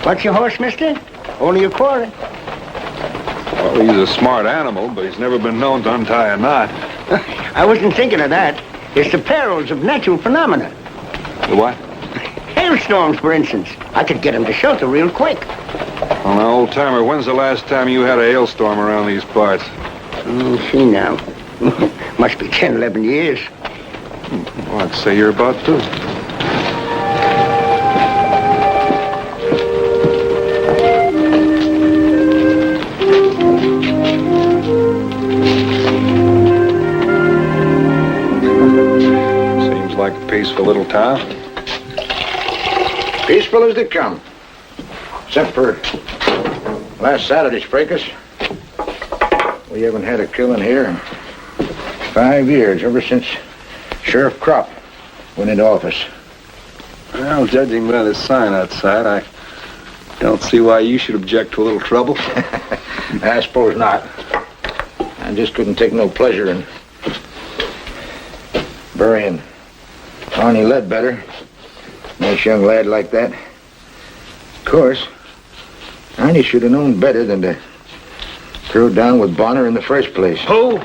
What's your horse, mister? Only a quarter. Well, he's a smart animal, but he's never been known to untie a knot. I wasn't thinking of that. It's the perils of natural phenomena. The what? Hailstorms, for instance. I could get him to shelter real quick. Well, now, old-timer, when's the last time you had a hailstorm around these parts? See now. Must be 10, 11 years. Well, I'd say you're about due. Seems like a peaceful little town. Peaceful as they come. Except for last Saturday's fracas. We haven't had a killing here in 5 years, ever since Sheriff Kropp went into office. Well, judging by the sign outside, I don't see why you should object to a little trouble. I suppose not. I just couldn't take no pleasure in burying Arnie Ledbetter. Nice young lad like that. Of course, Arnie should have known better than to throw down with Bonner in the first place. Oh,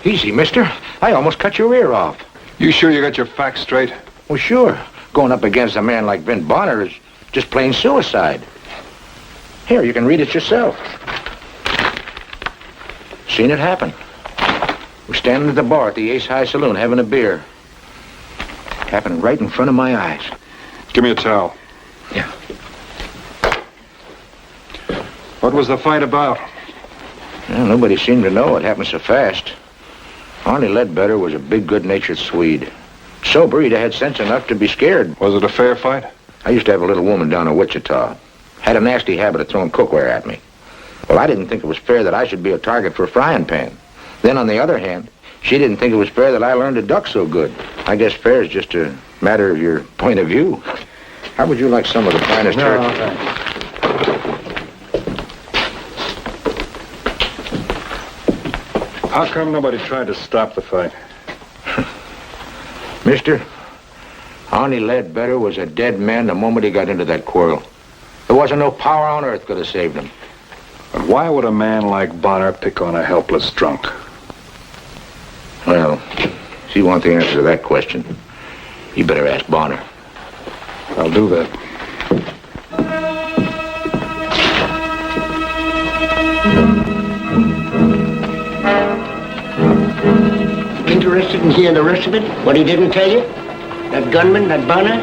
easy, mister. I almost cut your ear off. You sure you got your facts straight? Well, sure. Going up against a man like Ben Bonner is just plain suicide. Here, you can read it yourself. Seen it happen. We're standing at the bar at the Ace High Saloon having a beer. Happened right in front of my eyes. Give me a towel. Yeah. What was the fight about? Well, nobody seemed to know it happened so fast. Arnie Ledbetter was a big, good-natured Swede. Sober, he'd had sense enough to be scared. Was it a fair fight? I used to have a little woman down in Wichita. Had a nasty habit of throwing cookware at me. Well, I didn't think it was fair that I should be a target for a frying pan. Then, on the other hand, she didn't think it was fair that I learned to duck so good. I guess fair is just a matter of your point of view. How would you like some of the finest turkey? How come nobody tried to stop the fight? Mister, Arnie Ledbetter was a dead man the moment he got into that quarrel. There wasn't no power on earth could have saved him. But why would a man like Bonner pick on a helpless drunk? Well, if you want the answer to that question, you better ask Bonner. I'll do that. Interested in hearing the rest of it? What he didn't tell you? That gunman, that Bonner?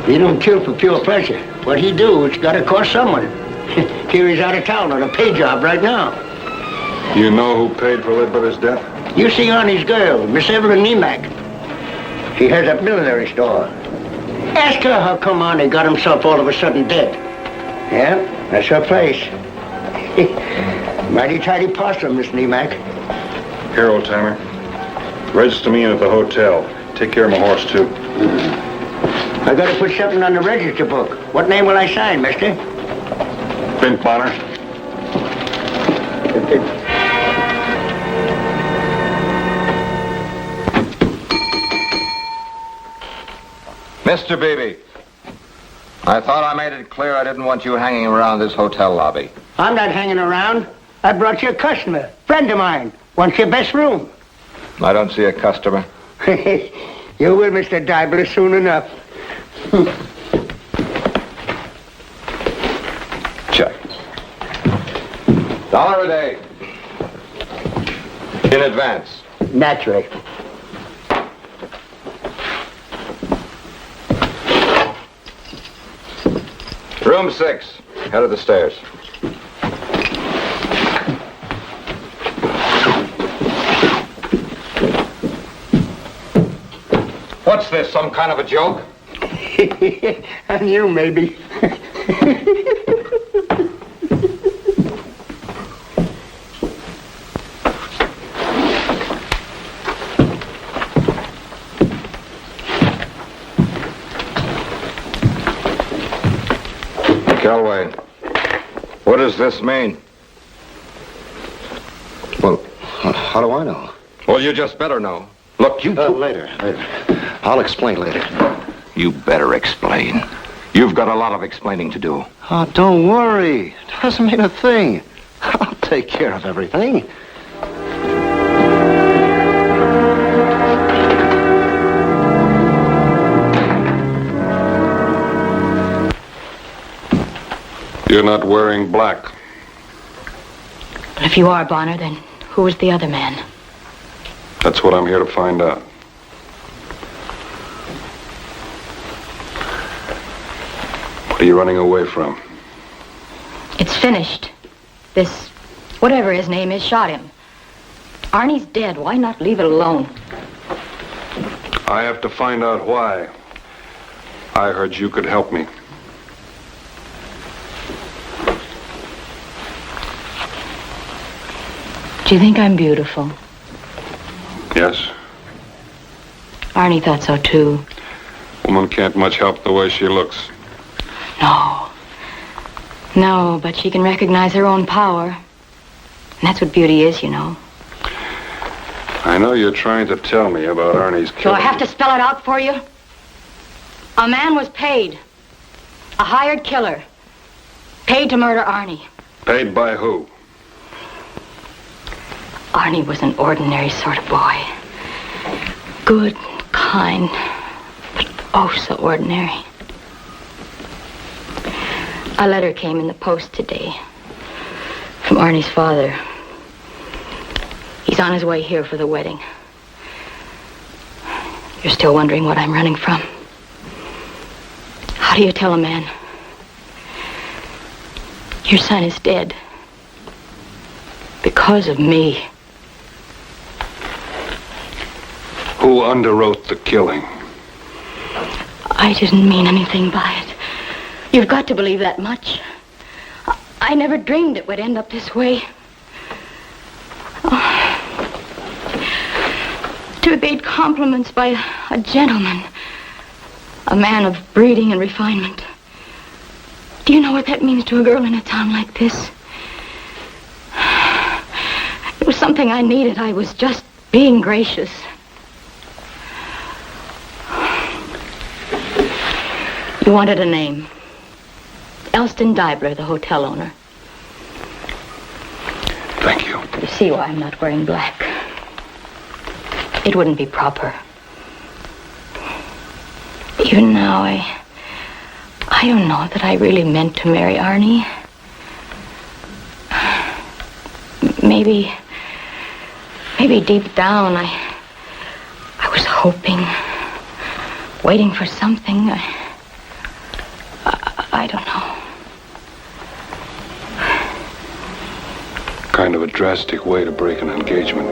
He don't kill for pure pleasure. What he do, it's got to cost someone. Here he's out of town on a pay job right now. You know who paid for Ledbetter's death? You see Arnie's girl, Miss Evelyn Nemack. She has a millinery store. Ask her how come Arnie got himself all of a sudden dead. Yeah, that's her place. Mighty tidy possum, Miss Nemack. Here, old-timer. Register me in at the hotel. Take care of my horse, too. I gotta put something on the register book. What name will I sign, mister? Ben Bonner. Mr. Beebe, I thought I made it clear I didn't want you hanging around this hotel lobby. I'm not hanging around. I brought you a customer, friend of mine. Wants your best room. I don't see a customer. You will, Mr. Dibler, soon enough. Check. $1 a day. In advance. Naturally. Room 6. Head of the stairs. What's this, some kind of a joke? And you, maybe. Calloway, what does this mean? Well, how do I know? Well, you just better know. Look, you... Later. I'll explain later. You better explain. You've got a lot of explaining to do. Oh, don't worry. It doesn't mean a thing. I'll take care of everything. You're not wearing black. But if you are, Bonner, then who is the other man? That's what I'm here to find out. What are you running away from? It's finished. This, whatever his name is, shot him. Arnie's dead. Why not leave it alone? I have to find out why. I heard you could help me. Do you think I'm beautiful? Yes? Arnie thought so, too. Woman can't much help the way she looks. No. No, but she can recognize her own power. And that's what beauty is, you know. I know you're trying to tell me about Arnie's killing. So I have to spell it out for you? A man was paid. A hired killer. Paid to murder Arnie. Paid by who? Arnie was an ordinary sort of boy. Good, kind, but oh so ordinary. A letter came in the post today from Arnie's father. He's on his way here for the wedding. You're still wondering what I'm running from? How do you tell a man? Your son is dead. Because of me. Who underwrote the killing? I didn't mean anything by it. You've got to believe that much. I never dreamed it would end up this way. To be paid compliments by a gentleman. A man of breeding and refinement. Do you know what that means to a girl in a town like this? It was something I needed. I was just being gracious. You wanted a name. Elston Deibler, the hotel owner. Thank you. You see why I'm not wearing black. It wouldn't be proper. Even now, I don't know that I really meant to marry Arnie. Maybe deep down, I was hoping, waiting for something. I don't know. Kind of a drastic way to break an engagement.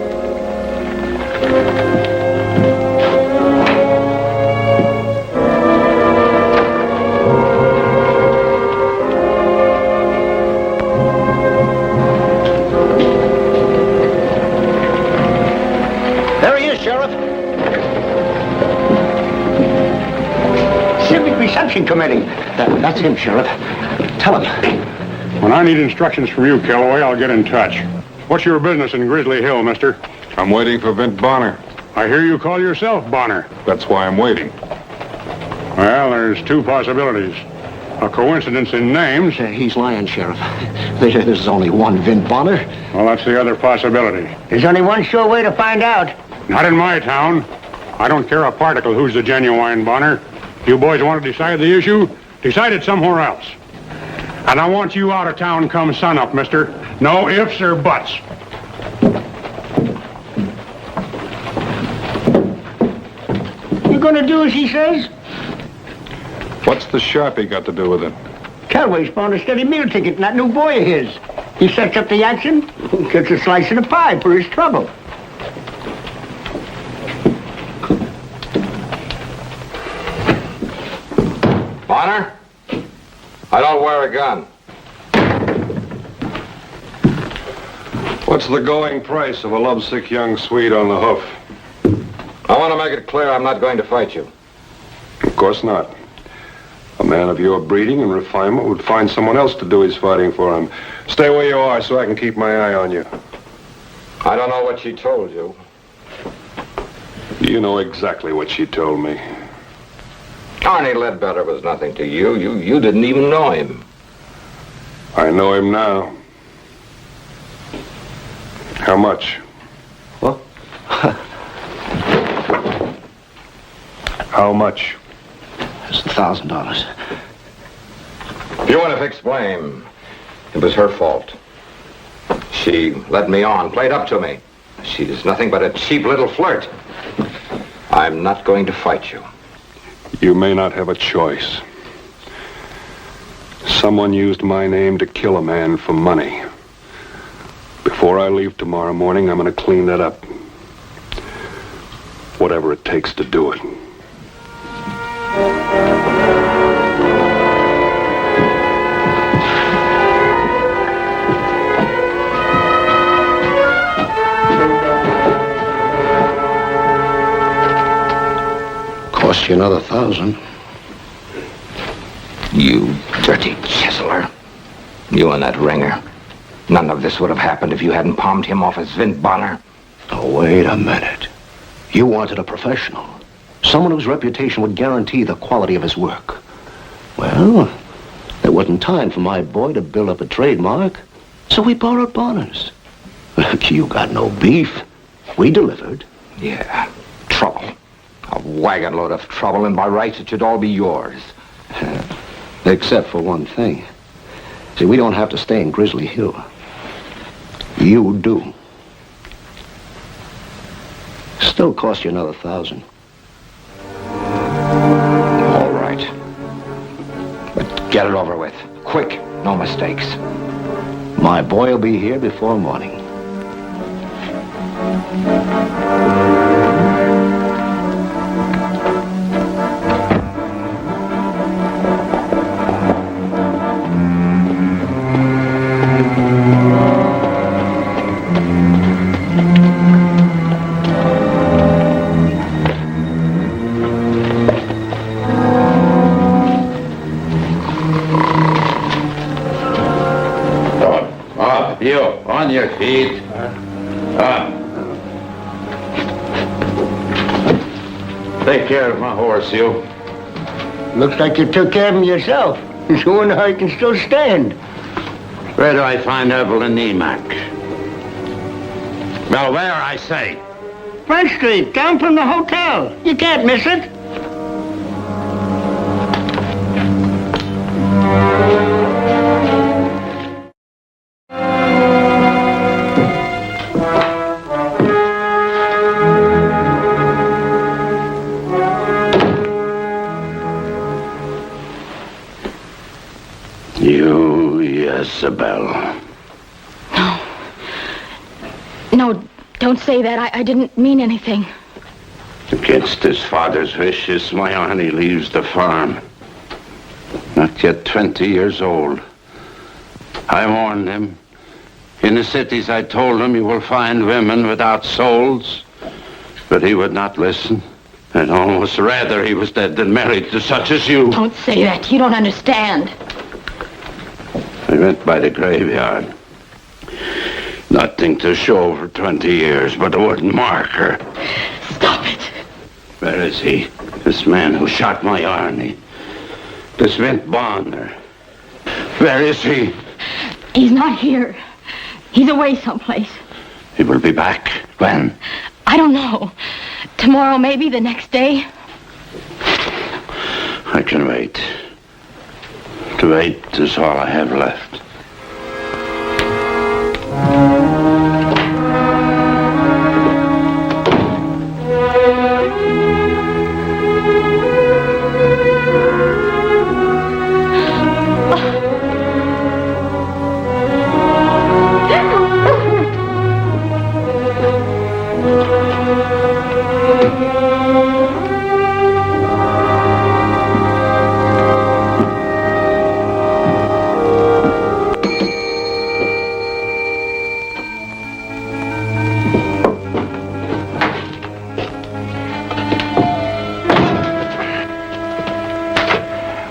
There he is, Sheriff. Civic Reception Committee. That's him, Sheriff. Tell him. When I need instructions from you, Calloway, I'll get in touch. What's your business in Grizzly Hill, mister? I'm waiting for Vint Bonner. I hear you call yourself Bonner. That's why I'm waiting. Well, there's two possibilities. A coincidence in names. He's lying, Sheriff. There's only one Vint Bonner. Well, that's the other possibility. There's only one sure way to find out. Not in my town. I don't care a particle who's the genuine Bonner. You boys want to decide the issue? Decide it somewhere else. And I want you out of town come sunup, mister. No ifs or buts. You gonna do as he says? What's the Sharpie got to do with it? Calloway's found a steady meal ticket in that new boy of his. He sets up the action, gets a slice of the pie for his trouble. Bonner? I don't wear a gun. What's the going price of a lovesick young Swede on the hoof? I want to make it clear I'm not going to fight you. Of course not. A man of your breeding and refinement would find someone else to do his fighting for him. Stay where you are so I can keep my eye on you. I don't know what she told you. You know exactly what she told me. Arnie Ledbetter was nothing to you. You didn't even know him. I know him now. How much? What? How much? It's $1,000. If you want to fix blame, it was her fault. She led me on, played up to me. She's nothing but a cheap little flirt. I'm not going to fight you. You may not have a choice. Someone used my name to kill a man for money. Before I leave tomorrow morning, I'm going to clean that up. Whatever it takes to do it. Cost you another $1,000. You dirty chiseler. You and that ringer. None of this would have happened if you hadn't palmed him off as Vint Bonner. Oh, wait a minute. You wanted a professional. Someone whose reputation would guarantee the quality of his work. Well, there wasn't time for my boy to build up a trademark, so we borrowed Bonner's. Look, you got no beef. We delivered. Yeah, trouble. A wagon load of trouble, and by rights it should all be yours. Except for one thing. See, we don't have to stay in Grizzly Hill. You do. Still cost you another $1,000. All right. But get it over with. Quick, no mistakes. My boy will be here before morning. You, on your feet. Take care of my horse, you. Looks like you took care of him yourself. Just wonder how he can still stand. Where do I find Evelyn Nemack? Well, where, I say? Front Street, down from the hotel. You can't miss it. You, Isabel. No, don't say that. I didn't mean anything. Against his father's wishes, my Arnie leaves the farm. Not yet 20 years old. I warned him. In the cities, I told him you will find women without souls. But he would not listen. I'd almost rather he was dead than married to such as you. Don't say that. You don't understand. I went by the graveyard. Nothing to show for 20 years but a wooden marker. Stop it. Where is he? This man who shot my Arnie. This Vint Bonner. Where is he? He's not here. He's away someplace. He will be back. When? I don't know. Tomorrow, maybe the next day. I can wait. To wait is all I have left.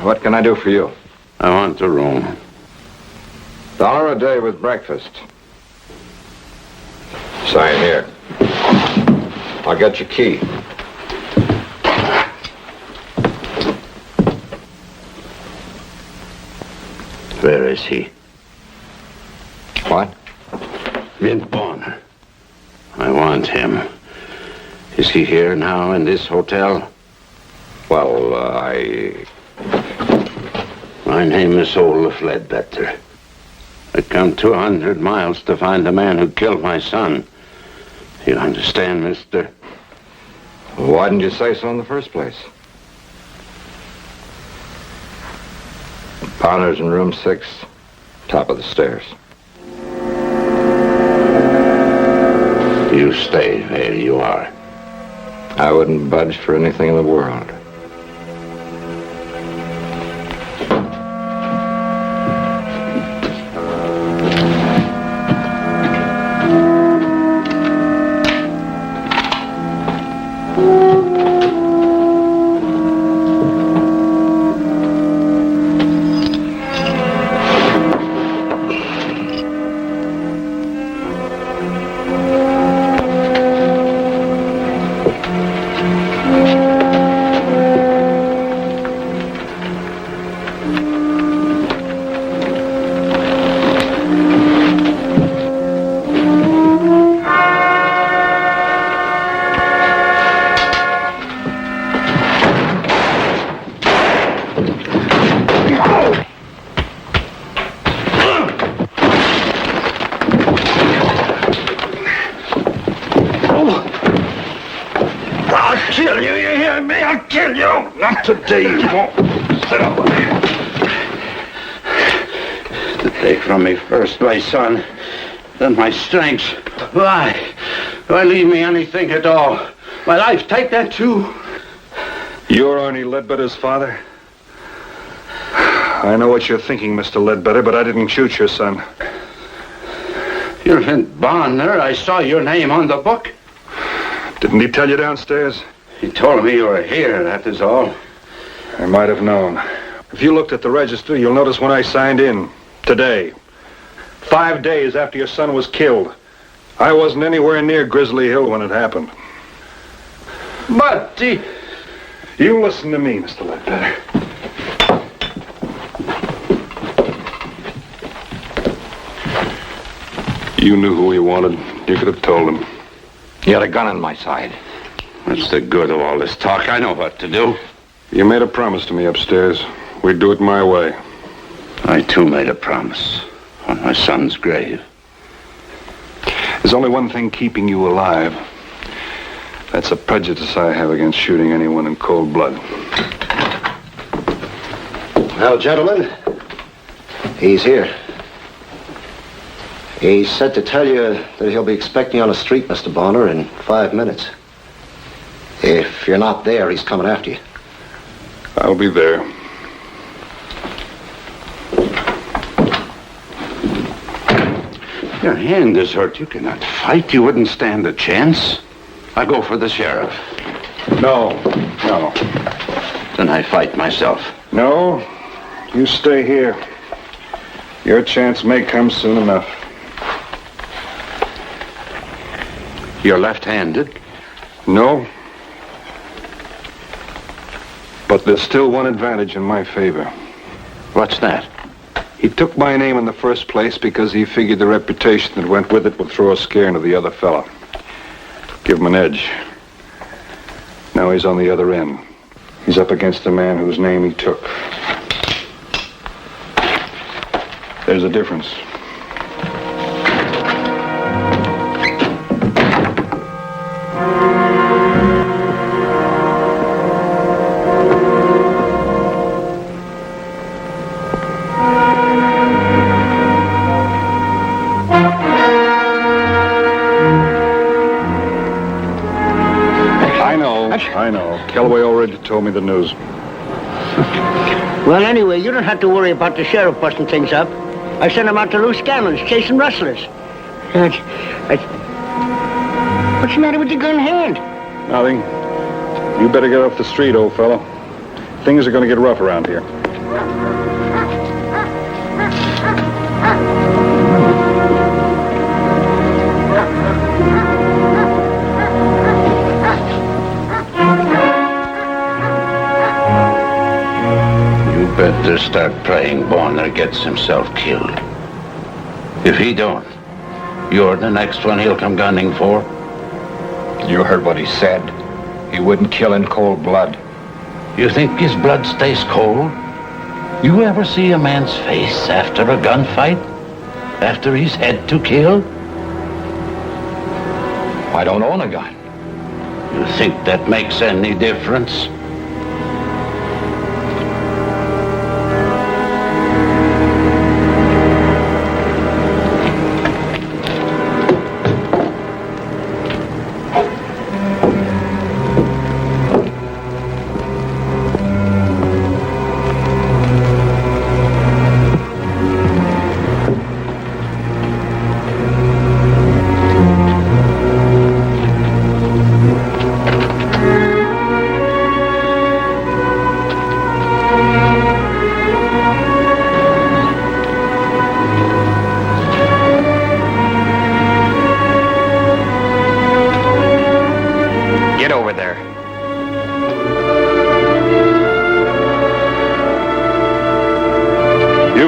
What can I do for you? I want a room. $1 a day with breakfast. Sign here. I'll get your key. is he? What? Vint Bonner. I want him. Is he here now in this hotel? Well, My name is Olaf Ledbetter. I come 200 miles to find the man who killed my son. You understand, mister? Why didn't you say so in the first place? Bonner's in room 6, top of the stairs. You stay where you are. I wouldn't budge for anything in the world. Today you won't. Sit up there. To take from me first my son, then my strength. Why? Why leave me anything at all? My life, take that too. You're Arnie Ledbetter's father? I know what you're thinking, Mr. Ledbetter, but I didn't shoot your son. You're Vint Bonner. I saw your name on the book. Didn't he tell you downstairs? He told me you were here, that is all. I might have known. If you looked at the register, you'll notice when I signed in. Today. 5 days after your son was killed. I wasn't anywhere near Grizzly Hill when it happened. But You listen to me, Mr. Ledbetter. You knew who he wanted. You could have told him. You had a gun on my side. what's the good of all this talk? I know what to do. You made a promise to me upstairs. We'd do it my way. I, too, made a promise on my son's grave. There's only one thing keeping you alive. That's a prejudice I have against shooting anyone in cold blood. Well, gentlemen, he's here. He said to tell you that he'll be expecting you on the street, Mr. Bonner, in 5 minutes. If you're not there, he's coming after you. I'll be there. Your hand is hurt. You cannot fight. You wouldn't stand a chance. I go for the sheriff. No. Then I fight myself. No, you stay here. Your chance may come soon enough. You're left-handed? No. But there's still one advantage in my favor. What's that? He took my name in the first place because he figured the reputation that went with it would throw a scare into the other fella. Give him an edge. Now he's on the other end. He's up against a man whose name he took. There's a difference. I know. Kellaway already told me the news. Well, anyway, you don't have to worry about the sheriff busting things up. I sent him out to loose gamblers, chasing rustlers. What's the matter with the gun hand? Nothing. You better get off the street, old fellow. Things are going to get rough around here. better start praying Bonner gets himself killed. If he don't, you're the next one he'll come gunning for. You heard what he said. He wouldn't kill in cold blood. You think his blood stays cold? You ever see a man's face after a gunfight? After he's had to kill? I don't own a gun. You think that makes any difference?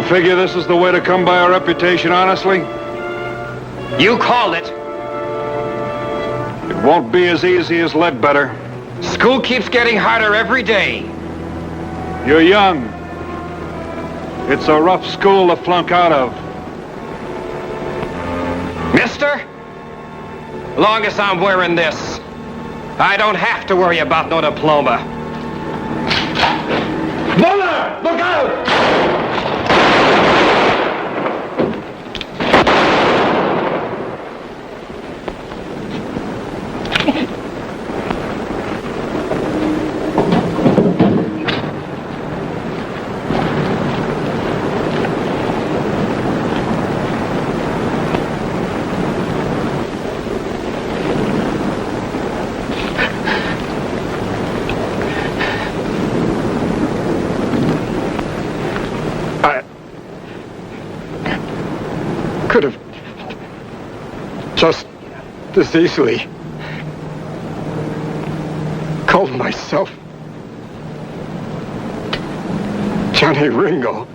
Figure this is the way to come by a reputation honestly? You called it. It won't be as easy as Ledbetter. School keeps getting harder every day. You're young. It's a rough school to flunk out of. Mister, long as I'm wearing this, I don't have to worry about no diploma. Bonner! Look out! Could have just as easily called myself Johnny Ringo.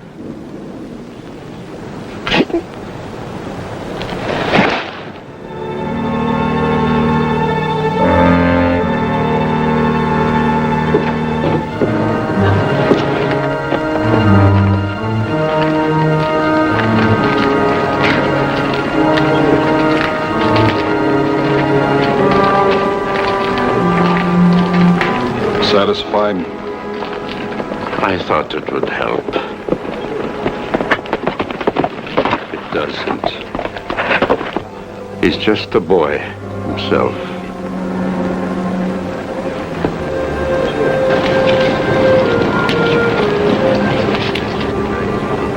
Satisfied? I thought it would help. It doesn't. He's just a boy himself.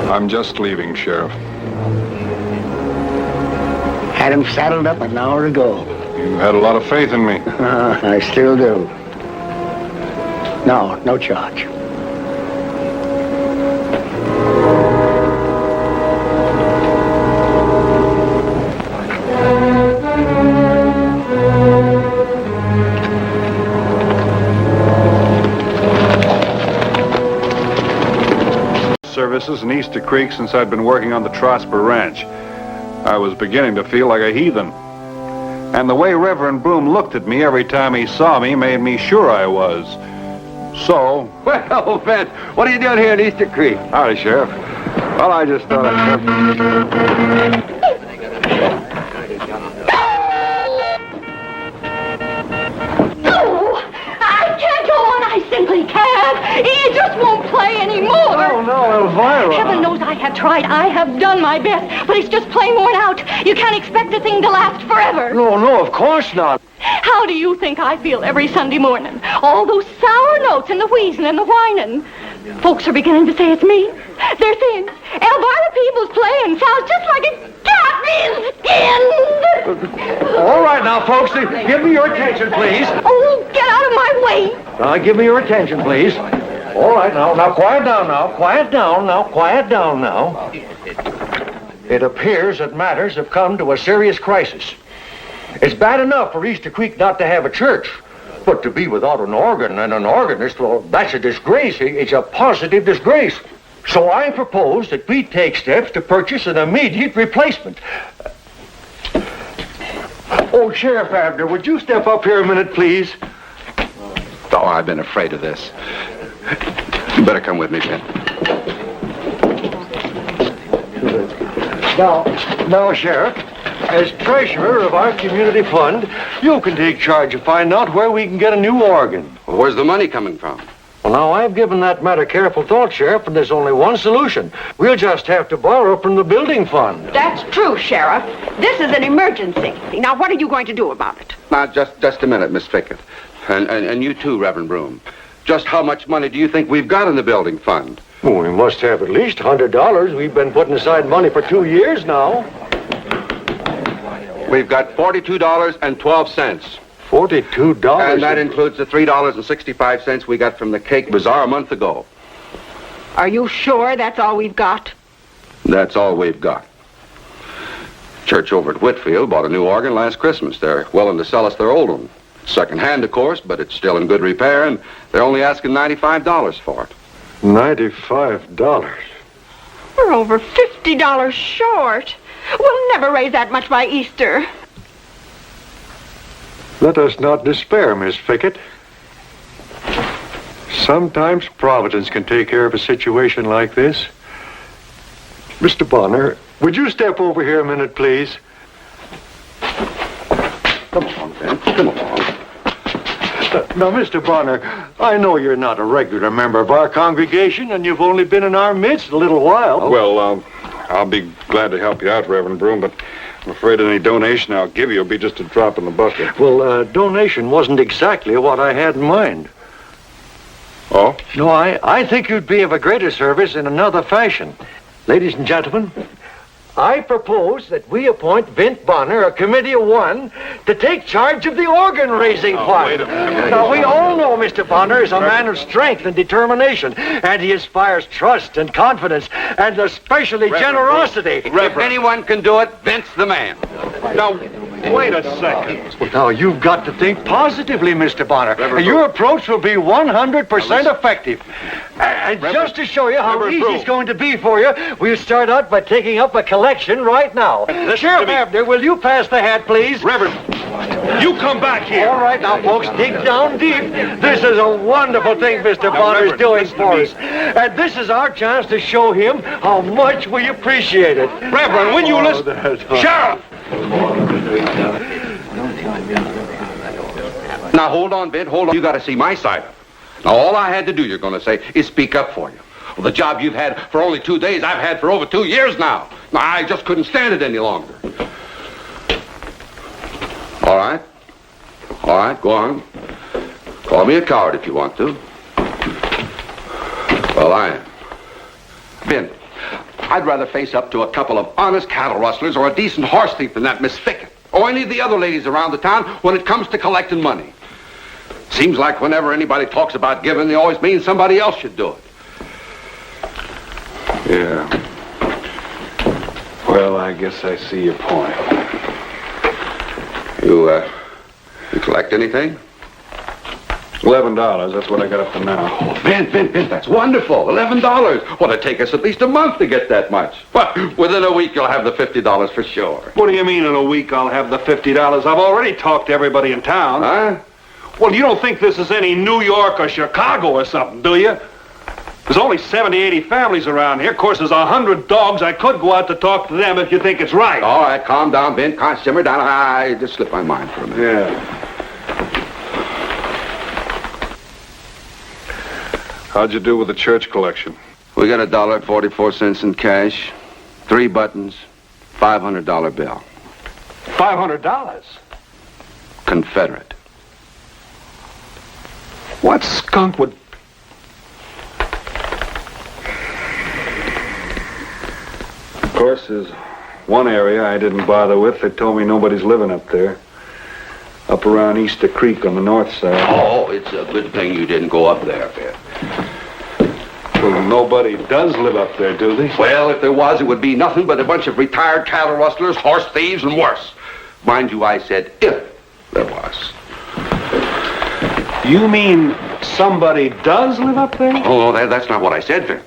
I'm just leaving, Sheriff. Had him saddled up an hour ago. You had a lot of faith in me. I still do. No charge. Services in Easter Creek since I'd been working on the Trosper Ranch. I was beginning to feel like a heathen. And the way Reverend Broom looked at me every time he saw me made me sure I was. So... Well, Ben, what are you doing here in Easter Creek? Howdy, Sheriff. Well, I just thought I'd come... I can't go on. I simply can't. It just won't play anymore. Oh, no, Elvira. Heaven knows I have tried. I have done my best, but it's just plain worn out. You can't expect the thing to last forever. No, of course not. How do you think I feel every Sunday morning? All those sour notes and the wheezing and the whining. Folks are beginning to say it's me. They're saying Elvira Peoples playing sounds just like a cat being skinned. All right now, folks, give me your attention, please. Oh, get out of my way. Give me your attention, please. All right, now, quiet down now. It appears that matters have come to a serious crisis. It's bad enough for Easter Creek not to have a church, But to be without an organ and an organist, well, that's a disgrace. It's a positive disgrace. So I propose that we take steps to purchase an immediate replacement. Oh, Sheriff Abner, would you step up here a minute, please? Oh, I've been afraid of this. You better come with me, Ben. Now, Sheriff, as treasurer of our community fund, you can take charge of finding out where we can get a new organ. Well, where's the money coming from? Well, now, I've given that matter careful thought, Sheriff, and there's only one solution. We'll just have to borrow from the building fund. That's true, Sheriff. This is an emergency. Now, what are you going to do about it? Now, just a minute, Miss Fickett. And you too, Reverend Broom. Just how much money do you think we've got in the building fund? Well, we must have at least $100. We've been putting aside money for 2 years now. We've got $42.12. $42? And that includes the $3.65 we got from the Cake Bazaar a month ago. Are you sure that's all we've got? That's all we've got. Church over at Whitfield bought a new organ last Christmas. They're willing to sell us their old one. Second-hand, of course, but it's still in good repair, and they're only asking $95 for it. $95? We're over $50 short. We'll never raise that much by Easter. Let us not despair, Miss Fickett. Sometimes Providence can take care of a situation like this. Mr. Bonner, would you step over here a minute, please? Come on, Ben. Come along. Now, Mr. Bonner, I know you're not a regular member of our congregation, and you've only been in our midst a little while. Well, I'll be glad to help you out, Reverend Broom, but I'm afraid any donation I'll give you will be just a drop in the bucket. Well, donation wasn't exactly what I had in mind. Oh? No, I think you'd be of a greater service in another fashion. Ladies and gentlemen, I propose that we appoint Vint Bonner, a committee of one, to take charge of the organ-raising fund. Wait a minute. Now, we all know Mr. Bonner is a man of strength and determination, and he inspires trust and confidence, and especially generosity. If anyone can do it, Vince the man. Now, wait a second. Well, now, you've got to think positively, Mr. Bonner. Your approach will be 100% effective. And just to show you how easy it's going to be for you, we'll start out by taking up a collection right now. Sheriff Abner, will you pass the hat, please? Reverend, you come back here. All right, now, folks, dig down deep. This is a wonderful thing Mr. Bonner is doing for us. And this is our chance to show him how much we appreciate it. Reverend, when you listen... Sheriff! Now, hold on, Ben, hold on. You got to see my side of it. Now, all I had to do, you're going to say, is speak up for you. Well, the job you've had for only 2 days, I've had for over 2 years now. Now, I just couldn't stand it any longer. All right. All right, go on. Call me a coward if you want to. Well, I am. Ben, I'd rather face up to a couple of honest cattle rustlers or a decent horse thief than that Miss Fickett, or any of the other ladies around the town when it comes to collecting money. Seems like whenever anybody talks about giving, they always mean somebody else should do it. Yeah. Well, I guess I see your point. You collect anything? $11, that's what I got up to now. Oh, Ben, that's wonderful. $11. Well, it'd take us at least a month to get that much. Well, within a week, you'll have the $50 for sure. What do you mean in a week I'll have the $50? I've already talked to everybody in town. Huh? Well, you don't think this is any New York or Chicago or something, do you? There's only 70, 80 families around here. Of course, there's 100 dogs. I could go out to talk to them if you think it's right. All right, calm down, Ben. Simmer down. I just slipped my mind for a minute. Yeah. How'd you do with the church collection? We got $1.44 in cash, 3 buttons, $500 bill. $500? Confederate. What skunk would... Of course, there's one area I didn't bother with. They told me nobody's living up there. Up around Easter Creek on the north side. Oh, it's a good thing you didn't go up there, Ben. Well, nobody does live up there, do they? Well, if there was, it would be nothing but a bunch of retired cattle rustlers, horse thieves, and worse. Mind you, I said if there was. You mean somebody does live up there? Oh, that's not what I said, Vint.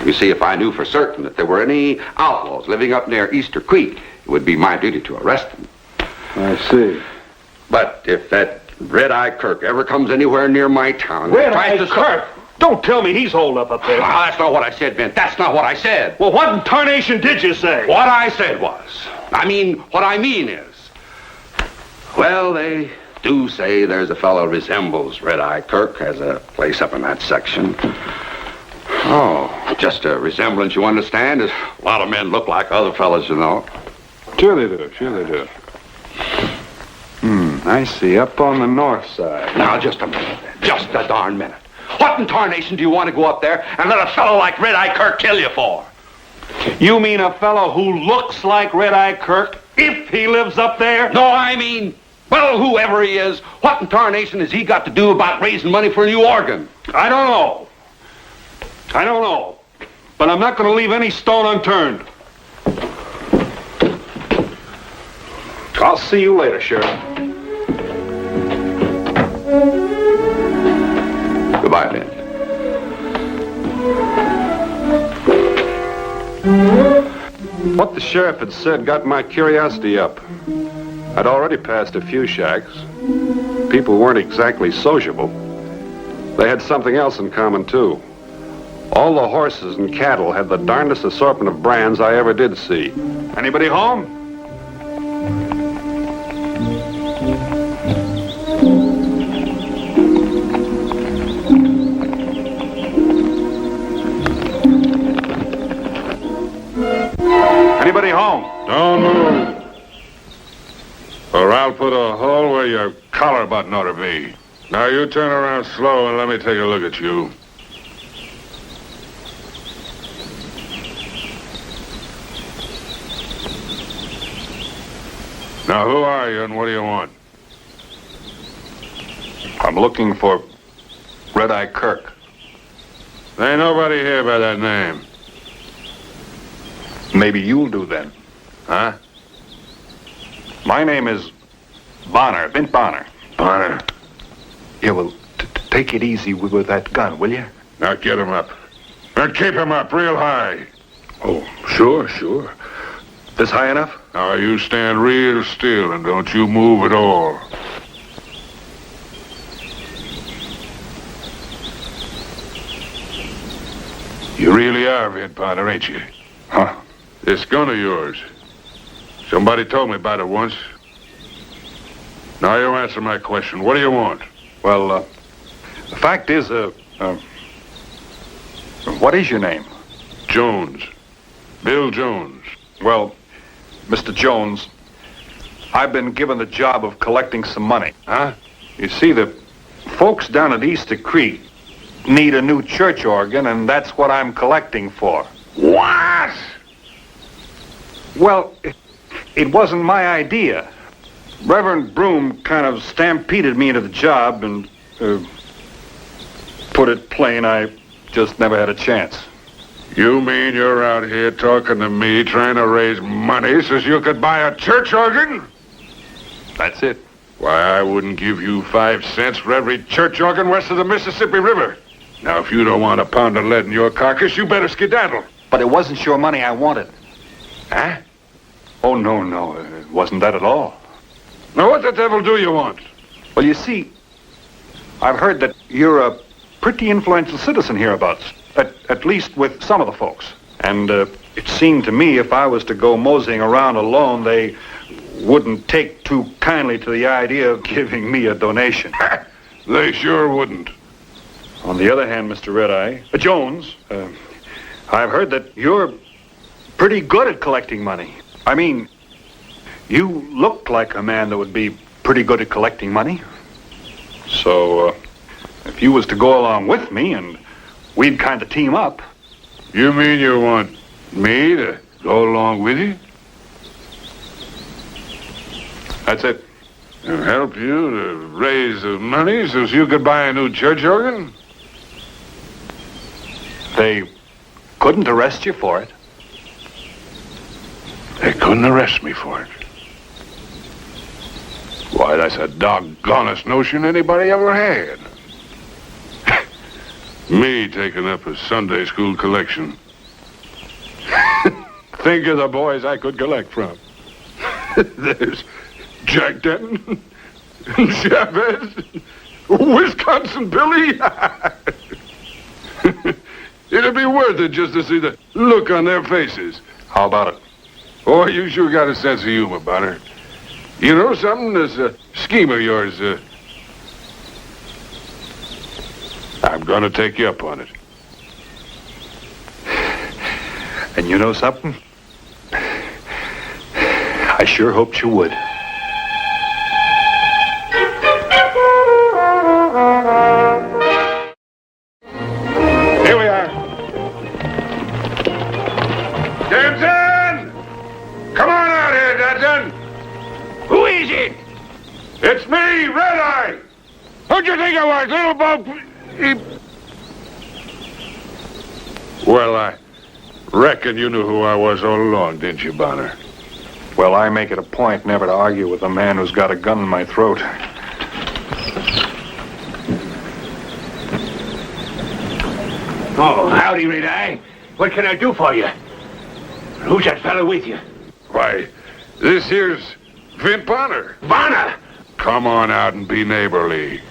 You see, if I knew for certain that there were any outlaws living up near Easter Creek, it would be my duty to arrest them. I see. But if that Red-Eye Kirk ever comes anywhere near my town... Red-Eye Kirk? Don't tell me he's holed up there. That's not what I said, Vint. That's not what I said. Well, what in tarnation did you say? What I said was... what I mean is... Well, they do say there's a fellow resembles Red-Eye Kirk, has a place up in that section. Oh, just a resemblance, you understand? A lot of men look like other fellas, you know. Sure they do. I see. Up on the north side. Now, just a minute. Just a darn minute. What in tarnation do you want to go up there and let a fellow like Red-Eye Kirk kill you for? You mean a fellow who looks like Red-Eye Kirk, if he lives up there? No, I mean, well, whoever he is, what in tarnation has he got to do about raising money for a new organ? I don't know. But I'm not going to leave any stone unturned. I'll see you later, Sheriff. Goodbye, Ben. What the sheriff had said got my curiosity up. I'd already passed a few shacks. People weren't exactly sociable. They had something else in common, too. All the horses and cattle had the darndest assortment of brands I ever did see. Anybody home? Anybody home? Don't move. Or I'll put a hole where your collar button ought to be. Now you turn around slow and let me take a look at you. Now who are you and what do you want? I'm looking for Red-Eye Kirk. There ain't nobody here by that name. Maybe you'll do then. Huh? My name is Bonner, Vint Bonner. Bonner. Yeah, well, take it easy with that gun, will you? Now get him up. And keep him up real high. Oh, sure. This high enough? Now you stand real still and don't you move at all. You really are Vint Bonner, ain't you? Huh? This gun of yours. Somebody told me about it once. Now you answer my question. What do you want? Well, the fact is, what is your name? Jones. Bill Jones. Well, Mr. Jones, I've been given the job of collecting some money. Huh? You see, the folks down at Easter Creek need a new church organ, and that's what I'm collecting for. What? Well, it wasn't my idea. Reverend Broom kind of stampeded me into the job, and put it plain, I just never had a chance. You mean you're out here talking to me, trying to raise money so you could buy a church organ? That's it. Why, I wouldn't give you 5 cents for every church organ west of the Mississippi River. Now, if you don't want a pound of lead in your carcass, you better skedaddle. But it wasn't your money I wanted. Huh? Oh, no, it wasn't that at all. Now, what the devil do you want? Well, you see, I've heard that you're a pretty influential citizen hereabouts, at least with some of the folks. And it seemed to me if I was to go moseying around alone, they wouldn't take too kindly to the idea of giving me a donation. They sure wouldn't. On the other hand, Mr. Red-Eye, Jones, I've heard that you're pretty good at collecting money. I mean, you look like a man that would be pretty good at collecting money. So, if you was to go along with me and we'd kind of team up. You mean you want me to go along with you? That's it. And help you to raise the money so you could buy a new church organ? They couldn't arrest you for it. They couldn't arrest me for it. Why, that's the doggonest notion anybody ever had. Me taking up a Sunday school collection. Think of the boys I could collect from. There's Jack Denton, Chavez, Wisconsin Billy. It'd be worth it just to see the look on their faces. How about it? Oh, you sure got a sense of humor, Bonner. You know something? This scheme of yours, I'm gonna take you up on it. And you know something? I sure hoped you would. Here we are. Denton! Come on out here, Denton! Who is it? It's me, Red-Eye! Who'd you think I was, little boat? Well, I reckon you knew who I was all along, didn't you, Bonner? Well, I make it a point never to argue with a man who's got a gun in my throat. Oh, howdy, Red-Eye. What can I do for you? Who's that fellow with you? Why, this here's Vint Bonner. Bonner! Come on out and be neighborly.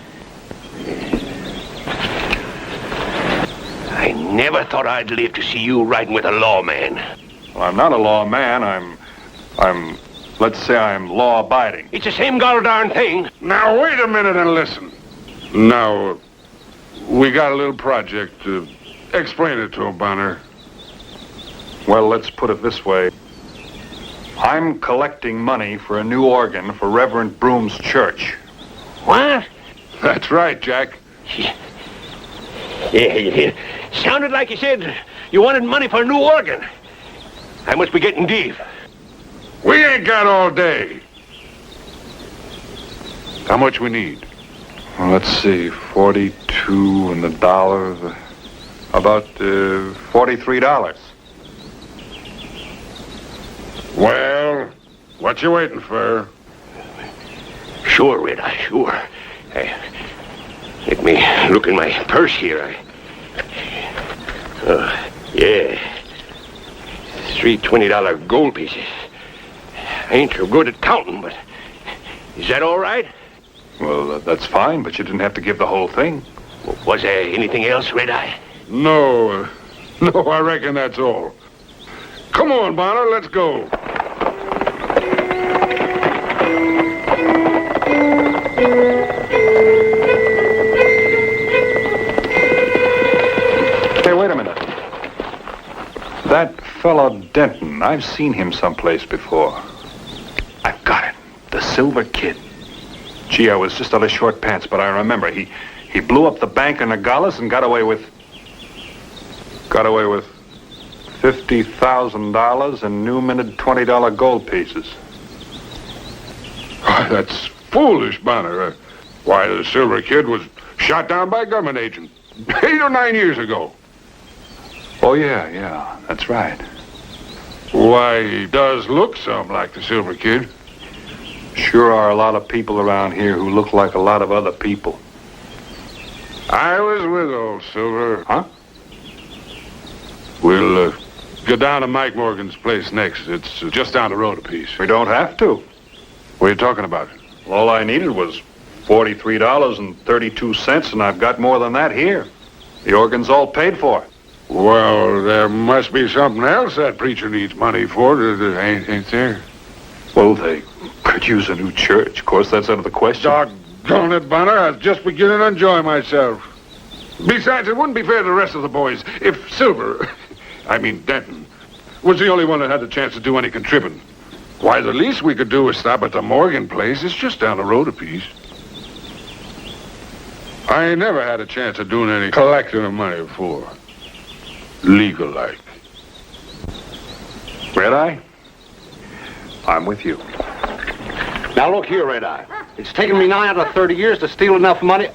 I never thought I'd live to see you riding with a lawman. Well, I'm not a lawman. Let's say I'm law-abiding. It's the same gol-darn thing. Now, wait a minute and listen. Now, we got a little project. Explain it to him, Bonner. Well, let's put it this way. I'm collecting money for a new organ for Reverend Broom's church. What? That's right, Jack. Yeah. Sounded like you said you wanted money for a new organ. I must be getting deep. We ain't got all day. How much we need? Well, let's see, 42 and the dollar, about $43. Well, what you waiting for? Sure, Red-Eye, sure. Let me look in my purse here. Yeah. 3 $20 gold pieces. I ain't so good at counting, but is that all right? Well, that's fine, but you didn't have to give the whole thing. Was there anything else, Red-Eye? No, I reckon that's all. Come on, Bonner, let's go. Hey, wait a minute. That fellow Denton, I've seen him someplace before. I've got it. The Silver Kid. Gee, I was just out of short pants, but I remember. He blew up the bank in Nogales and got away with $50,000 in new-minted $20 gold pieces. Why, that's foolish, Bonner. Why, the Silver Kid was shot down by a government agent 8 or 9 years ago. Oh, yeah, that's right. Why, he does look some like the Silver Kid. Sure are a lot of people around here who look like a lot of other people. I was with old Silver. Huh? We'll go down to Mike Morgan's place next. It's just down the road a piece. We don't have to. What are you talking about? Well, all I needed was $43.32, and I've got more than that here. The organ's all paid for. Well, there must be something else that preacher needs money for, ain't there? Well, they could use a new church. Of course, that's out of the question. Doggone it, Bonner. I was just beginning to enjoy myself. Besides, it wouldn't be fair to the rest of the boys if Silver, Denton, was the only one that had the chance to do any contributing. Why, the least we could do is stop at the Morgan place. It's just down the road a piece. I ain't never had a chance of doing any collecting of money before. Legal-like. Red-Eye? I'm with you. Now, look here, Red-Eye. It's taken me nigh out of 30 years to steal enough money.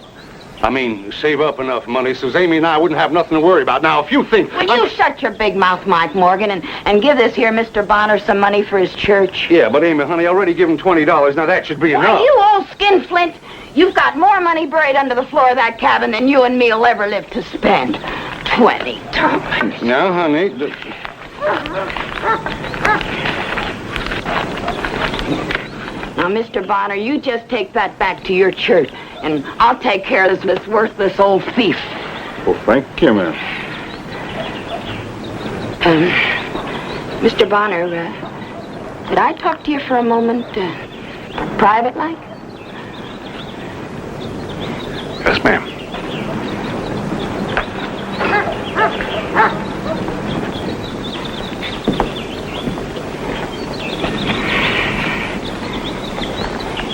I mean, save up enough money so Amy and I wouldn't have nothing to worry about. Now, if you think... Would you shut your big mouth, Mike Morgan, and give this here Mr. Bonner some money for his church? Yeah, but Amy, honey, I already give him $20. Now, that should be enough. Why, you old skinflint, you've got more money buried under the floor of that cabin than you and me'll ever live to spend. $20. Now, honey... Now, Mr. Bonner, you just take that back to your church, and I'll take care of this worthless old thief. Well, thank you, ma'am. Mr. Bonner, could I talk to you for a moment, private-like? Yes, ma'am.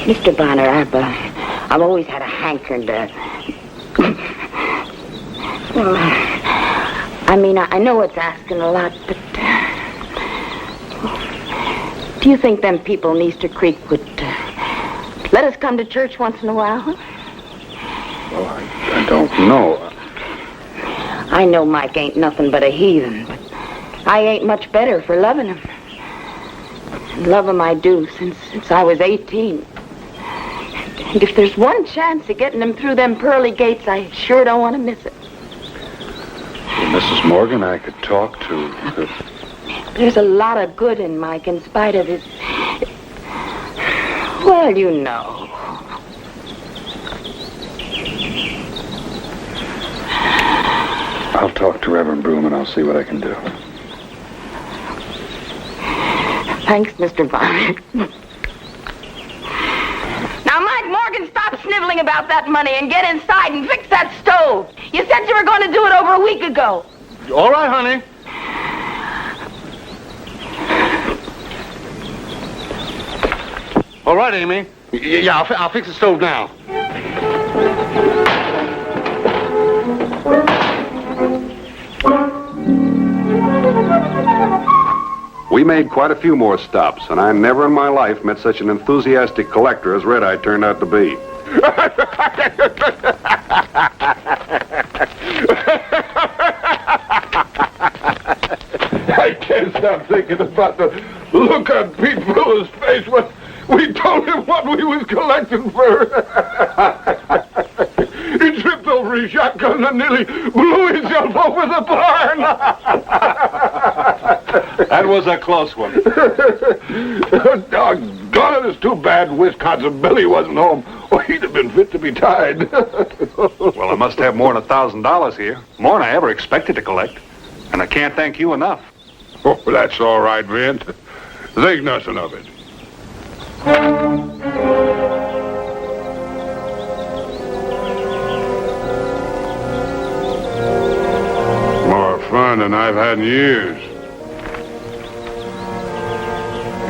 Mr. Bonner, I've always had a hankering to... Well, I mean, I know it's asking a lot, but... Do you think them people in Easter Creek would let us come to church once in a while? Well, I don't know. I know Mike ain't nothing but a heathen, but I ain't much better for loving him. Love him I do since I was 18. And if there's one chance of getting him through them pearly gates, I sure don't want to miss it. Well, Mrs. Morgan, I could talk to... There's a lot of good in Mike in spite of his... Well, you know. I'll talk to Reverend Broom and I'll see what I can do. Thanks, Mr. Bonner. Now, Mike Morgan, stop sniveling about that money and get inside and fix that stove. You said you were going to do it over a week ago. All right, honey. All right, Amy. Yeah, I'll fix the stove now. We made quite a few more stops, and I never in my life met such an enthusiastic collector as Red Eye turned out to be. I can't stop thinking about the look on Pete Miller's face when we told him what we was collecting for. He tripped over his shotgun and nearly blew himself over the barn. That was a close one. Doggone it, it's too bad Wisconsin Billy wasn't home, or he'd have been fit to be tied. Well, I must have more than $1,000 here. More than I ever expected to collect. And I can't thank you enough. Oh, that's all right, Vint. Think nothing of it. More fun than I've had in years.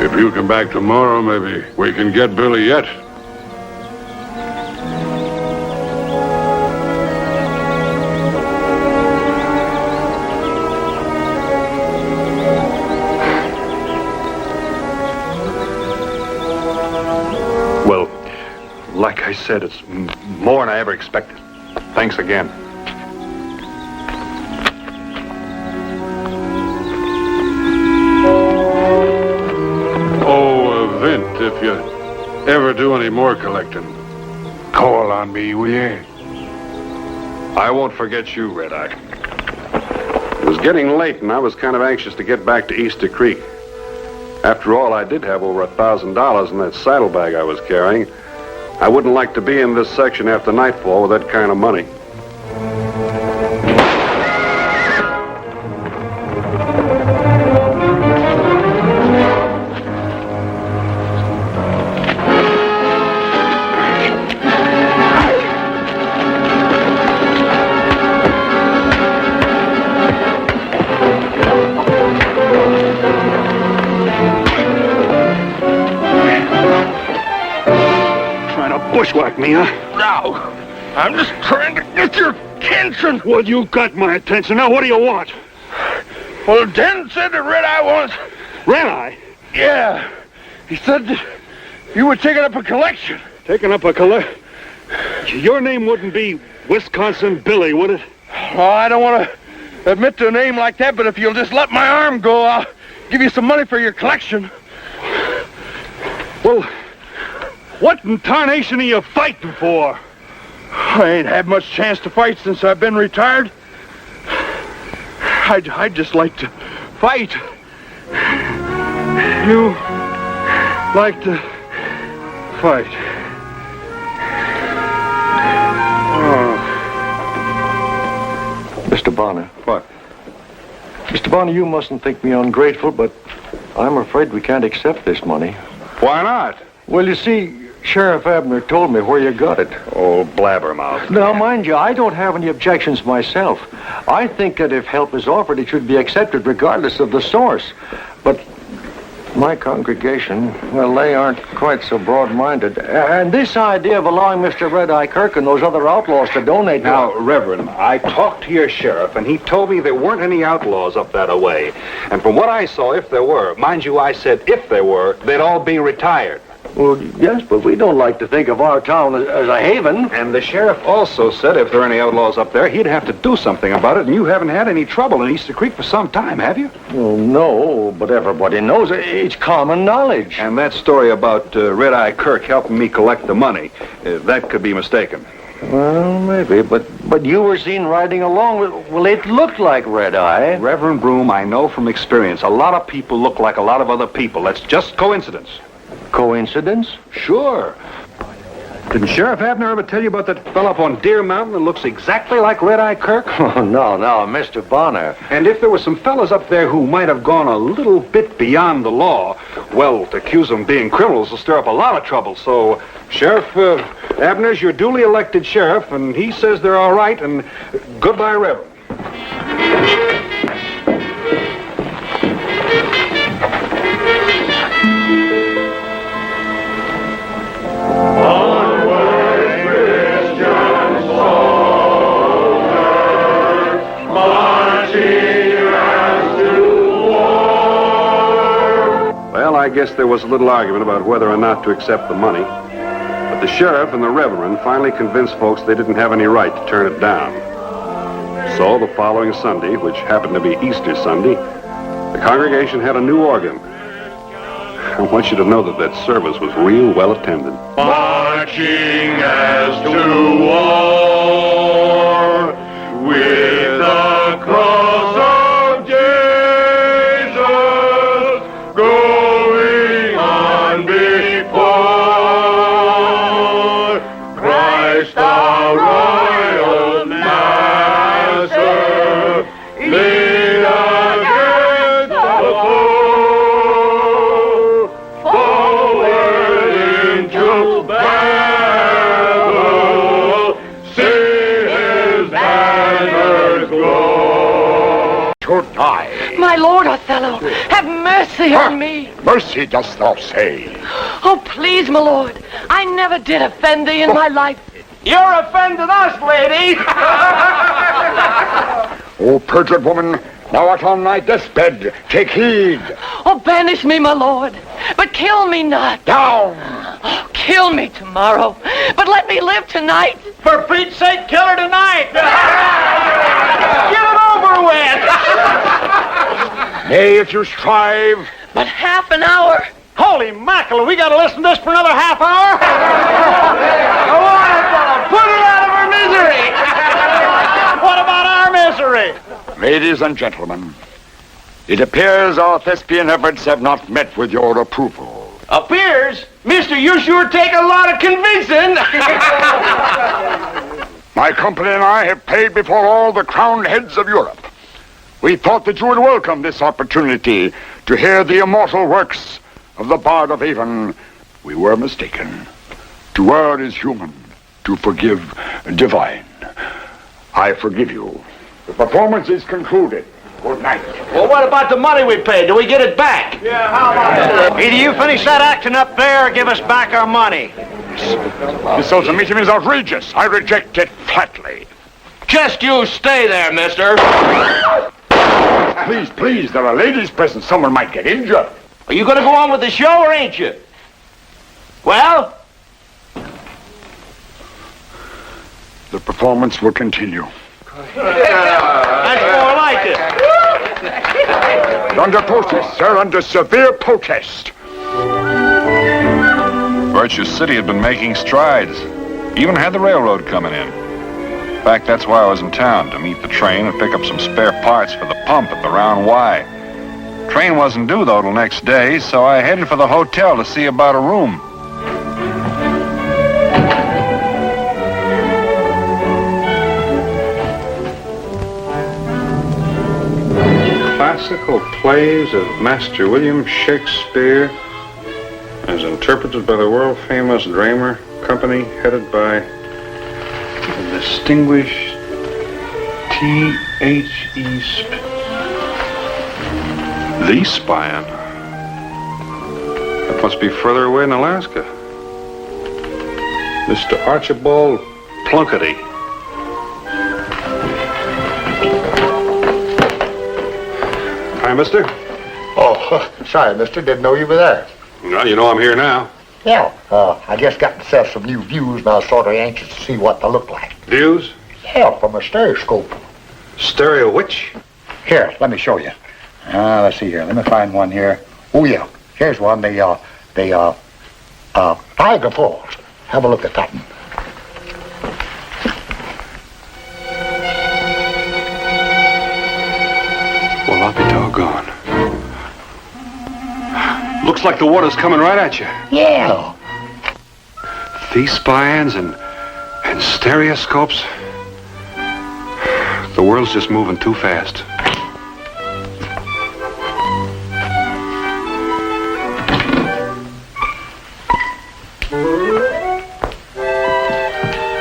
If you come back tomorrow, maybe we can get Billy yet. Well, like I said, it's more than I ever expected. Thanks again. Vint, if you ever do any more collecting, call on me, will you? I won't forget you, Red Eye. It was getting late, and I was kind of anxious to get back to Easter Creek. After all, I did have over $1,000 in that saddlebag I was carrying. I wouldn't like to be in this section after nightfall with that kind of money. Bushwhack me, huh? No, I'm just trying to get your attention. Well, you got my attention. Now, what do you want? Well, Den said that Red Eye wants... Red Eye? Yeah. He said that you were taking up a collection. Taking up a collection? Your name wouldn't be Wisconsin Billy, would it? Oh, I don't want to admit to a name like that, but if you'll just let my arm go, I'll give you some money for your collection. Well, what in tarnation are you fighting for? I ain't had much chance to fight since I've been retired. I'd just like to fight. You like to fight. Mr. Bonner. What? Mr. Bonner, you mustn't think me ungrateful, but I'm afraid we can't accept this money. Why not? Well, you see, Sheriff Abner told me where you got it. Oh, blabbermouth. Now, mind you, I don't have any objections myself. I think that if help is offered, it should be accepted regardless of the source. But my congregation, well, they aren't quite so broad-minded. And this idea of allowing Mr. Red-Eye Kirk and those other outlaws to donate... Now, Reverend, I talked to your sheriff, and he told me there weren't any outlaws up that way. And from what I saw, if there were, mind you, I said if there were, they'd all be retired. Well, yes, but we don't like to think of our town as a haven. And the sheriff also said if there are any outlaws up there, he'd have to do something about it, and you haven't had any trouble in Easter Creek for some time, have you? Well, no, but everybody knows it. It's common knowledge. And that story about Red-Eye Kirk helping me collect the money, that could be mistaken. Well, maybe, but you were seen riding along with... Well, it looked like Red-Eye. Reverend Broom, I know from experience, a lot of people look like a lot of other people. That's just coincidence. Coincidence? Sure. Didn't Sheriff Abner ever tell you about that fellow up on Deer Mountain that looks exactly like Red-Eye Kirk? Oh, no, Mr. Bonner. And if there were some fellas up there who might have gone a little bit beyond the law, well, to accuse them of being criminals will stir up a lot of trouble. So, Sheriff Abner's your duly elected sheriff, and he says they're all right, and goodbye, Reverend. I guess there was a little argument about whether or not to accept the money. But the sheriff and the reverend finally convinced folks they didn't have any right to turn it down. So the following Sunday, which happened to be Easter Sunday, the congregation had a new organ. I want you to know that that service was real well attended. Marching as to war with the cross of Jesus going on before Christ our royal master lead against the foe forward into battle see his banners glow to die. My lord Othello, have mercy on me. Mercy dost thou say? Oh, please, my lord. I never did offend thee in my life. You're offending us, lady. O perjured woman, thou art on thy deathbed. Take heed. Oh, banish me, my lord, but kill me not. Down. Oh, kill me tomorrow, but let me live tonight. For Pete's sake, kill her tonight. Get it over with. Nay, if you strive. But half an hour. Holy mackerel, we got to listen to this for another half hour? Come on, fella, put her out of her misery. What about our misery? Ladies and gentlemen, it appears our thespian efforts have not met with your approval. Appears? Mister, you sure take a lot of convincing. My company and I have paid before all the crowned heads of Europe. We thought that you would welcome this opportunity to hear the immortal works of the Bard of Avon. We were mistaken. To err is human, to forgive divine. I forgive you. The performance is concluded. Good night. Well, what about the money we paid? Do we get it back? Yeah, how about it? Either you finish that acting up there or give us back our money. This ultimatum is outrageous. I reject it flatly. Just you stay there, mister. Please, there are ladies present. Someone might get injured. Are you going to go on with the show or ain't you? Well? The performance will continue. That's more like it. Under protest, sir, under severe protest. Virtue City had been making strides. Even had the railroad coming in. In fact, that's why I was in town, to meet the train and pick up some spare parts for the pump at the Round Y. Train wasn't due, though, till next day, so I headed for the hotel to see about a room. Classical plays of Master William Shakespeare, as interpreted by the world-famous Dramer Company, headed by the distinguished T.H.E. The Spion. That must be further away in Alaska. Mr. Archibald Plunkety. Hi, mister. Oh, sorry, mister. Didn't know you were there. Well, you know I'm here now. Yeah, I just got myself some new views, and I was sort of anxious to see what they look like. Views? Yeah, from a stereoscope. Stereo which? Here, let me show you. Let's see here. Let me find one here. Oh, yeah. Here's one. Niagara Falls. Have a look at that one. Well, I'll be doggone. Looks like the water's coming right at you. Yeah. These spions and stereoscopes. The world's just moving too fast.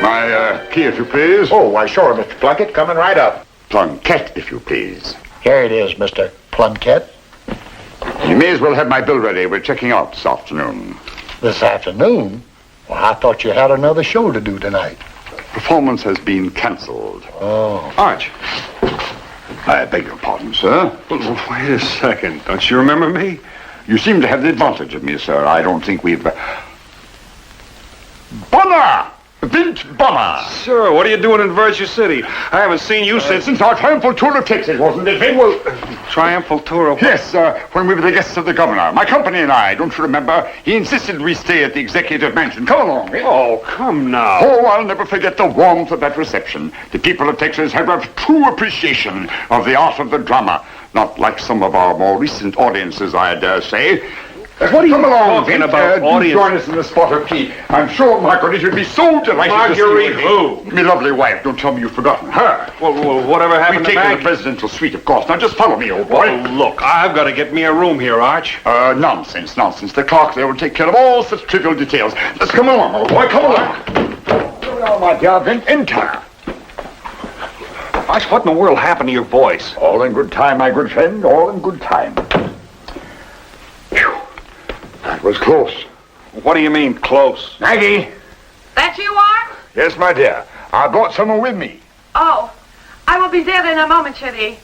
My key, if you please. Oh, why, sure, Mr. Plunkett. Coming right up. Plunkett, if you please. Here it is, Mr. Plunkett. You may as well have my bill ready. We're checking out this afternoon. This afternoon? Well, I thought you had another show to do tonight. Performance has been cancelled. Oh. Arch. I beg your pardon, sir. Well, wait a second. Don't you remember me? You seem to have the advantage of me, sir. I don't think we've... Bonner! Vint Bonner! Sir, what are you doing in Virtue City? I haven't seen you since our triumphal tour of Texas, wasn't it, Vint? Well, triumphal tour of... Yes, when we were the guests of the governor. My company and I, don't you remember? He insisted we stay at the executive mansion. Come along, Vint. Oh, come now. Oh, I'll never forget the warmth of that reception. The people of Texas had a true appreciation of the art of the drama. Not like some of our more recent audiences, I dare say. What are you Come along, talking Vint. about, audience? Join us in the spot of tea. I'm sure Marguerite would be so delighted Marguerite to see you. who? My lovely wife. Don't tell me you've forgotten her. Well, whatever happened We to take her to Maggie? the presidential suite, of course. Now, just follow me, old boy. Well, look, I've got to get me a room here, Arch. Nonsense. The clerk there will take care of all such trivial details. Let's come along, old boy. Come along. Come along, my dear. Vint, enter. Arch, what in the world happened to your voice? All in good time, my good friend. All in good time. Phew. That was close. What do you mean, close? Maggie. That you are? Yes, my dear. I brought someone with me. Oh, I will be there in a moment, Chérie.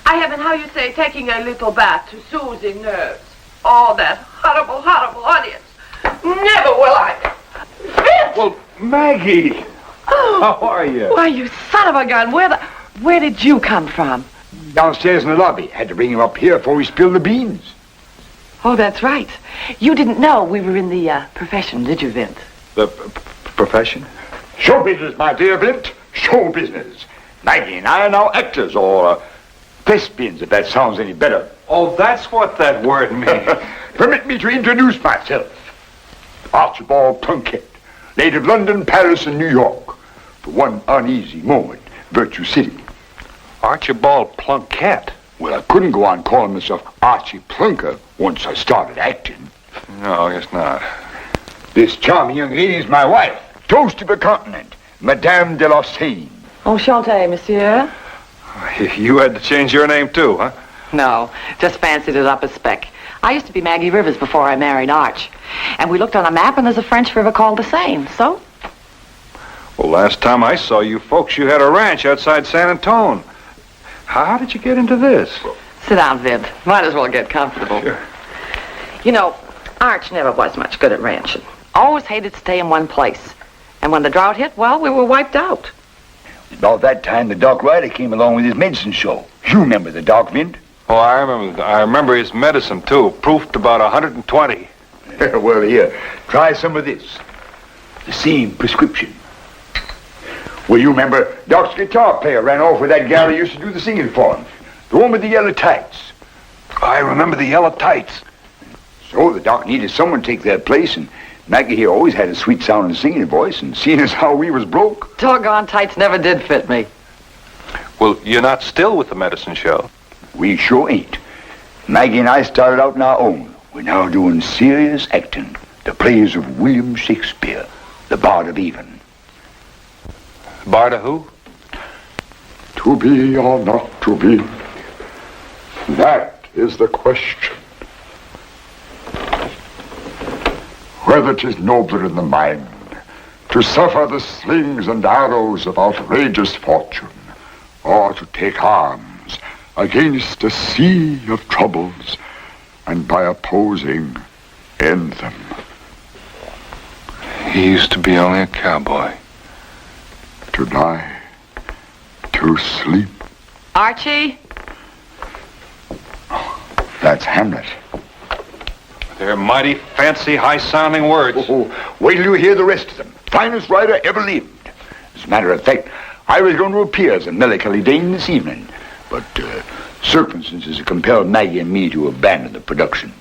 I have been, how you say, taking a little bath to soothe the nerves. Oh, that horrible, horrible audience. Never will I. Vince! Well, Maggie. Oh. How are you? Why, you son of a gun. Where did you come from? Downstairs in the lobby. Had to bring him up here before we spilled the beans. Oh, that's right. You didn't know we were in the profession, did you, Vince? The profession? Show business, my dear Vint. Show business. Maggie and I are now actors, or thespians, if that sounds any better. Oh, that's what that word means. Permit me to introduce myself. Archibald Plunkett, native London, Paris, and New York. For one uneasy moment, Virtue City. Archibald Plunkett? Well, I couldn't go on calling myself Archie Plunker once I started acting. No, I guess not. This charming young lady is my wife, toast of a continent, Madame de la Seine. Enchanté, monsieur. You had to change your name, too, huh? No, just fancied it up a speck. I used to be Maggie Rivers before I married Arch. And we looked on a map and there's a French river called the Seine, so? Well, last time I saw you folks, you had a ranch outside San Antone. How did you get into this? Sit down, Vid. Might as well get comfortable. Sure. You know, Arch never was much good at ranching. Always hated to stay in one place. And when the drought hit, well, we were wiped out. About that time, the Doc Ryder came along with his medicine show. You remember the Doc, Vint? Oh, I remember his medicine, too. Proofed about 120. Well, here, try some of this. The same prescription. Well, you remember Doc's guitar player ran off with that gal who used to do the singing for him. The one with the yellow tights. I remember the yellow tights. So the Doc needed someone to take that place, and Maggie here always had a sweet-sounding singing voice, and seeing as how we was broke. Doggone tights never did fit me. Well, you're not still with the medicine show. We sure ain't. Maggie and I started out on our own. We're now doing serious acting. The plays of William Shakespeare, the Bard of Avon. Bard of who? To be or not to be, that is the question. Whether 'tis nobler in the mind to suffer the slings and arrows of outrageous fortune, or to take arms against a sea of troubles, and by opposing, end them. He used to be only a cowboy. To die, to sleep. Archie? That's Hamlet. They're mighty fancy, high-sounding words. Oh, wait till you hear the rest of them. Finest writer ever lived. As a matter of fact, I was going to appear as a melancholy Dane this evening, but circumstances have compelled Maggie and me to abandon the production.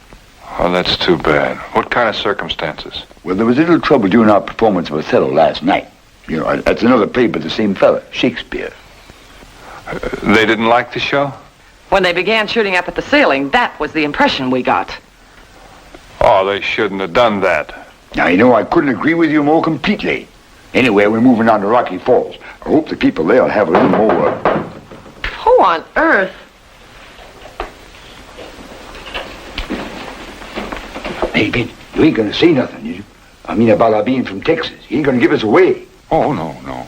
Oh, that's too bad. What kind of circumstances? Well, there was a little trouble during our performance of Othello last night. You know, that's another play by the same fella, Shakespeare. They didn't like the show? When they began shooting up at the ceiling, that was the impression we got. Oh, they shouldn't have done that. Now, you know, I couldn't agree with you more completely. Anyway, we're moving on to Rocky Falls. I hope the people there will have a little more... Who on earth? Hey, Ben, you ain't gonna say nothing, you? I mean, about our being from Texas. You ain't gonna give us away. Oh, no.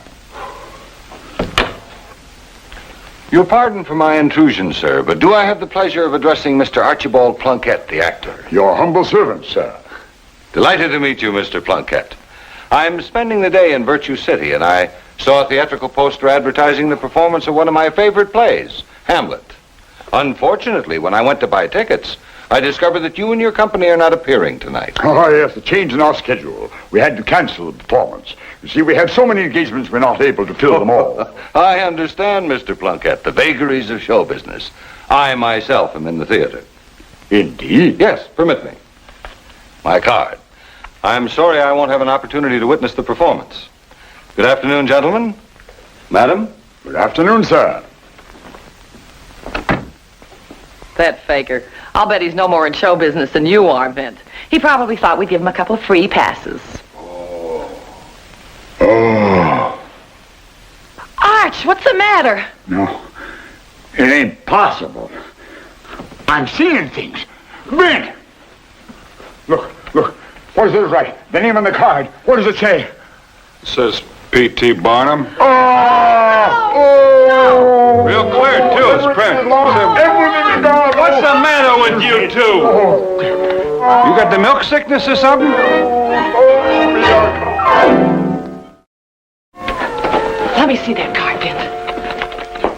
Your pardon for my intrusion, sir, but do I have the pleasure of addressing Mr. Archibald Plunkett, the actor? Your humble servant, sir. Delighted to meet you, Mr. Plunkett. I'm spending the day in Virtue City, and I saw a theatrical poster advertising the performance of one of my favorite plays, Hamlet. Unfortunately, when I went to buy tickets, I discovered that you and your company are not appearing tonight. Oh, yes, the change in our schedule. We had to cancel the performance. You see, we have so many engagements, we're not able to fill them all. I understand, Mr. Plunkett, the vagaries of show business. I myself am in the theater. Indeed? Yes, permit me. My card. I'm sorry I won't have an opportunity to witness the performance. Good afternoon, gentlemen. Madam? Good afternoon, sir. That faker. I'll bet he's no more in show business than you are, Vint. He probably thought we'd give him a couple of free passes. Oh. Arch, what's the matter? No, it ain't possible. I'm seeing things. Ben! Look. What does it write? The name on the card. What does it say? It says P.T. Barnum. Oh! Real clear, too. It's print. What's the matter with you two? You got the milk sickness or something? Let me see that card, Vint.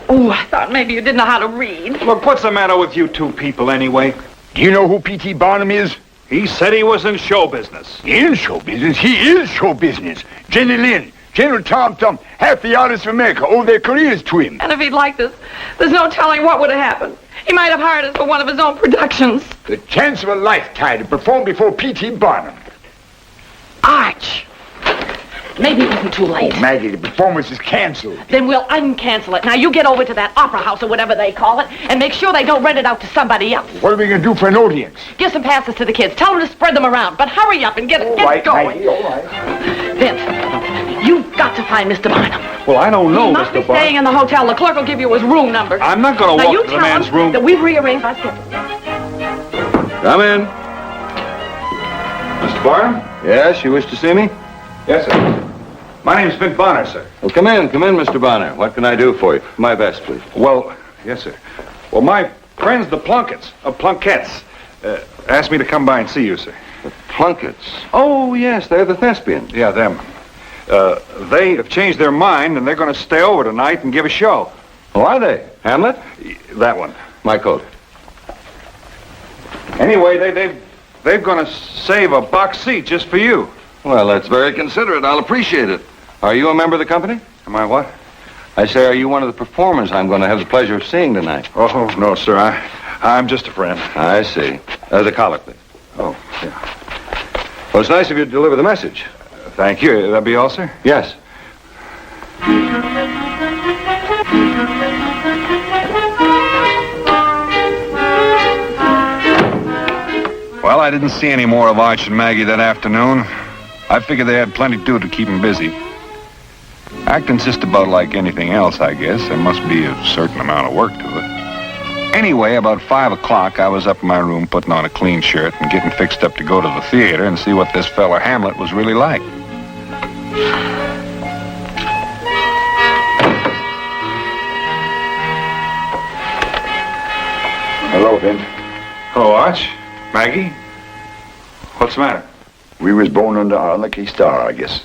Oh, I thought maybe you didn't know how to read. Look, what's the matter with you two people, anyway? Do you know who P.T. Barnum is? He said he was in show business. In show business? He is show business. Jenny Lind, General Tom Thumb, half the artists of America owe their careers to him. And if he'd liked us, there's no telling what would have happened. He might have hired us for one of his own productions. The chance of a lifetime to perform before P.T. Barnum. Arch. Maybe it wasn't too late. Oh, Maggie, the performance is canceled. Then we'll uncancel it. Now, you get over to that opera house or whatever they call it and make sure they don't rent it out to somebody else. What are we going to do for an audience? Give some passes to the kids. Tell them to spread them around. But hurry up and get going. Maggie, all right. Vince, you've got to find Mr. Barnum. Well, I don't know, He must be Mr. Barnum. staying in the hotel. The clerk will give you his room number. I'm not going to Now, walk you to the tell man's him room. that we've rearranged our schedule. Come in. Mr. Barnum? Yes, you wish to see me? Yes, sir. My name's Vint Bonner, sir. Well, come in, Mr. Bonner. What can I do for you? My best, please. Well, yes, sir. Well, my friends, the Plunketts, asked me to come by and see you, sir. The Plunketts? Oh, yes, they're the thespians. Yeah, them. They have changed their mind, and they're going to stay over tonight and give a show. Oh, are they? Hamlet? That one. My coat. Anyway, they're going to save a box seat just for you. Well, that's very considerate. I'll appreciate it. Are you a member of the company? Am I what? I say, are you one of the performers I'm going to have the pleasure of seeing tonight? Oh, no, sir. I'm just a friend. I see. The collar, please. Oh, yeah. Well, it's nice of you to deliver the message. Thank you. That be all, sir? Yes. Well, I didn't see any more of Arch and Maggie that afternoon. I figured they had plenty to do to keep them busy. Acting's just about like anything else, I guess. There must be a certain amount of work to it. Anyway, about 5 o'clock, I was up in my room putting on a clean shirt and getting fixed up to go to the theater and see what this fella Hamlet was really like. Hello, Vin. Hello, Arch. Maggie? What's the matter? We was born under our lucky star, I guess.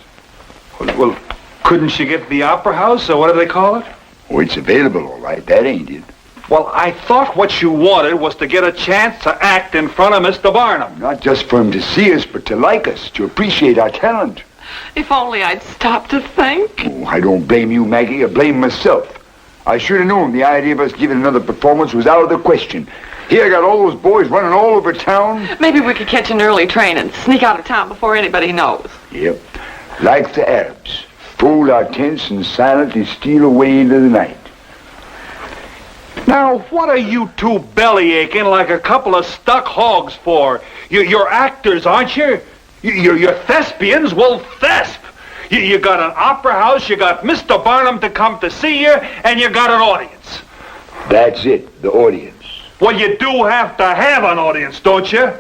Well, couldn't you get the Opera House, or what do they call it? Oh, it's available, all right. That ain't it. Well, I thought what you wanted was to get a chance to act in front of Mr. Barnum. Not just for him to see us, but to like us, to appreciate our talent. If only I'd stopped to think. Oh, I don't blame you, Maggie. I blame myself. I should have known the idea of us giving another performance was out of the question. Here I got all those boys running all over town. Maybe we could catch an early train and sneak out of town before anybody knows. Yep. Like the Arabs. Fold our tents and silently steal away into the night. Now, what are you two belly-aching like a couple of stuck hogs for? You're actors, aren't you? You're thespians? Well, thesp. You got an opera house, you got Mr. Barnum to come to see you, and you got an audience. That's it, the audience. Well, you do have to have an audience, don't you?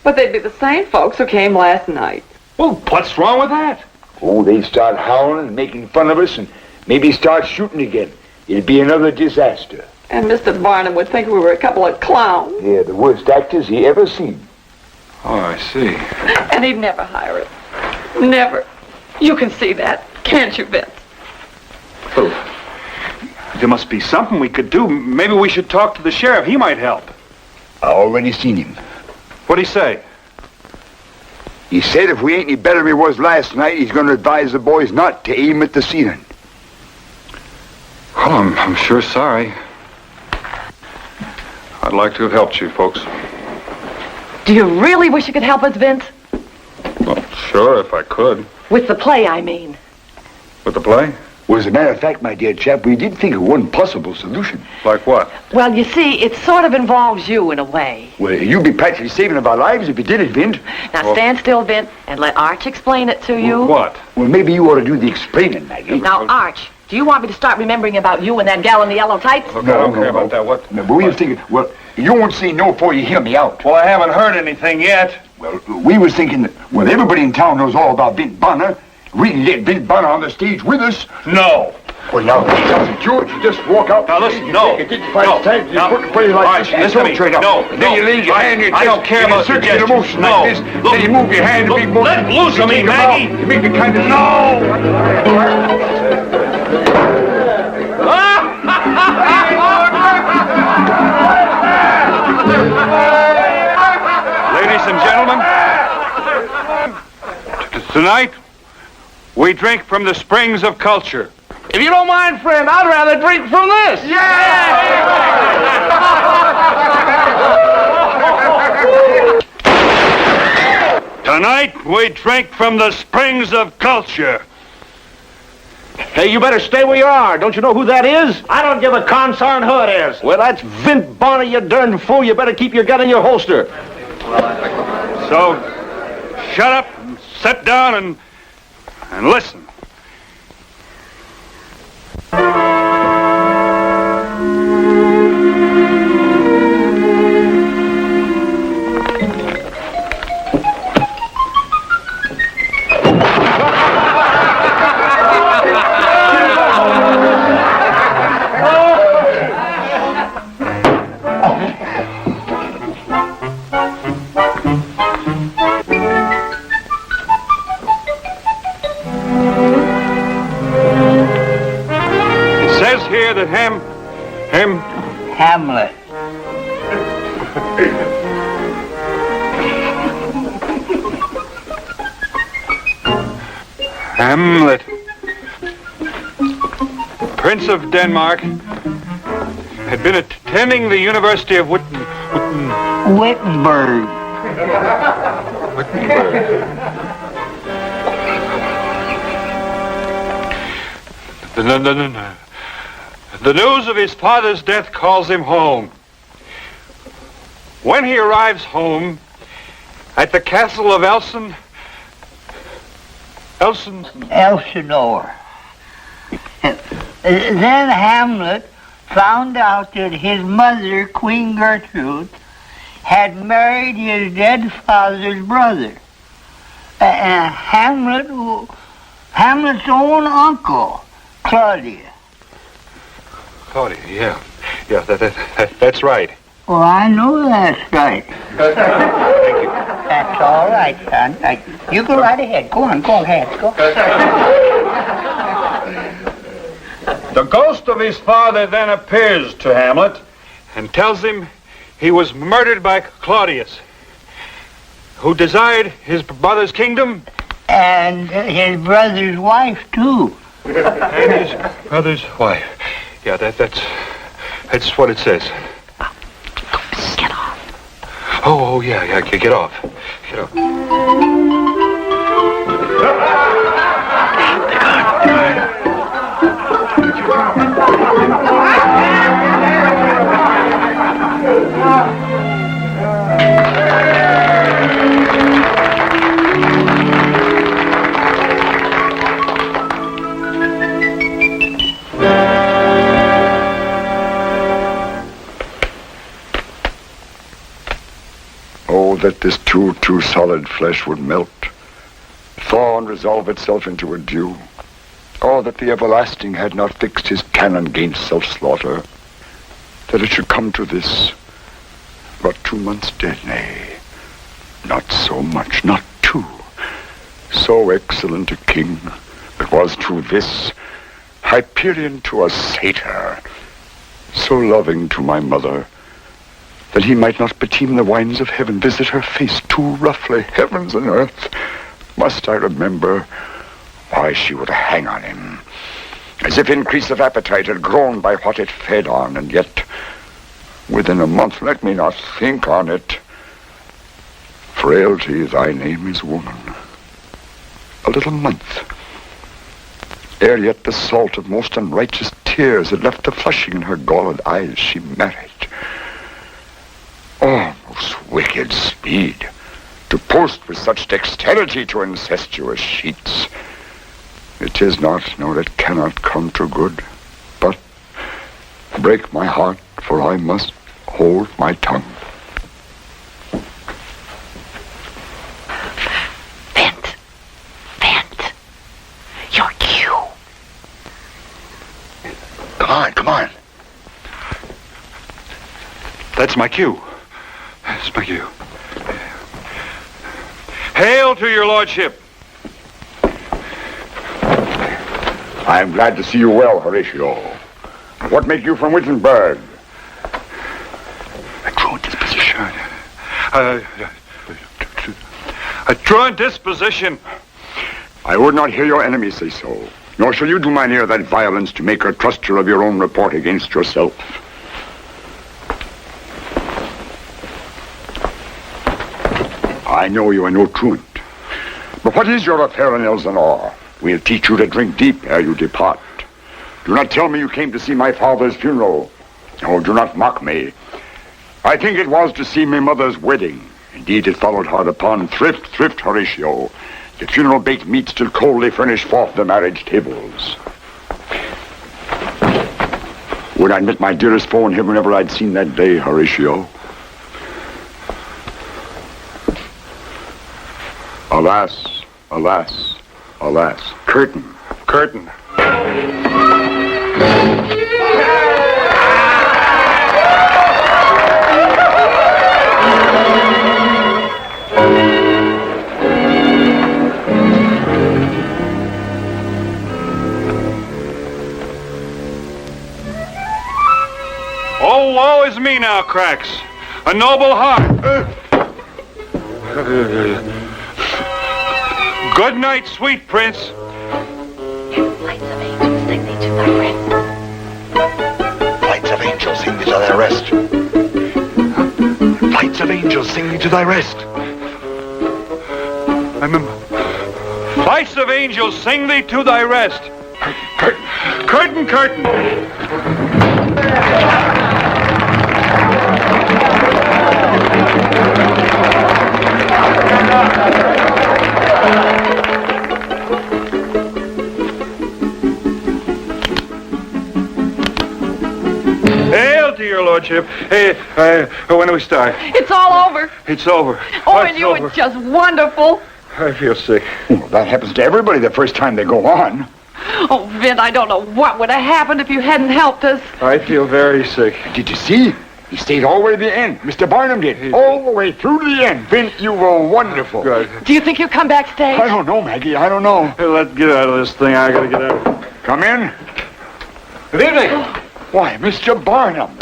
But they'd be the same folks who came last night. Well, what's wrong with that? Oh, they start howling and making fun of us and maybe start shooting again. It'd be another disaster. And Mr. Barnum would think we were a couple of clowns. Yeah, the worst actors he ever seen. Oh, I see. And he'd never hire us. Never. You can see that, can't you, Vince? Oh. There must be something we could do. Maybe we should talk to the sheriff. He might help. I already seen him. What'd he say? He said if we ain't any better than we was last night, he's going to advise the boys not to aim at the ceiling. Well, I'm sure sorry. I'd like to have helped you folks. Do you really wish you could help us, Vince? Well, sure, if I could. With the play, I mean. With the play? Well, as a matter of fact, my dear chap, we did think of one possible solution. Like what? Well, you see, it sort of involves you in a way. Well, you'd be practically saving of our lives if you did it, Vint. Now, stand still, Vince, and let Arch explain it to you. What? Well, maybe you ought to do the explaining, Maggie. Now, Arch, do you want me to start remembering about you and that gal in the yellow tights? Look, I don't care about that. What? No, but we were thinking, well, you won't say no before you hear me out. Well, I haven't heard anything yet. Well, we was thinking that, well, everybody in town knows all about Vint Bonner. We let Vint Bonner on the stage with us. No. Well, now, George, you just walk out. Now, listen, no. You put it like this. Listen to me. Straight up. No, Then you leave your hand in your chest. I don't care about suggestions. Emotion No. like this. Then you move your hand to big motion. Let loose of me, Maggie. You make the kind of... Ladies and gentlemen, tonight, we drink from the springs of culture. If you don't mind, friend, I'd rather drink from this. Tonight, we drink from the springs of culture. Hey, you better stay where you are. Don't you know who that is? I don't give a consarn who it is. Well, that's Vint Bonner, you darn fool. You better keep your gun in your holster. So, shut up and sit down and listen. Hamlet, Prince of Denmark, had been attending the University of Wittenberg. The news of his father's death calls him home. When he arrives home at the castle of Elsinore. Then Hamlet found out that his mother, Queen Gertrude, had married his dead father's brother. Hamlet's own uncle, Claudia. Claudia, yeah, that's right. Well, I know that's right. Thank you. That's all right, son. You go right ahead. Go ahead. Go. The ghost of his father then appears to Hamlet and tells him he was murdered by Claudius, who desired his brother's kingdom. And his brother's wife, too. And his brother's wife. Yeah, that's what it says. Get off. Oh, yeah, get off. Get off. Oh, that this too solid flesh would melt, thaw and resolve itself into a dew. Oh, that the everlasting had not fixed his canon against self-slaughter, that it should come to this, but 2 months dead, nay, not so much, not 2. So excellent a king, that was to this, Hyperion to a satyr, so loving to my mother, that he might not beteem the wines of heaven, visit her face too roughly. Heavens and earth, must I remember why she would hang on him, as if increase of appetite had grown by what it fed on, and yet within a month, let me not think on it. Frailty, thy name is woman. A little month, ere yet the salt of most unrighteous tears had left the flushing in her galled eyes, she married. Oh, most wicked speed, to post with such dexterity to incestuous sheets. It is not, nor it cannot come to good, but break my heart, for I must hold my tongue. Vint, your cue. Come on. That's my cue. That's my cue. Hail to your lordship. I am glad to see you well, Horatio. What make you from Wittenberg? A truant disposition. A truant disposition. I would not hear your enemy say so, nor shall you do mine ear that violence to make her truster of your own report against yourself. I know you are no truant. But what is your affair in Elsinore? We'll teach you to drink deep ere you depart. Do not tell me you came to see my father's funeral. Oh, do not mock me. I think it was to see my mother's wedding. Indeed, it followed hard upon. Thrift, Horatio. The funeral baked meat still coldly furnished forth the marriage tables. Would I met my dearest foe in heaven ever I'd seen that day, Horatio. Alas, alas, alas. Curtain. Oh, woe is me now, Cracks. a noble heart. Good night, sweet prince. Flights of angels sing thee to thy rest. Flights of angels sing thee to thy rest. Flights of angels sing thee to thy rest. Curtain, curtain. Hail to your lordship. Hey, when do we start? It's all over. It's over. Oh, It's and you over. were just wonderful. I feel sick. Well, that happens to everybody the first time they go on. Oh, Vin, I don't know what would have happened if you hadn't helped us. I feel very sick. Did you see? He stayed all the way to the end. Mr. Barnum did. All the way through to the end. Vince, you were wonderful. Good. Do you think you'll come backstage? I don't know, Maggie. I don't know. Hey, let's get out of this thing. I gotta get out. Come in. Good evening. Why, Mr. Barnum.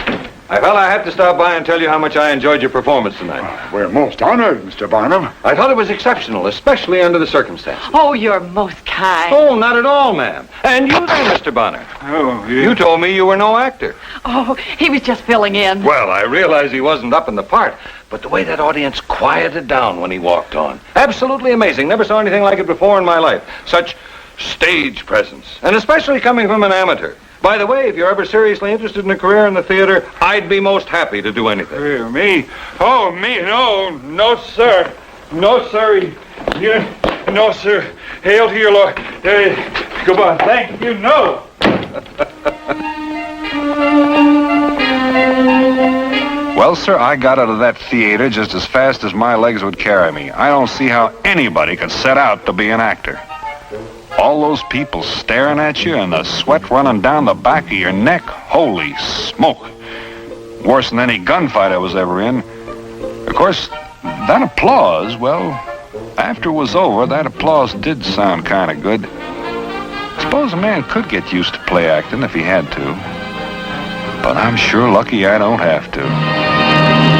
I felt I had to stop by and tell you how much I enjoyed your performance tonight. We're most honored, Mr. Barnum. I thought it was exceptional, especially under the circumstances. Oh, you're most kind. Oh, not at all, ma'am. And you there, Mr. Bonner. Oh, yeah. You told me you were no actor. Oh, he was just filling in. Well, I realized he wasn't up in the part, but the way that audience quieted down when he walked on. Absolutely amazing. Never saw anything like it before in my life. Such stage presence. And especially coming from an amateur. By the way, if you're ever seriously interested in a career in the theater, I'd be most happy to do anything. Me? Oh, me? No, sir. No, sir. No, sir. Hail to your Lord. Goodbye. Thank you. No. Well, sir, I got out of that theater just as fast as my legs would carry me. I don't see how anybody could set out to be an actor. All those people staring at you and the sweat running down the back of your neck. Holy smoke. Worse than any gunfight I was ever in. Of course, that applause, well, after it was over, that applause did sound kind of good. Suppose a man could get used to play acting if he had to. But I'm sure lucky I don't have to.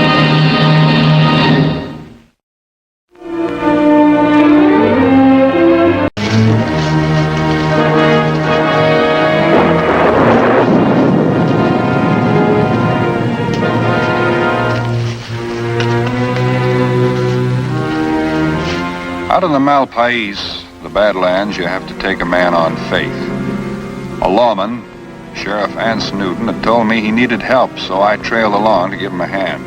Out in the Malpais, the Badlands, you have to take a man on faith. A lawman, Sheriff Anse Newton, had told me he needed help, so I trailed along to give him a hand.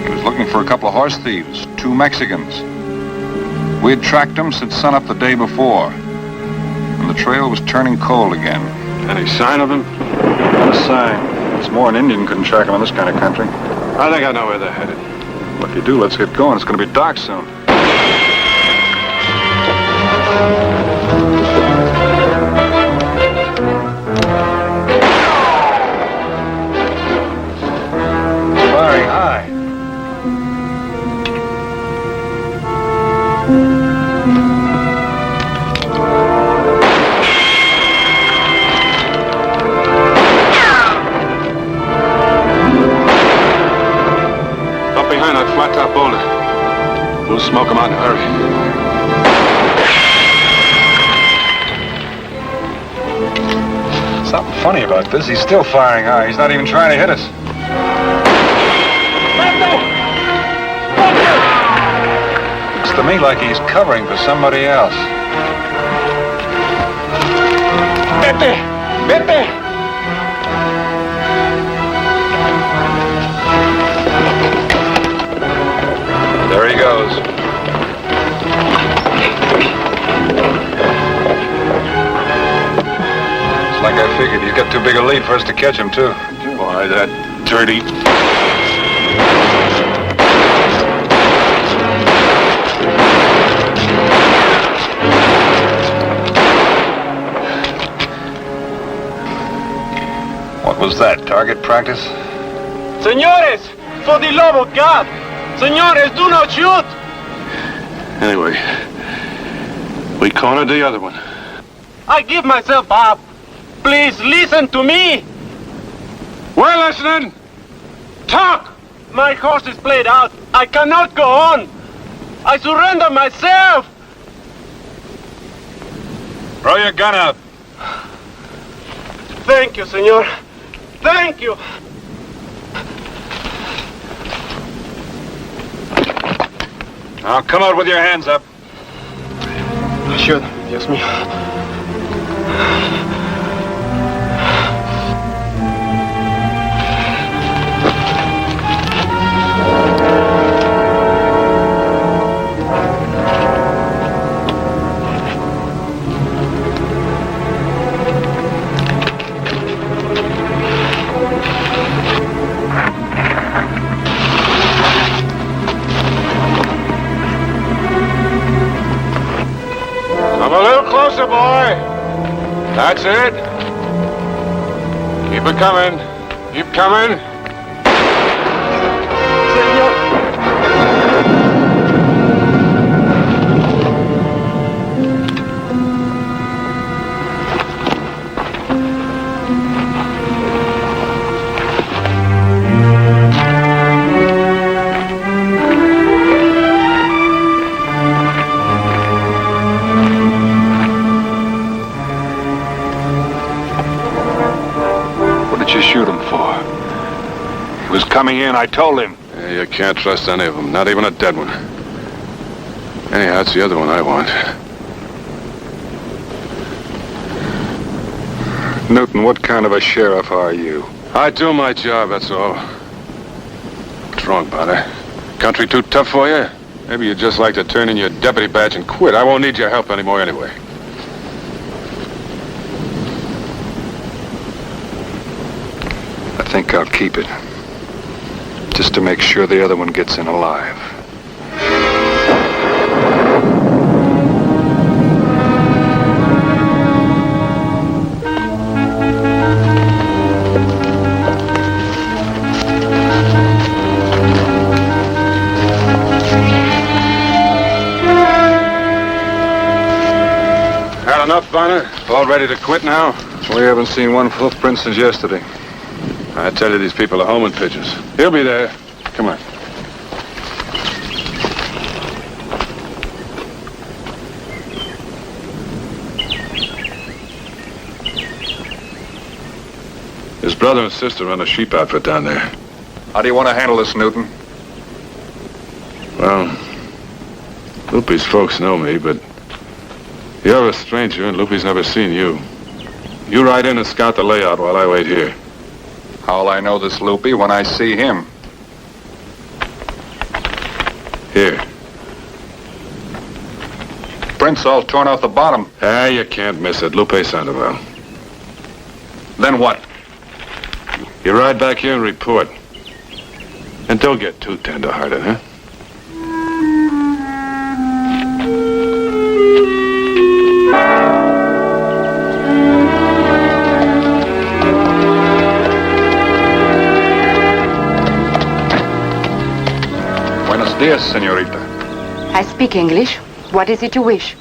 He was looking for a couple of horse thieves, 2 Mexicans. We had tracked them since sunup the day before, and the trail was turning cold again. Any sign of them? Not a sign. It's more an Indian couldn't track them in this kind of country. I think I know where they're headed. Well, if you do, let's get going. It's going to be dark soon. Firing high. Up behind that flat top boulder. We'll smoke them out in a hurry. Something funny about this. He's still firing high. He's not even trying to hit us. Looks to me like he's covering for somebody else. Vete! Vete! There he goes. It's like I figured. He's got too big a lead for us to catch him, too. Why, that dirty... What was that, target practice? Señores, for the love of God! Señores, do not shoot! Anyway, we cornered the other one. I give myself up. Please listen to me. We're listening. Talk! My horse is played out. I cannot go on. I surrender myself. Throw your gun out. Thank you, senor. Thank you. Now come out with your hands up. Sure, Dios mío. Come a little closer, boy. That's it. Keep it coming. Keep coming. What did you shoot him for? He was coming in, I told him. Yeah, you can't trust any of them, not even a dead one. Anyhow, it's the other one I want. Newton, what kind of a sheriff are you? I do my job, that's all. What's wrong, Bonner? Country too tough for you? Maybe you'd just like to turn in your deputy badge and quit. I won't need your help anymore anyway. I think I'll keep it. Just to make sure the other one gets in alive. Had enough, Bonner? All ready to quit now? We haven't seen one footprint since yesterday. I tell you, these people are homing pigeons. He'll be there. Come on. His brother and sister run a sheep outfit down there. How do you want to handle this, Newton? Well, Lupe's folks know me, but you're a stranger and Lupe's never seen you. You ride in and scout the layout while I wait here. How'll I know this Lupe when I see him? Here. Print's all torn off the bottom. Ah, you can't miss it. Lupe Sandoval. Then what? You ride back here and report. And don't get too tender-hearted, huh? Buenos dias, senorita. I speak English. What is it you wish?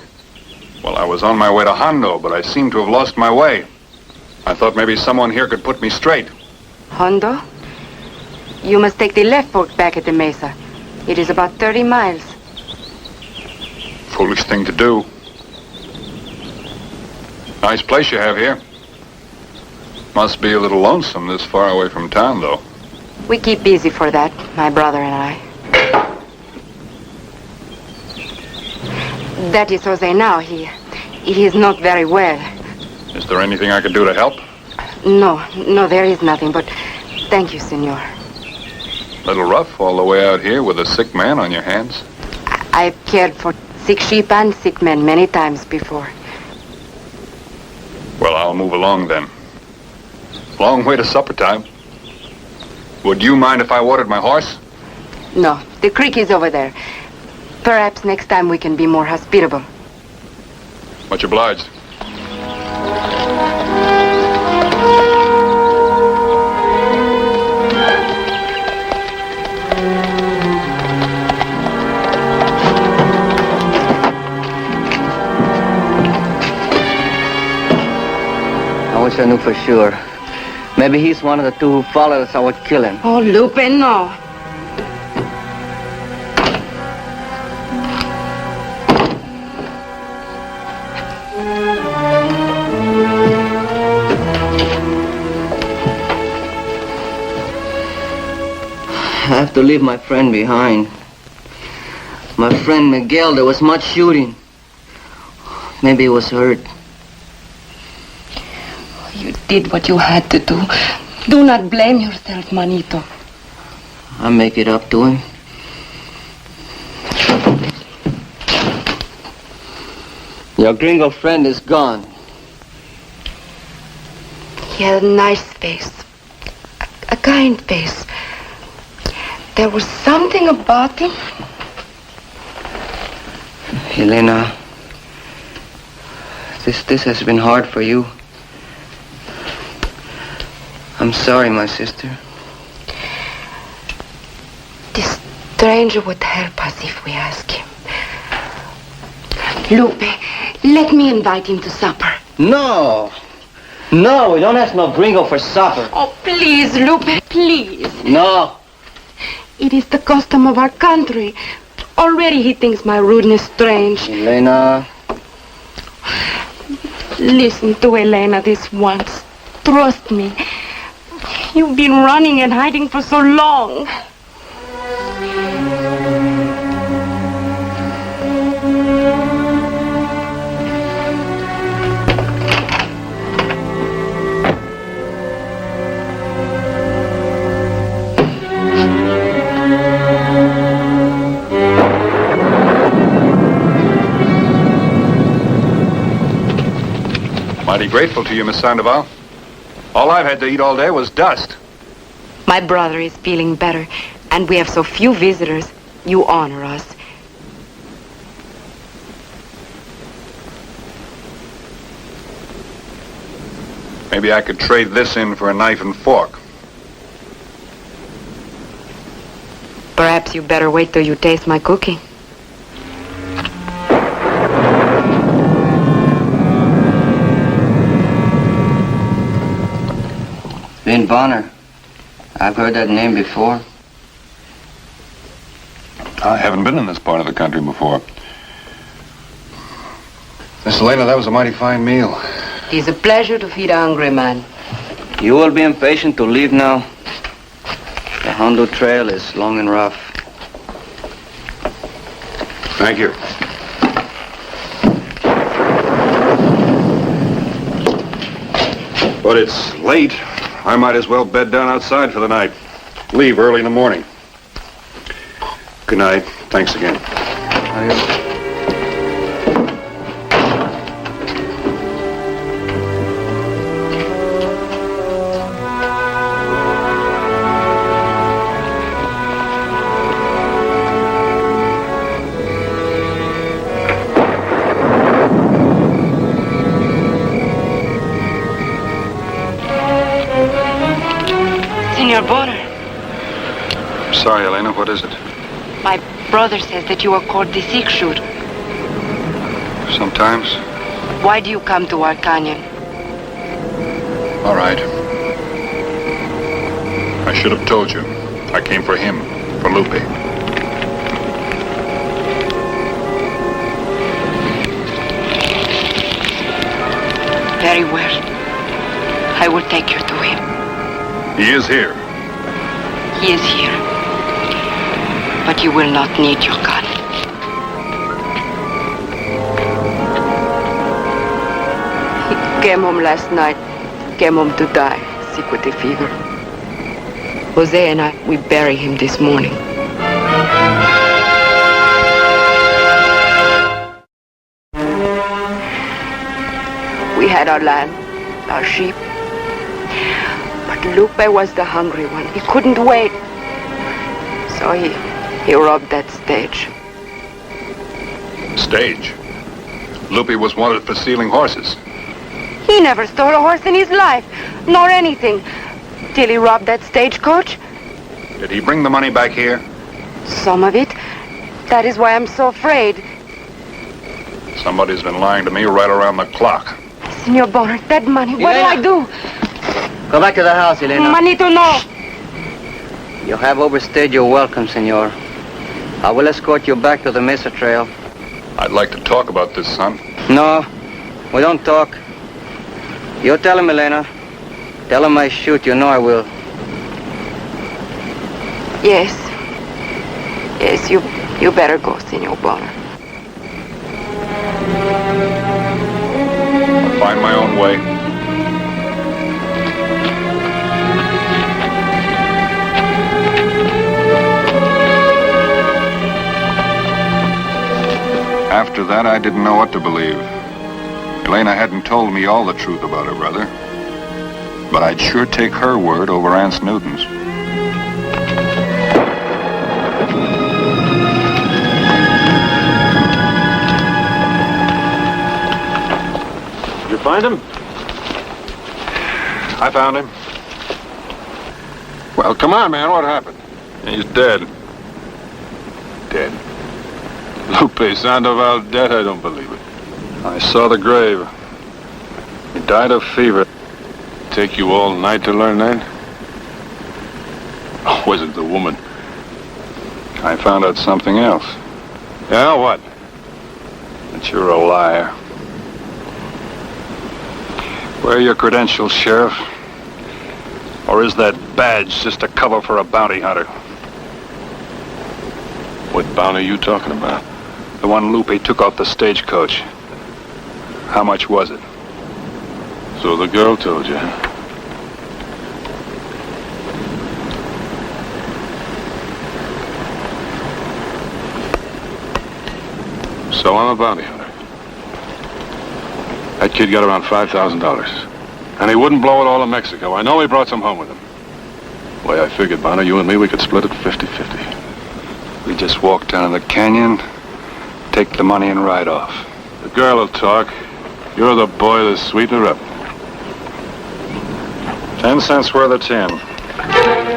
Well, I was on my way to Hondo, but I seem to have lost my way. I thought maybe someone here could put me straight. Hondo? You must take the left fork back at the mesa. It is about 30 miles. Foolish thing to do. Nice place you have here. Must be a little lonesome this far away from town, though. We keep busy for that, my brother and I. That is Jose now. He is not very well. Is there anything I could do to help? No, there is nothing, but thank you, senor. Little rough all the way out here with a sick man on your hands. I've cared for sick sheep and sick men many times before. Well, I'll move along then. Long way to supper time. Would you mind if I watered my horse? No, the creek is over there. Perhaps next time we can be more hospitable. Much obliged. I wish I knew for sure. Maybe he's one of the two who followed us. I would kill him. Oh, Lupe, no. to leave my friend behind. My friend Miguel, there was much shooting. Maybe he was hurt. You did what you had to do. Do not blame yourself, Manito. I'll make it up to him. Your gringo friend is gone. He had a nice face. A kind face. There was something about him. Elena, this has been hard for you. I'm sorry, my sister. This stranger would help us if we ask him. Lupe, let me invite him to supper. No! No, we don't ask no gringo for supper. Oh, please, Lupe, please. No. It is the custom of our country. Already he thinks my rudeness strange. Elena. Listen to Elena this once. Trust me. You've been running and hiding for so long. Mighty grateful to you, Miss Sandoval. All I've had to eat all day was dust. My brother is feeling better, and we have so few visitors. You honor us. Maybe I could trade this in for a knife and fork. Perhaps you better wait till you taste my cooking. Vin Bonner. I've heard that name before. I haven't been in this part of the country before. Miss Elena, that was a mighty fine meal. It is a pleasure to feed a hungry man. You will be impatient to leave now. The Hondo Trail is long and rough. Thank you. But it's late. I might as well bed down outside for the night. Leave early in the morning. Good night. Thanks again. Adios. Senor Bonner, Sorry, Elena. What is it? my brother says that you are called the Sick Shoot. Sometimes. Why do you come to our canyon? All right. I should have told you. I came for him. For Lupe. Very well. I will take you to him. He is here. He is here. But you will not need your gun. He came home last night. Came home to die. Sick with the fever. Jose and I, we bury him this morning. We had our land, our sheep. But Lupe was the hungry one. He couldn't wait. So he robbed that stage. Stage. Lupe was wanted for stealing horses. He never stole a horse in his life, nor anything, till he robbed that stagecoach. Did he bring the money back here? Some of it. That is why I'm so afraid. Somebody's been lying to me right around the clock. Senor Bonner, that money, what do I do? Go back to the house, Elena. Manito, no. You have overstayed your welcome, senor. I will escort you back to the Mesa Trail. I'd like to talk about this, son. No, we don't talk. You tell him, Elena. Tell him I shoot. You know I will. Yes, Yes, you better go, Senor Bonner. I'll find my own way. After that, I didn't know what to believe. Elena hadn't told me all the truth about her brother. But I'd sure take her word over Aunt Snooten's. Did you find him? I found him. Well, come on, man. What happened? He's dead. Dead? Lupe Sandoval dead? I don't believe it. I saw the grave. He died of fever. Take you all night to learn that? Oh, was it the woman? I found out something else. Yeah, what? That you're a liar. Where are your credentials, Sheriff? Or is that badge just a cover for a bounty hunter? What bounty are you talking about? The one Lupe took off the stagecoach. How much was it? So the girl told you, huh? So I'm a bounty hunter. That kid got around $5,000. And he wouldn't blow it all in Mexico. I know he brought some home with him. The way I figured, Bonner, you and me, we could split it 50-50. We just walk down the canyon, take the money and ride off. The girl will talk. You're the boy to sweeten her up. 10 cents worth of tin.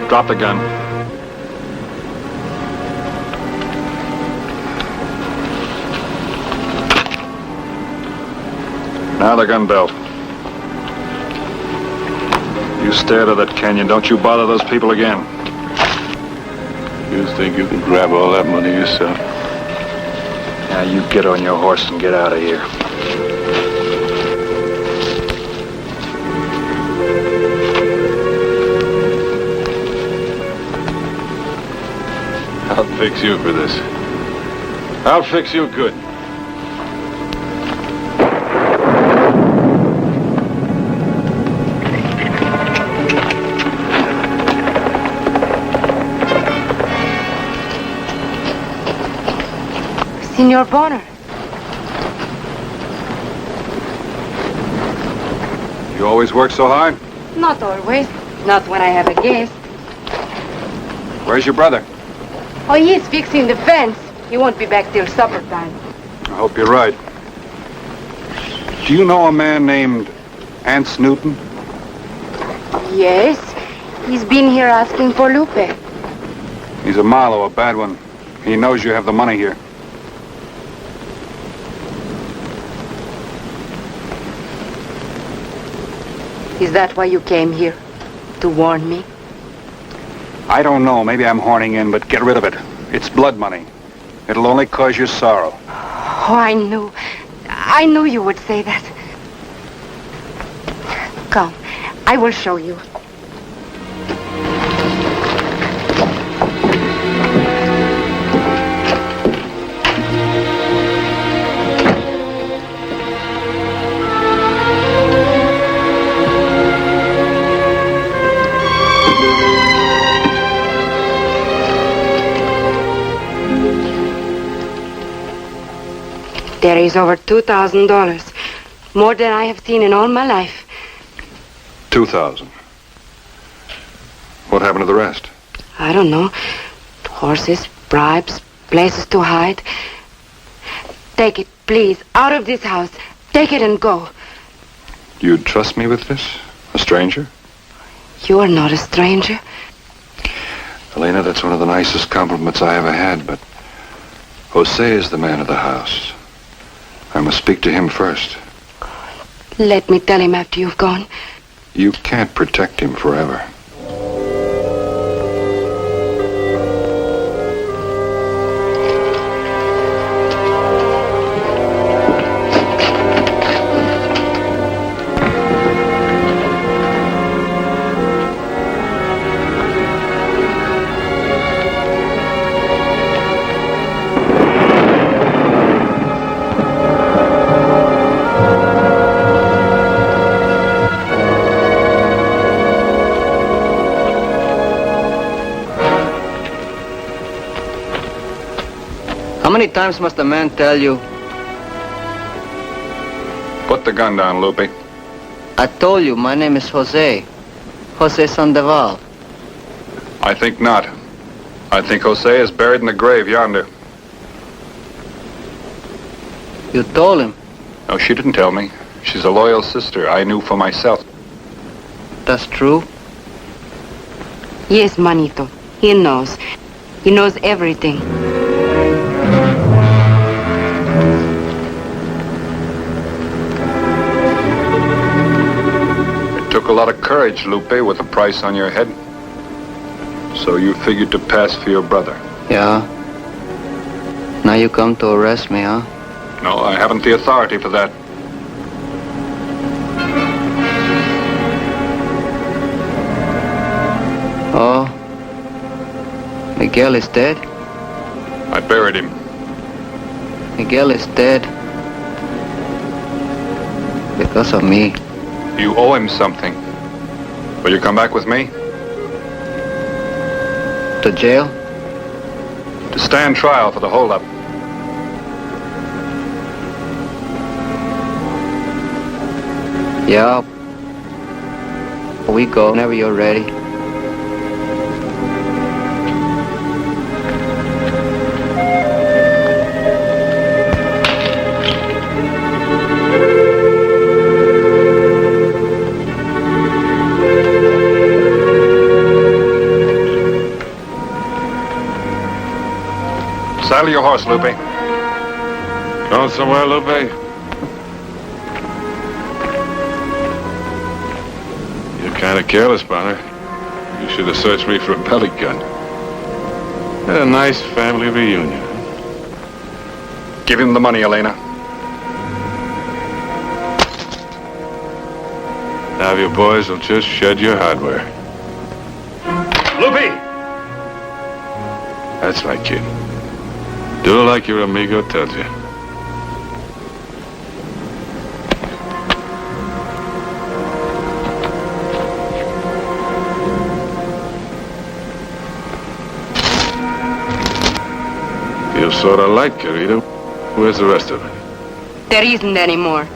Drop the gun. Now the gun belt. You stay out of that canyon. Don't you bother those people again. You think you can grab all that money yourself? Now you get on your horse and get out of here. I'll fix you for this. I'll fix you good. Senor Bonner. You always work so hard? Not always. Not when I have a guest. Where's your brother? Oh, he's fixing the fence. He won't be back till supper time. I hope you're right. Do you know a man named Aunt Snooten? Yes. He's been here asking for Lupe. He's a malo, a bad one. He knows you have the money here. Is that why you came here? To warn me? I don't know. Maybe I'm horning in, but get rid of it. It's blood money. It'll only cause you sorrow. Oh, I knew. I knew you would say that. Come, I will show you. There is over $2,000. More than I have seen in all my life. 2,000. What happened to the rest? I don't know. Horses, bribes, places to hide. Take it, please, out of this house. Take it and go. You'd trust me with this? A stranger? You are not a stranger. Elena, that's one of the nicest compliments I ever had, but Jose is the man of the house. I must speak to him first. Let me tell him after you've gone. You can't protect him forever. How many times must a man tell you? Put the gun down, Lupe. I told you, my name is Jose. Jose Sandoval. I think not. I think Jose is buried in the grave yonder. You told him? No, she didn't tell me. She's a loyal sister. I knew for myself. That's true? Yes, Manito. He knows. He knows everything. It took a lot of courage, Lupe, with a price on your head. So you figured to pass for your brother. Yeah. Now you come to arrest me, huh? No, I haven't the authority for that. Oh. Miguel is dead? I buried him. Miguel is dead. Because of me. You owe him something. Will you come back with me? To jail? To stand trial for the holdup. Yeah. We go whenever you're ready. Saddle your horse, Lupe. Going somewhere, Lupe? You're kind of careless, Bonner. You should have searched me for a pellet gun. Had a nice family reunion. Give him the money, Elena. Now your boys will just shed your hardware. Lupe! That's right, kid. Do like your amigo tells you. Feel sort of light, querido. Where's the rest of it? There isn't any more.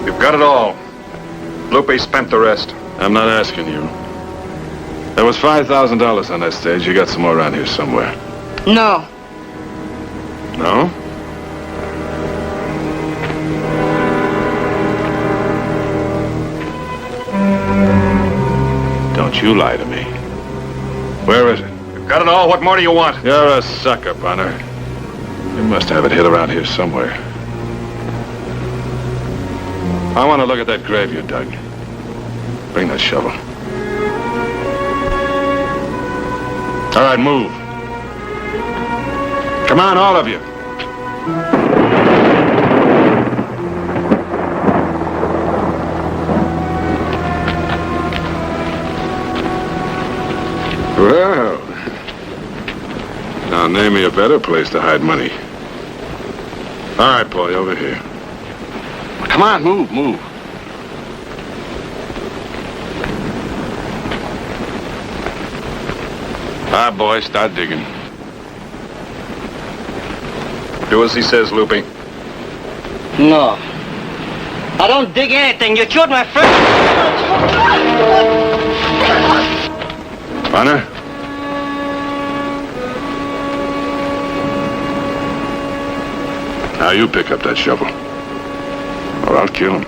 You've got it all. Lupe spent the rest. I'm not asking you. There was $5,000 on that stage. You got some more around here somewhere. No. No? Don't you lie to me. Where is it? You've got it all. What more do you want? You're a sucker, Bonner. You must have it hid around here somewhere. I want to look at that grave you dug. Bring that shovel. All right, move. Come on, all of you. Well, now name me a better place to hide money. All right, boy, over here. Come on, move. All right, boy, start digging. Do as he says, Lupe. No. I don't dig anything. You killed my friend. Bonner? Now you pick up that shovel. Or I'll kill him.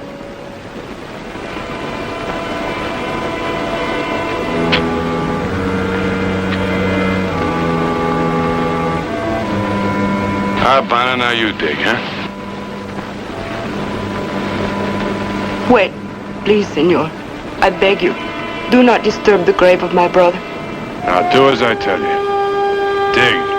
Bonner, now you dig, huh? Wait, please, senor. I beg you, do not disturb the grave of my brother. Now do as I tell you. Dig.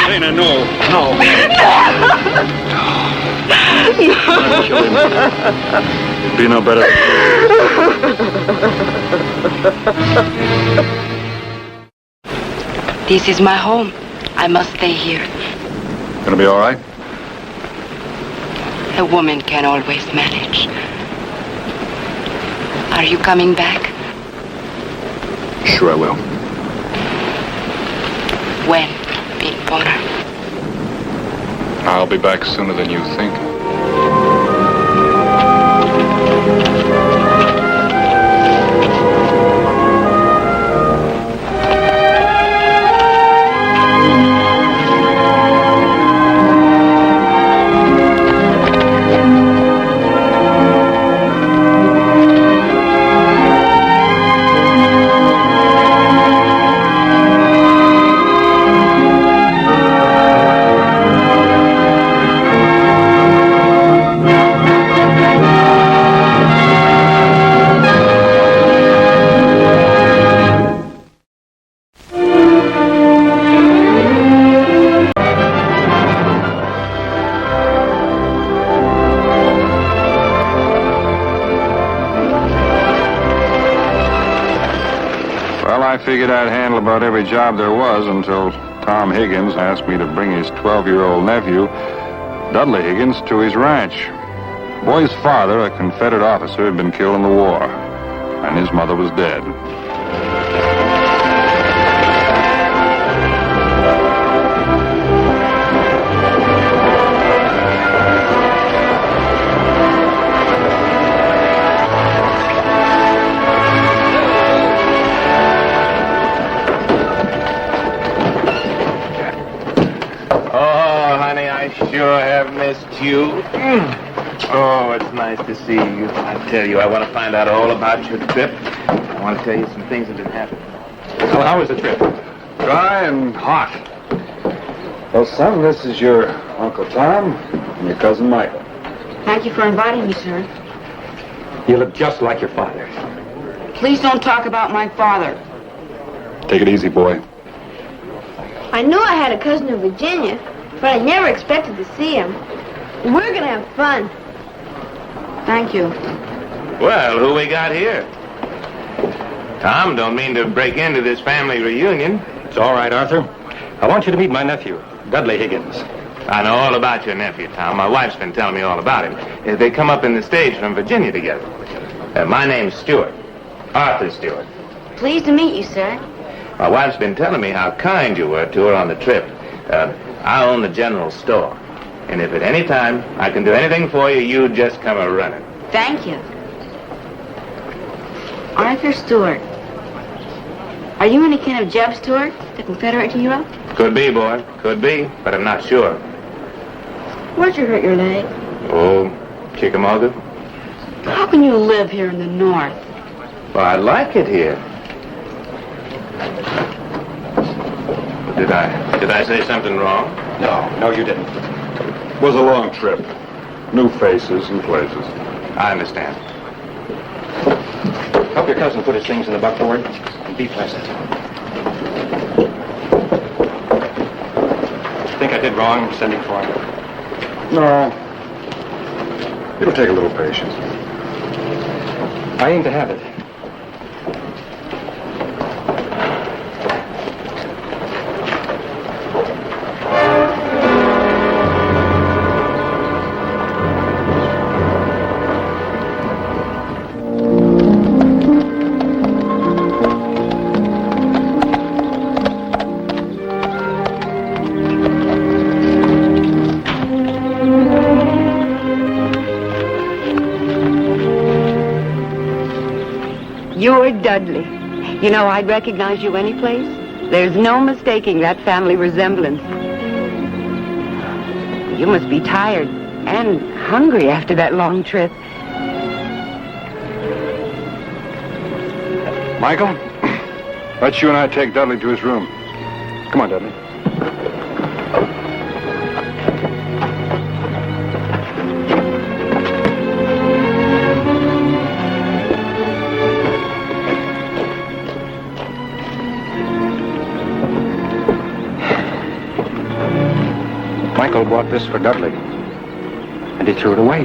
Elena, no. No. Don't kill him. Be no better. This is my home. I must stay here. Gonna be all right? A woman can always manage. Are you coming back? Sure I will. When, Big Bonner? I'll be back sooner than you think. Well, I figured I'd handle about every job there was until Tom Higgins asked me to bring his 12-year-old nephew, Dudley Higgins, to his ranch. The boy's father, a Confederate officer, had been killed in the war, and his mother was dead. Oh, honey, I sure have missed you. Oh, it's nice to see you. I tell you, I want to find out all about your trip. I want to tell you some things that have happened. Well, how was the trip? Dry and hot. Well, son, this is your Uncle Tom and your cousin Michael. Thank you for inviting me, sir. You look just like your father. Please don't talk about my father. Take it easy, boy. I knew I had a cousin in Virginia, but I never expected to see him. We're gonna have fun. Thank you. Well, who we got here? Tom, don't mean to break into this family reunion. It's all right, Arthur. I want you to meet my nephew, Dudley Higgins. I know all about your nephew, Tom. My wife's been telling me all about him. They come up in the stage from Virginia together. My name's Stewart. Arthur Stewart. Pleased to meet you, sir. My wife's been telling me how kind you were to her on the trip. I own the general store. And if at any time I can do anything for you, you just come a-running. Thank you. Arthur Stewart. Are you any kin of Jeb Stewart, the Confederate hero? Could be, boy. Could be, but I'm not sure. Where'd you hurt your leg? Oh, Chickamauga? How can you live here in the North? Well, I like it here. Did I say something wrong? No, you didn't. It was a long trip. New faces and places. I understand. Help your cousin put his things in the buckboard and be pleasant. Think I did wrong sending for him? No. It'll take a little patience. I aim to have it. You're Dudley. You know, I'd recognize you any place. There's no mistaking that family resemblance. You must be tired and hungry after that long trip. Michael, let's you and I take Dudley to his room. Come on, Dudley. Michael bought this for Dudley, and he threw it away.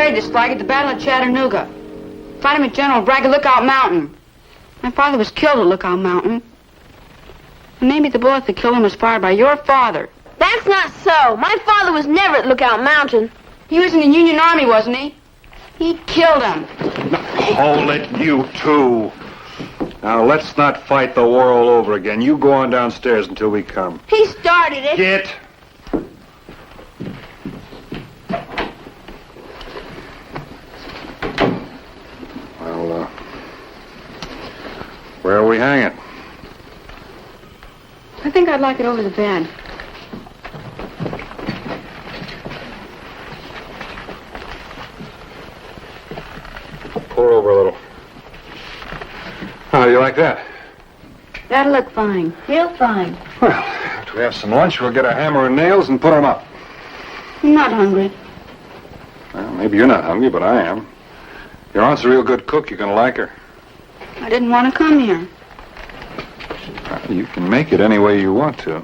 buried this flag at the Battle of Chattanooga. Find him at General Bragg at Lookout Mountain. My father was killed at Lookout Mountain. And maybe the bullet that killed him was fired by your father. That's not so. My father was never at Lookout Mountain. He was in the Union Army, wasn't he? He killed him. Hold it, you two. Now, let's not fight the war all over again. You go on downstairs until we come. He started it. Get. Well, where are we hanging? I think I'd like it over the bed. Pour over a little. How do you like that? That'll look fine. Real fine. Well, after we have some lunch, we'll get a hammer and nails and put them up. I'm not hungry. Well, maybe you're not hungry, but I am. Your aunt's a real good cook. You're going to like her. I didn't want to come here. Well, you can make it any way you want to.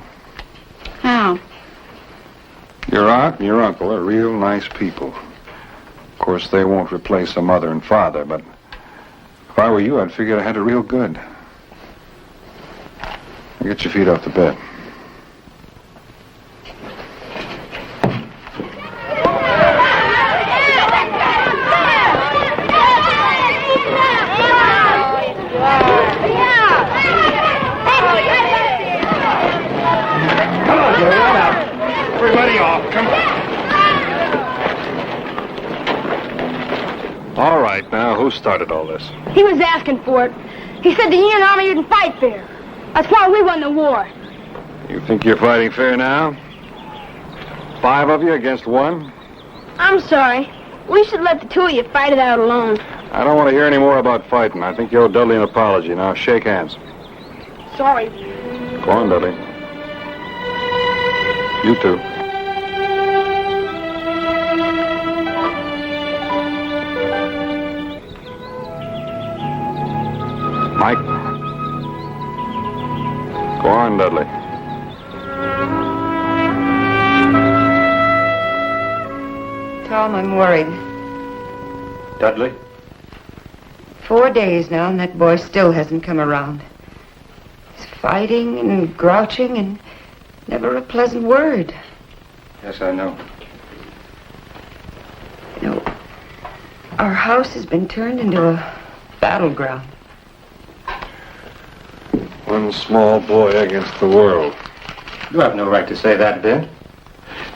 How? Your aunt and your uncle are real nice people. Of course, they won't replace a mother and father, but if I were you, I'd figure I had it real good. Now get your feet off the bed. Come on, Jerry, run out. Everybody off. Come on. All right, now, who started all this? He was asking for it. He said the Union Army didn't fight fair. That's why we won the war. You think you're fighting fair now? 5 of you against 1? I'm sorry. We should let the 2 of you fight it out alone. I don't want to hear any more about fighting. I think you owe Dudley an apology. Now, shake hands. Sorry. Go on, Dudley. You too. Mike. Go on, Dudley. Tom, I'm worried. Dudley? 4 days now, and that boy still hasn't come around. He's fighting and grouching and never a pleasant word. Yes, I know. You know, our house has been turned into a battleground. One small boy against the world. You have no right to say that, Ben.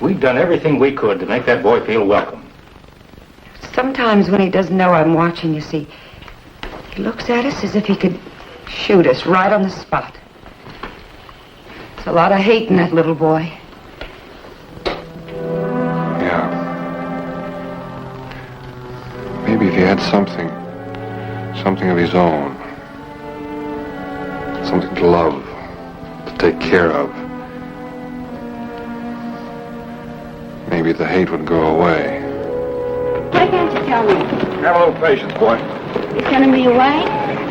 We've done everything we could to make that boy feel welcome. Sometimes when he doesn't know I'm watching, you see, he looks at us as if he could shoot us right on the spot. There's a lot of hate in that little boy. Yeah. Maybe if he had something of his own. Something to love, to take care of. Maybe the hate would go away. Why can't you tell me? Have a little patience, boy. You're sending me away?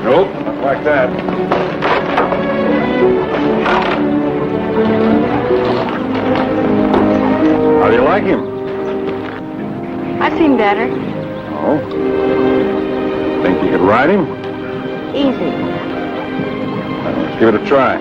Nope, not like that. How do you like him? I've seen better. Oh? Think you could ride him? Easy. Let's give it a try.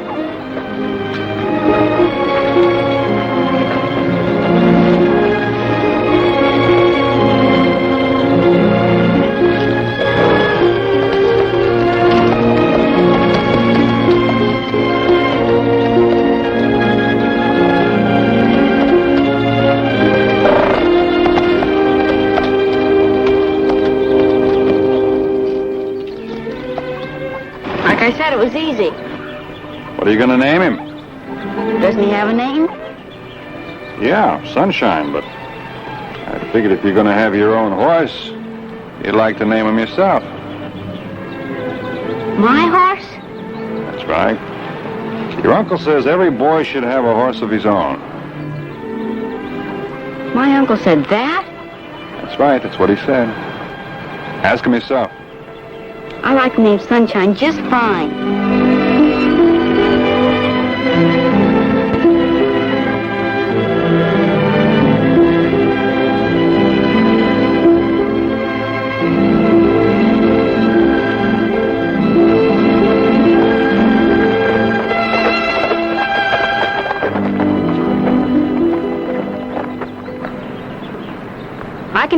Like I said, it was easy. What are you going to name him? Doesn't he have a name? Yeah, Sunshine, but I figured if you're going to have your own horse, you'd like to name him yourself. My horse? That's right. Your uncle says every boy should have a horse of his own. My uncle said that? That's right, that's what he said. Ask him yourself. I like the name Sunshine just fine.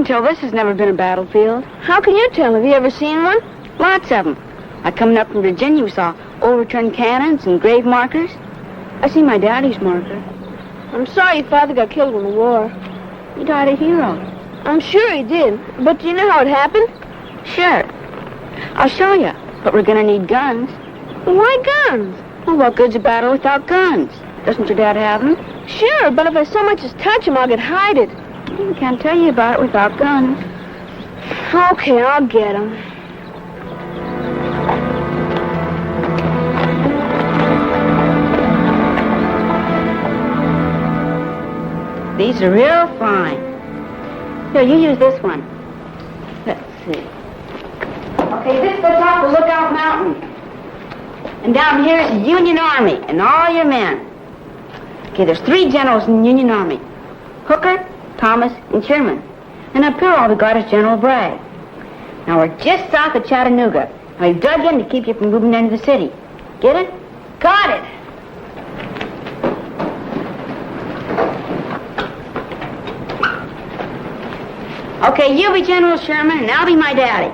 tell this has never been a battlefield. How can you tell? Have you ever seen one? Lots of them. Coming up from Virginia, we saw overturned cannons and grave markers. I seen my daddy's marker. I'm sorry your father got killed in the war. He died a hero. I'm sure he did. But do you know how it happened? Sure. I'll show you. But we're gonna need guns. Why guns? Well, what good's a battle without guns? Doesn't your dad have them? Sure, but if I so much as touch him, I'll get hided. I can't tell you about it without guns. Okay, I'll get them. These are real fine. Here, you use this one. Let's see. Okay, this goes off the Lookout Mountain. And down here is the Union Army and all your men. Okay, there's 3 generals in the Union Army. Hooker, Thomas, and Sherman. And up here all we got is General Bragg. Now we're just south of Chattanooga. I've dug in to keep you from moving into the city. Get it? Got it. Okay, you be General Sherman, and I'll be my daddy.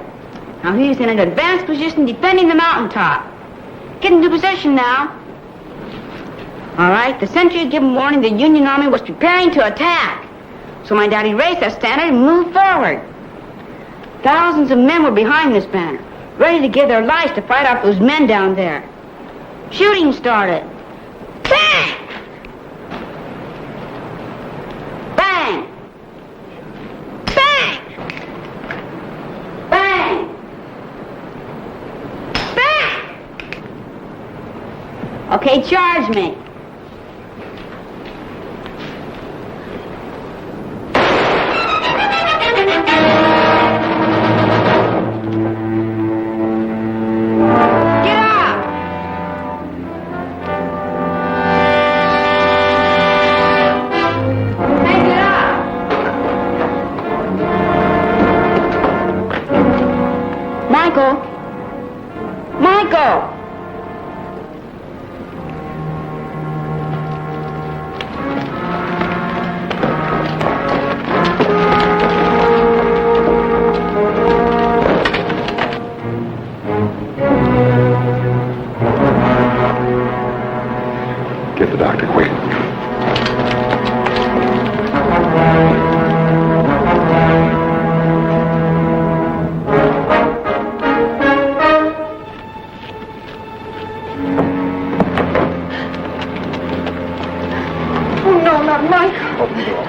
Now he's in an advanced position defending the mountaintop. Get into position now. All right, the sentry had given warning the Union Army was preparing to attack. So my daddy raised that standard and moved forward. Thousands of men were behind this banner, ready to give their lives to fight off those men down there. Shooting started. Bang! Bang! Bang! Bang! Bang! Okay, charge me. Get the doctor, quick. Oh, no, not Mike. Open the door.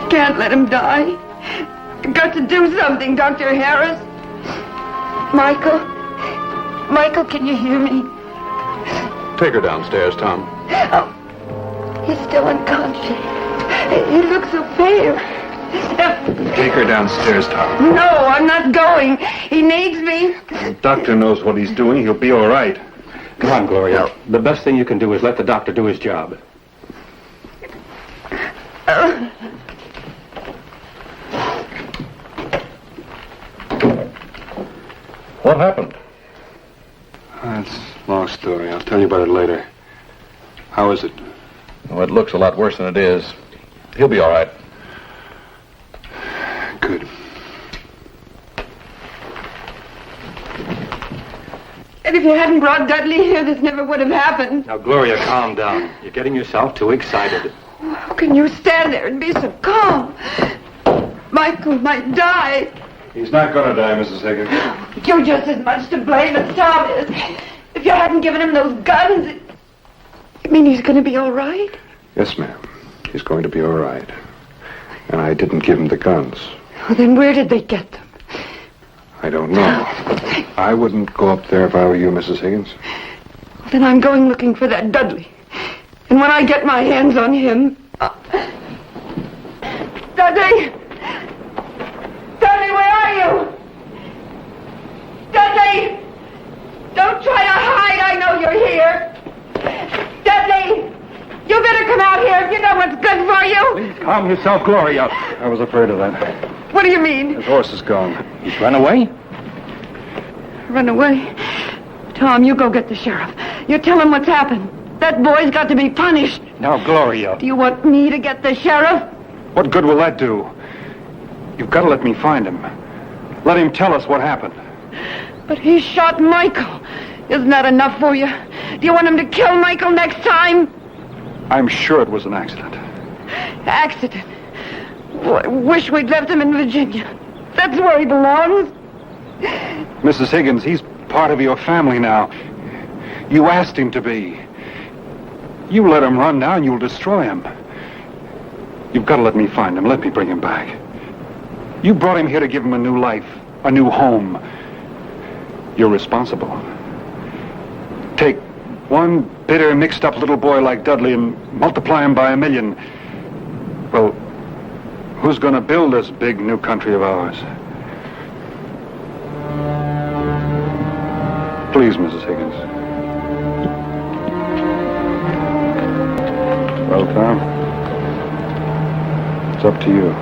Can't let him die. You've got to do something, Dr. Harris. Michael? Michael, can you hear me? Take her downstairs, Tom. Oh, he's still unconscious. He looks so pale. Take her downstairs, Tom. No, I'm not going. He needs me. The doctor knows what he's doing. He'll be all right. Come on, Gloria. The best thing you can do is let the doctor do his job. What happened? That's a long story. I'll tell you about it later. How is it? Well, it looks a lot worse than it is. He'll be all right. Good. And if you hadn't brought Dudley here, this never would have happened. Now, Gloria, calm down. You're getting yourself too excited. How can you stand there and be so calm? Michael might die. He's not going to die, Mrs. Higgins. You're just as much to blame as Tom is. If you hadn't given him those guns, you mean he's going to be all right? Yes, ma'am. He's going to be all right. And I didn't give him the guns. Well, then where did they get them? I don't know. I wouldn't go up there if I were you, Mrs. Higgins. Well, then I'm going looking for that Dudley. And when I get my hands on him... Dudley! Dudley, where are you? Dudley! Don't try to hide. I know you're here. Dudley! You better come out here if you know what's good for Calm yourself, Gloria. I was afraid of that. What do you mean? His horse is gone. He's run away? Run away? Tom, you go get the sheriff. You tell him what's happened. That boy's got to be punished. Now, Gloria. Do you want me to get the sheriff? What good will that do? You've got to let me find him. Let him tell us what happened. But he shot Michael. Isn't that enough for you? Do you want him to kill Michael next time? I'm sure it was an accident. Accident. I wish we'd left him in Virginia. That's where he belongs. Mrs. Higgins, he's part of your family now. You asked him to be. You let him run now and you'll destroy him. You've got to let me find him. Let me bring him back. You brought him here to give him a new life, a new home. You're responsible. Take one bitter, mixed-up little boy like Dudley and multiply him by 1,000,000. Well, who's going to build this big new country of ours? Please, Mrs. Higgins. Well, Tom, it's up to you.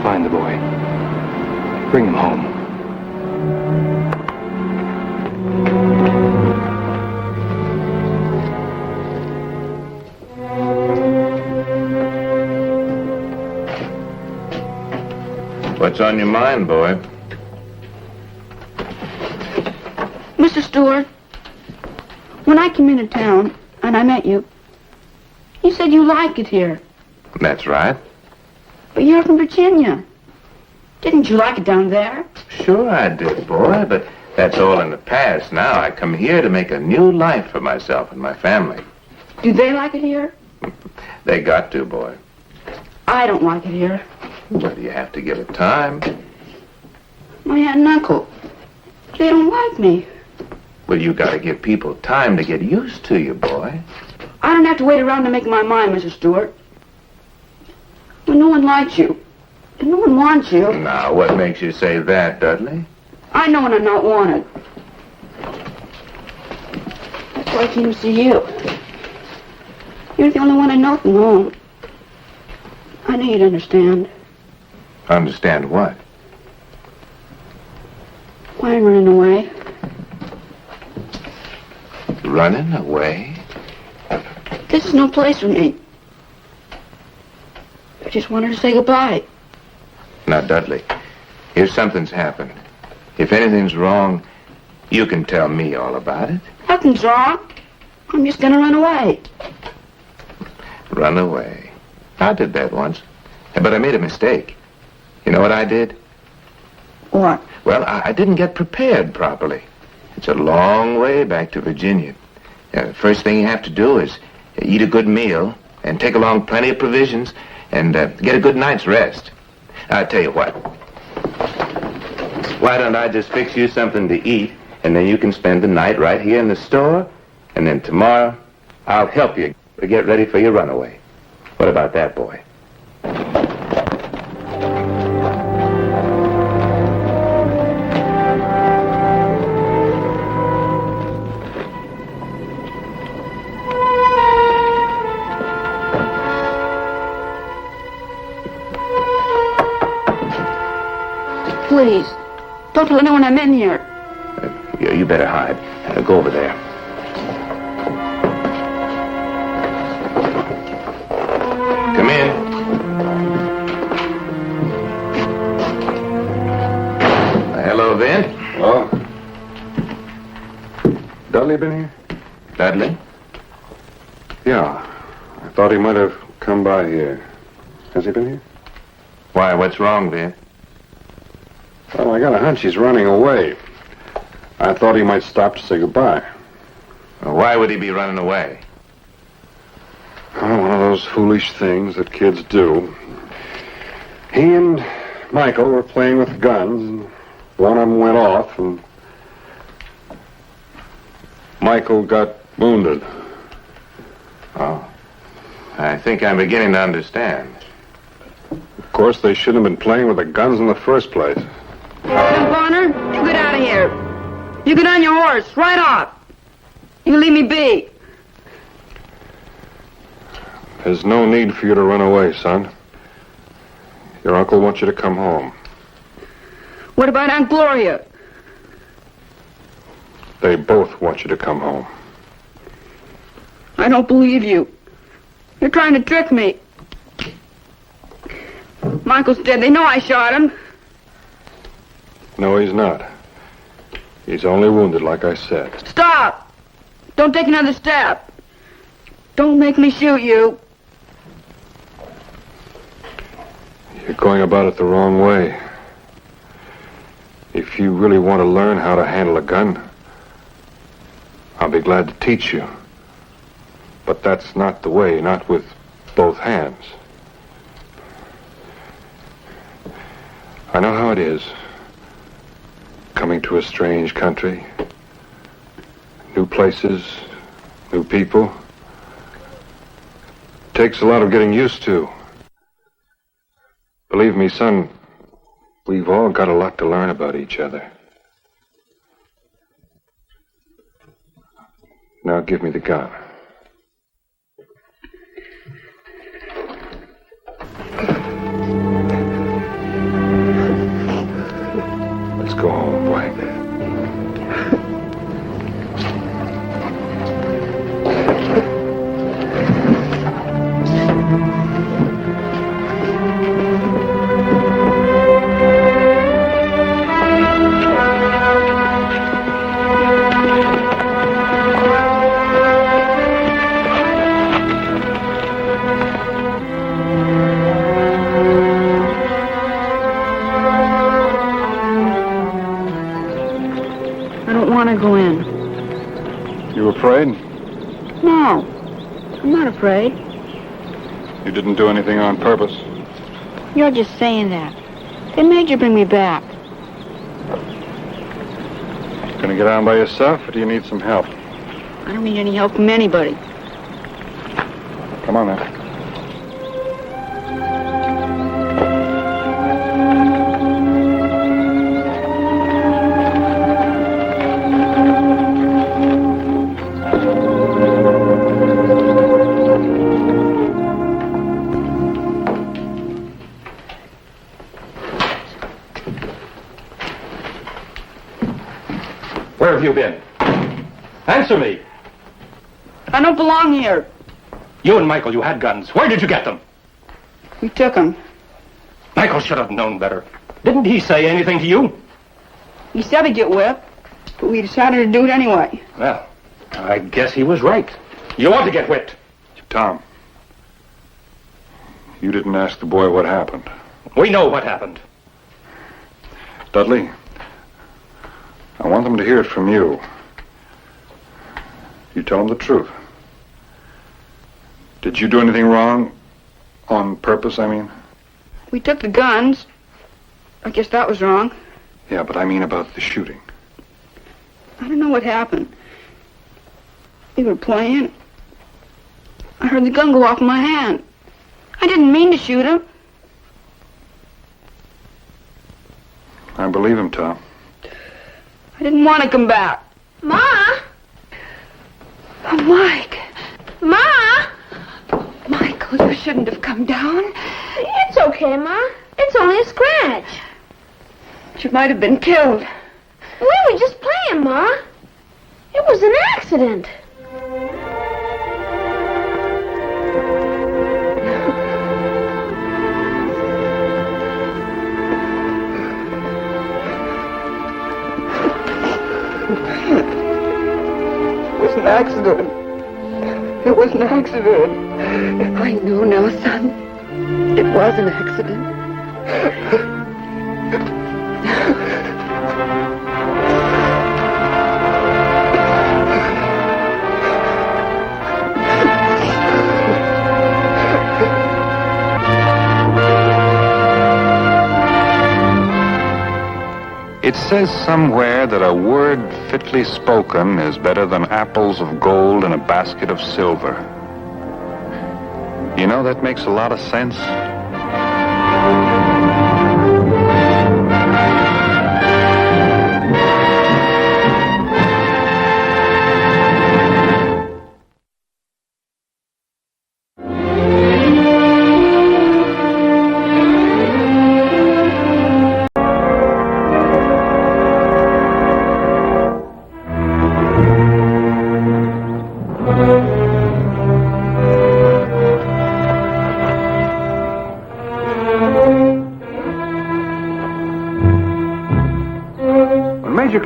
Find the boy. Bring him home. What's on your mind, boy? Mr. Stewart, when I came into town and I met you, you said you like it here. That's right. But you're from Virginia. Didn't you like it down there? Sure I did, boy, but that's all in the past now. I come here to make a new life for myself and my family. Do they like it here? They got to, boy. I don't like it here. Well, you have to give it time. My aunt and uncle, they don't like me. Well, you got to give people time to get used to you, boy. I don't have to wait around to make my mind, Mr. Stewart. When no one likes you, and no one wants you... Now, what makes you say that, Dudley? I know when I'm not wanted. That's why I came to see you. You're the only one I know from home. I know you'd understand. Understand what? Why I'm running away. Running away? This is no place for me. I just wanted to say goodbye. Now, Dudley, if something's happened, if anything's wrong, you can tell me all about it. Nothing's wrong. I'm just gonna run away. Run away. I did that once, but I made a mistake. You know what I did? What? Well, I didn't get prepared properly. It's a long way back to Virginia. The first thing you have to do is eat a good meal and take along plenty of provisions and get a good night's rest. I'll tell you what. Why don't I just fix you something to eat, and then you can spend the night right here in the store, and then tomorrow I'll help you to get ready for your runaway. What about that, boy? Please, don't tell anyone I'm in here. You better hide. Go over there. Come in. Hello, Vin. Hello. Dudley been here? Dudley? Yeah. I thought he might have come by here. Has he been here? Why, what's wrong, Vin? Well, I got a hunch he's running away. I thought he might stop to say goodbye. Well, why would he be running away? Oh, one of those foolish things that kids do. He and Michael were playing with guns, and one of them went off, and Michael got wounded. Oh. I think I'm beginning to understand. Of course, they shouldn't have been playing with the guns in the first place. Now, Bonner, you get out of here. You get on your horse, right off. You leave me be. There's no need for you to run away, son. Your uncle wants you to come home. What about Aunt Gloria? They both want you to come home. I don't believe you. You're trying to trick me. Michael's dead. They know I shot him. No, he's not. He's only wounded, like I said. Stop! Don't take another step. Don't make me shoot you. You're going about it the wrong way. If you really want to learn how to handle a gun, I'll be glad to teach you. But that's not the way, not with both hands. I know how it is, coming to a strange country, new places, new people. It takes a lot of getting used to. Believe me, son, we've all got a lot to learn about each other. Now give me the gun. Let's go home, boy. Go in. You afraid? No, I'm not afraid. You didn't do anything on purpose. You're just saying that. They made you bring me back. Gonna get on by yourself, or do you need some help? I don't need any help from anybody. Come on, then. Where have you been? Answer me. I don't belong here. You and Michael, you had guns. Where did you get them? We took them. Michael should have known better. Didn't he say anything to you? He said he'd get whipped, but we decided to do it anyway. Well, I guess he was right. You ought to get whipped. Tom, you didn't ask the boy what happened. We know what happened. Dudley, I want them to hear it from you. You tell them the truth. Did you do anything wrong? On purpose, I mean? We took the guns. I guess that was wrong. Yeah, but I mean about the shooting. I don't know what happened. We were playing. I heard the gun go off in my hand. I didn't mean to shoot him. I believe him, Tom. I didn't want to come back. Ma! Oh, Mike. Ma! Michael, you shouldn't have come down. It's okay, Ma. It's only a scratch. You might have been killed. We were just playing, Ma. It was an accident. It was an accident. It was an accident. I know now, son. It was an accident. It says somewhere that a word fitly spoken is better than apples of gold in a basket of silver. You know, that makes a lot of sense.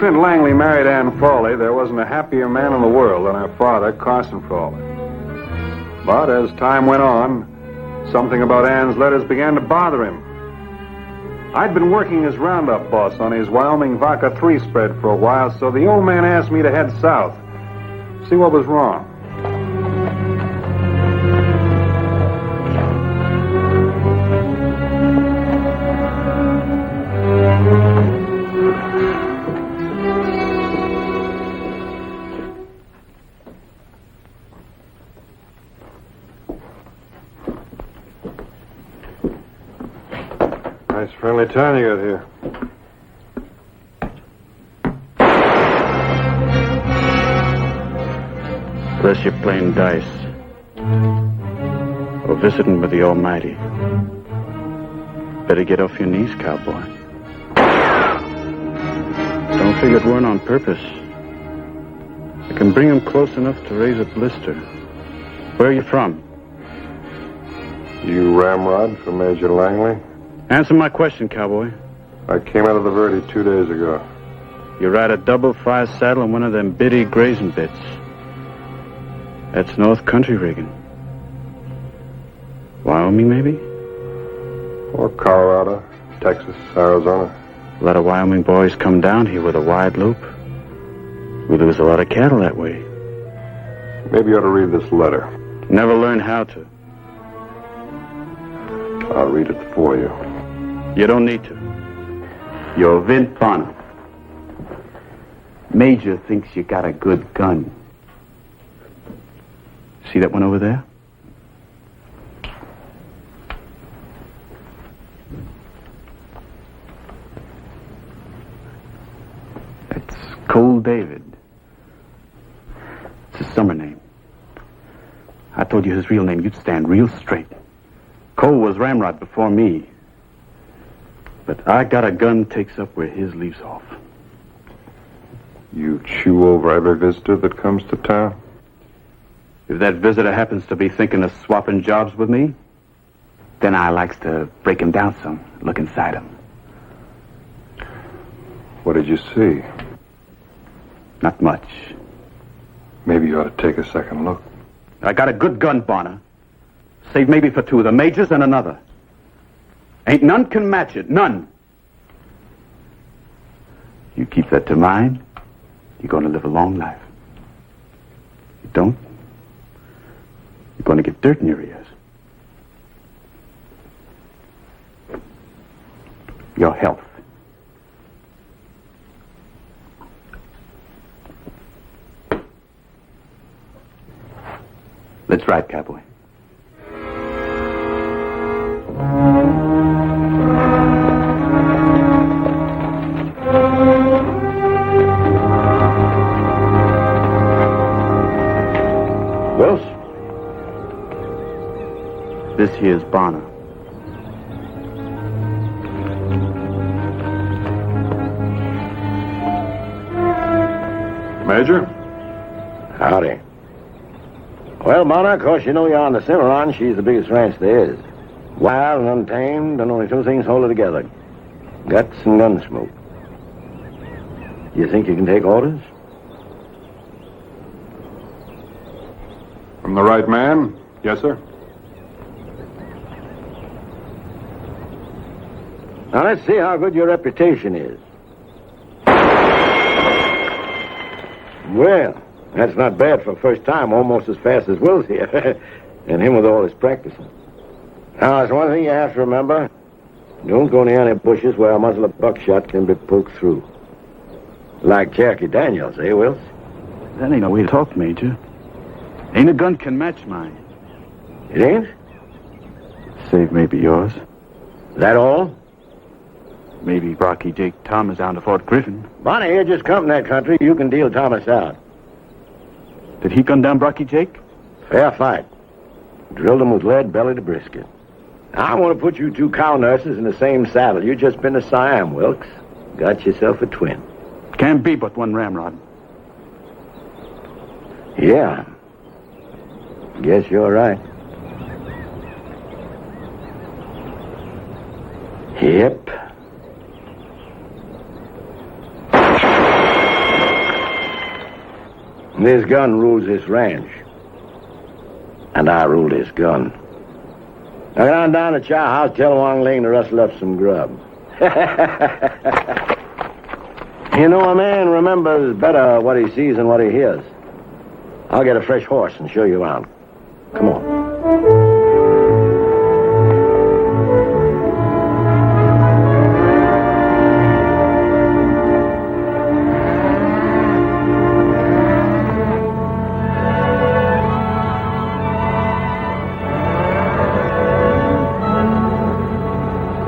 Trent Langley married Ann Frawley, there wasn't a happier man in the world than her father, Carson Frawley. But as time went on, something about Ann's letters began to bother him. I'd been working as roundup boss on his Wyoming Vodka 3 spread for a while, so the old man asked me to head south, see what was wrong. Nice friendly town you got here. Unless you're playing dice or visiting with the Almighty. Better get off your knees, cowboy. Don't think it weren't on purpose. I can bring him close enough to raise a blister. Where are you from? You Ramrod from Major Langley? Answer my question, cowboy. I came out of the Verde 2 days ago. You ride a double-fire saddle on one of them bitty grazing bits. That's North Country rigging. Wyoming, maybe? Or Colorado, Texas, Arizona. A lot of Wyoming boys come down here with a wide loop. We lose a lot of cattle that way. Maybe you ought to read this letter. Never learn how to. I'll read it for you. You don't need to. You're Vint Bonner. Major thinks you got a good gun. See that one over there? That's Cole David. It's his summer name. I told you his real name, you'd stand real straight. Cole was Ramrod before me. But I got a gun takes up where his leaves off. You chew over every visitor that comes to town? If that visitor happens to be thinking of swapping jobs with me, then I likes to break him down some, look inside him. What did you see? Not much. Maybe you ought to take a second look. I got a good gun, Bonner. Save maybe for two, the Major's and another. Ain't none can match it, none. You keep that to mind, you're going to live a long life. You don't, you're going to get dirt in your ears. Your health. Let's ride, cowboy. Wills? This here's Bonner. Major? Howdy. Well, Bonner, of course, you know you're on the Cimarron. She's the biggest ranch there is. Wild and untamed, and only two things hold her together. Guts and gun smoke. You think you can take orders? From the right man? Yes, sir. Now, let's see how good your reputation is. Well, that's not bad for first time, almost as fast as Will's here. And him with all his practicing. Now, there's one thing you have to remember. Don't go near any bushes where a muzzle of buckshot can be poked through. Like Cherokee Daniels, eh, Wills? That ain't no way to talk, Major. Ain't a gun can match mine. It ain't? Save maybe yours. That all? Maybe Rocky Jake Thomas down to Fort Griffin. Bonnie here just come from that country. You can deal Thomas out. Did he gun down Rocky Jake? Fair fight. Drilled him with lead belly to brisket. Now, I want to put you two cow nurses in the same saddle. You just been to Siam, Wilkes. Got yourself a twin. Can't be but one ramrod. Yeah. Guess you're right. Yep. This gun rules this ranch. And I rule this gun. Now get on down to Chow House, tell Wang Ling to rustle up some grub. You know, a man remembers better what he sees than what he hears. I'll get a fresh horse and show you around. Come on.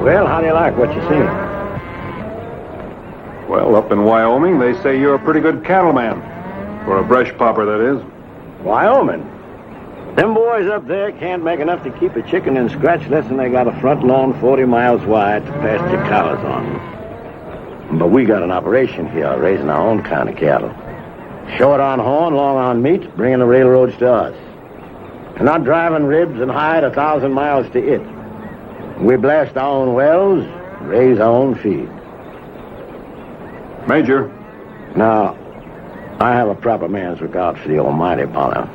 Well, how do you like what you seen? Well, up in Wyoming, they say you're a pretty good cattleman. For a brush popper, that is. Wyoming? Them boys up there can't make enough to keep a chicken in scratch less than they got a front lawn 40 miles wide to pasture cows on. But we got an operation here, raising our own kind of cattle. Short on horn, long on meat, bringing the railroads to us. And not driving ribs and hide 1,000 miles to it. We blast our own wells, raise our own feed. Major. Now, I have a proper man's regard for the Almighty, Bonner.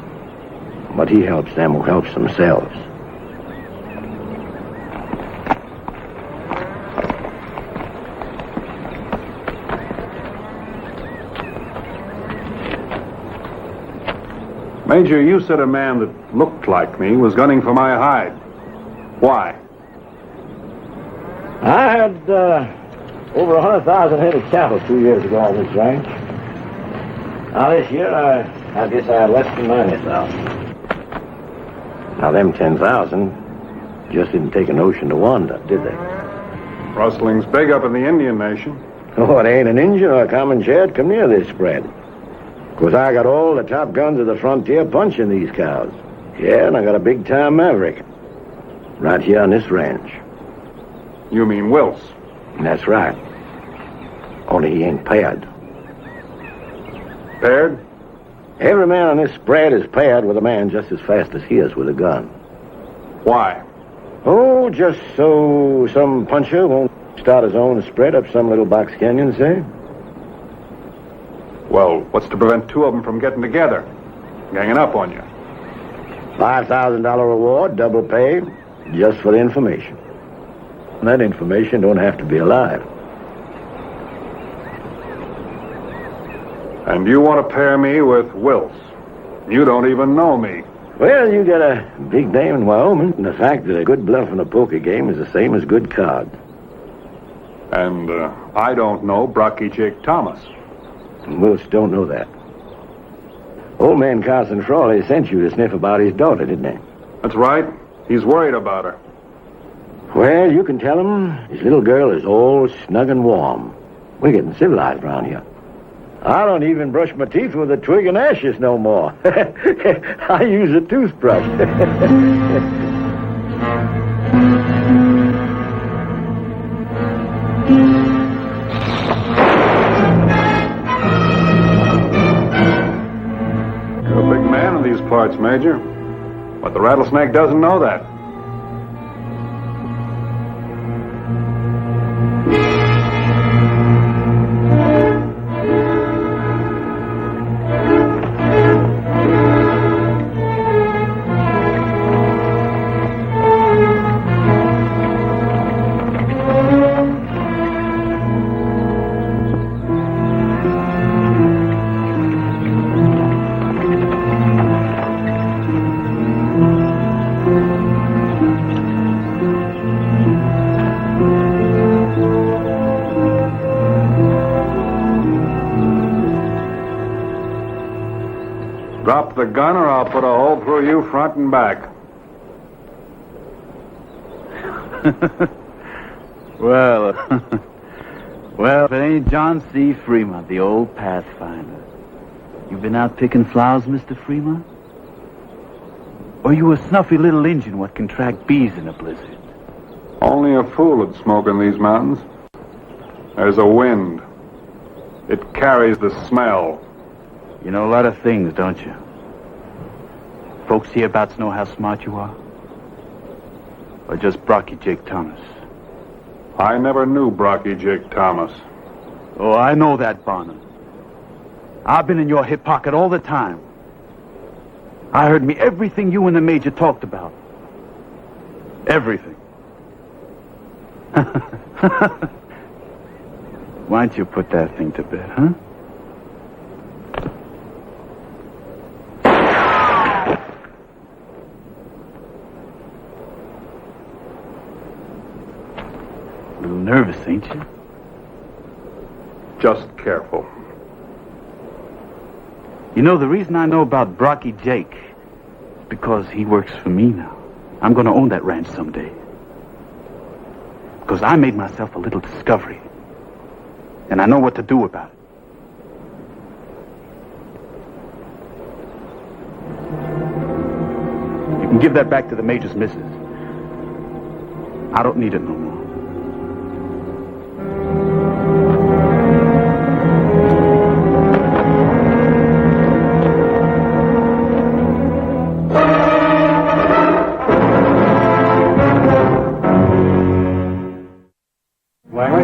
But he helps them who helps themselves. Major, you said a man that looked like me was gunning for my hide. Why? I had over 100,000 head of cattle 2 years ago on this ranch. Now this year, I guess I had less than 90,000. Now them 10,000 just didn't take an ocean to wander, did they? Rustling's big up in the Indian Nation. Oh, it ain't an Indian or a common Chad come near this spread. 'Cause I got all the top guns of the frontier punching these cows. Yeah, and I got a big-time maverick. Right here on this ranch. You mean Wills? That's right. Only he ain't paired. Paired? Every man on this spread is paired with a man just as fast as he is with a gun. Why? Oh, just so some puncher won't start his own spread up some little box canyon, say? Well, what's to prevent two of them from getting together? Ganging up on you. $5,000 reward, double pay, just for the information. And that information don't have to be alive. And you want to pair me with Wills? You don't even know me. Well, you got a big name in Wyoming, and the fact that a good bluff in a poker game is the same as good cards. And I don't know Brocky Jake Thomas. Most don't know that. Old man Carson Frawley sent you to sniff about his daughter, didn't he? That's right. He's worried about her. Well, you can tell him his little girl is all snug and warm. We're getting civilized around here. I don't even brush my teeth with a twig and ashes no more. I use a toothbrush. You're a big man in these parts, Major. But the rattlesnake doesn't know that. Drop the gun or I'll put a hole through you front and back. Well, well, if it ain't John C. Fremont, the old Pathfinder. You been out picking flowers, Mr. Fremont? Or you a snuffy little Injun what can track bees in a blizzard? Only a fool would smoke in these mountains. There's a wind. It carries the smell. You know a lot of things, don't you? Folks hereabouts know how smart you are? Or just Brocky Jake Thomas? I never knew Brocky Jake Thomas. Oh, I know that, Bonham. I've been in your hip pocket all the time. I heard me everything you and the Major talked about. Everything. Why don't you put that thing to bed, huh? A little nervous, ain't you? Just careful. You know, the reason I know about Brocky Jake is because he works for me now. I'm going to own that ranch someday. Because I made myself a little discovery. And I know what to do about it. You can give that back to the Major's missus. I don't need it no more. Langley?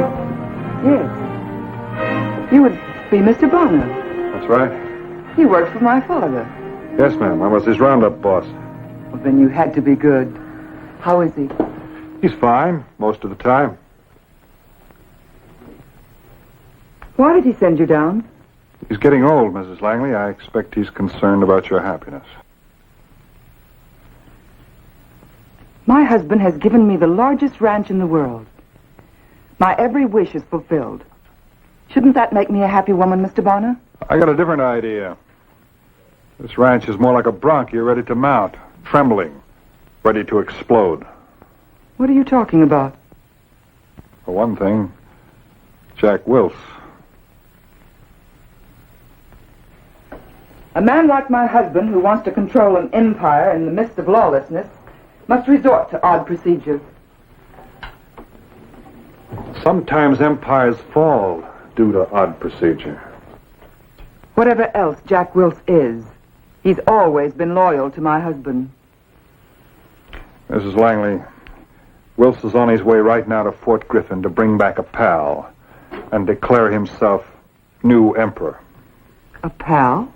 Yes. You would be Mr. Bonner. That's right. You worked for my father. Yes, ma'am. I was his roundup boss. Well, then you had to be good. How is he? He's fine, most of the time. Why did he send you down? He's getting old, Mrs. Langley. I expect he's concerned about your happiness. My husband has given me the largest ranch in the world. My every wish is fulfilled. Shouldn't that make me a happy woman, Mr. Bonner? I got a different idea. This ranch is more like a bronc you're ready to mount, trembling, ready to explode. What are you talking about? For one thing, Jack Wills. A man like my husband who wants to control an empire in the midst of lawlessness must resort to odd procedures. Sometimes empires fall due to odd procedure. Whatever else Jack Wills is, he's always been loyal to my husband. Mrs. Langley, Wills is on his way right now to Fort Griffin to bring back a pal and declare himself new emperor. A pal?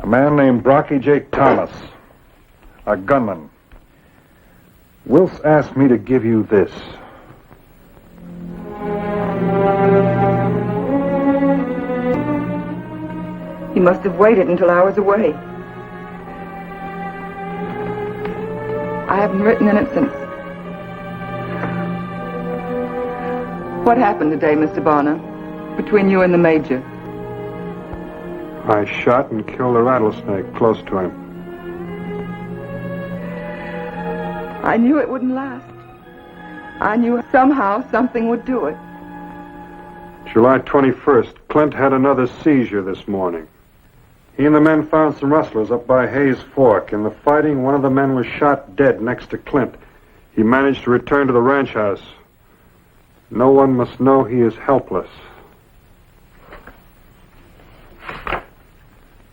A man named Brocky Jake Thomas, a gunman. Wills asked me to give you this. He must have waited until I was away. I haven't written in it since. What happened today, Mr. Bonner, between you and the Major? I shot and killed a rattlesnake close to him. I knew it wouldn't last. I knew somehow something would do it. July 21st, Clint had another seizure this morning. He and the men found some rustlers up by Hayes Fork. In the fighting, one of the men was shot dead next to Clint. He managed to return to the ranch house. No one must know he is helpless.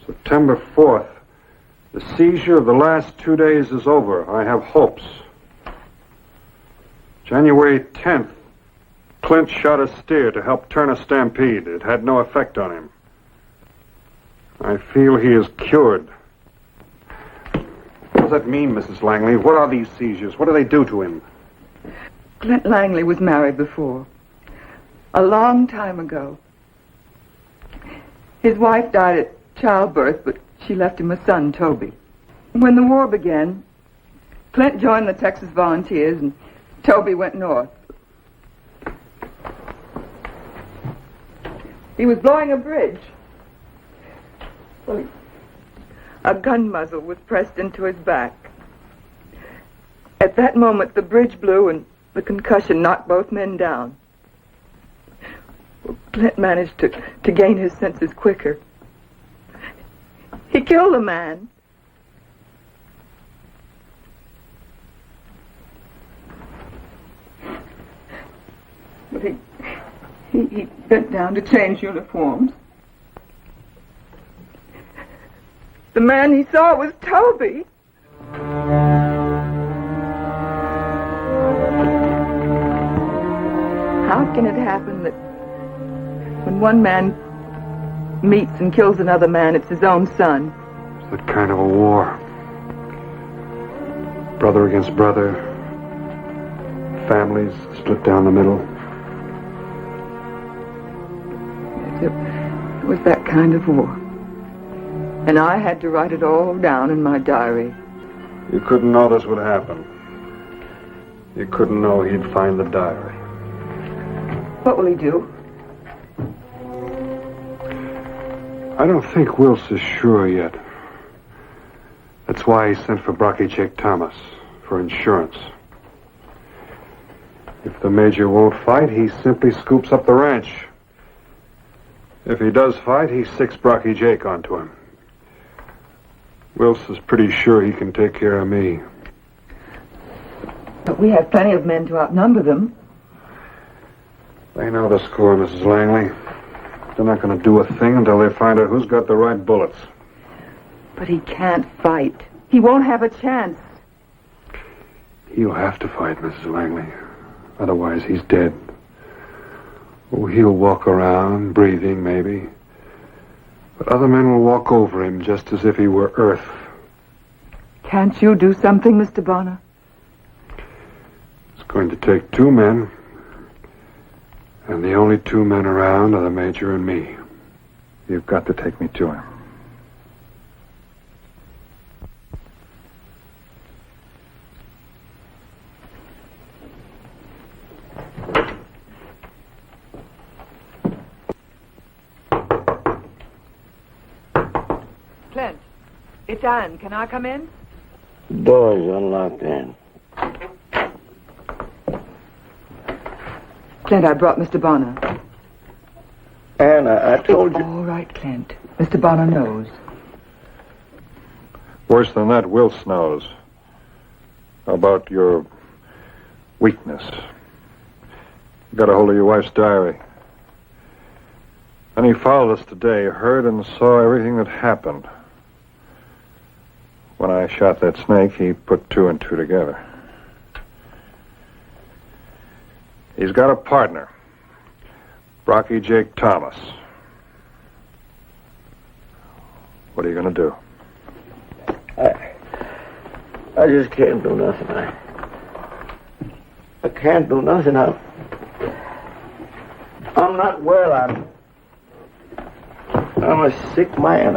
September 4th. The seizure of the last 2 days is over. I have hopes. January 10th. Clint shot a steer to help turn a stampede. It had no effect on him. I feel he is cured. What does that mean, Mrs. Langley? What are these seizures? What do they do to him? Clint Langley was married before. A long time ago. His wife died at childbirth, but she left him a son, Toby. When the war began, Clint joined the Texas Volunteers and Toby went north. He was blowing a bridge. Well, a gun muzzle was pressed into his back. At that moment, the bridge blew and the concussion knocked both men down. Well, Clint managed to gain his senses quicker. He killed a man. But he bent down to change uniforms. The man he saw was Toby. How can it happen that when one man meets and kills another man, it's his own son. It's that kind of a war. Brother against brother. Families split down the middle. It was that kind of war. And I had to write it all down in my diary. You couldn't know this would happen. You couldn't know he'd find the diary. What will he do? I don't think Wills is sure yet. That's why he sent for Brocky Jake Thomas, for insurance. If the Major won't fight, he simply scoops up the ranch. If he does fight, he sicks Brocky Jake onto him. Wills is pretty sure he can take care of me. But we have plenty of men to outnumber them. They know the score, Mrs. Langley. They're not going to do a thing until they find out who's got the right bullets. But he can't fight. He won't have a chance. He'll have to fight, Mrs. Langley. Otherwise, he's dead. Oh, he'll walk around, breathing, maybe. But other men will walk over him just as if he were earth. Can't you do something, Mr. Bonner? It's going to take 2 men. And the only 2 men around are the Major and me. You've got to take me to him. Clint, it's Anne. Can I come in? The door's unlocked, Anne. Clint, I brought Mr. Bonner. Anne, I told you. All right, Clint. Mr. Bonner knows. Worse than that, Wills knows. How about your weakness? You got a hold of your wife's diary. And he followed us today, heard and saw everything that happened. When I shot that snake, he put 2 and 2 together. He's got a partner, Brocky Jake Thomas. What are you going to do? I just can't do nothing. I can't do nothing. I'm not well. I'm a sick man.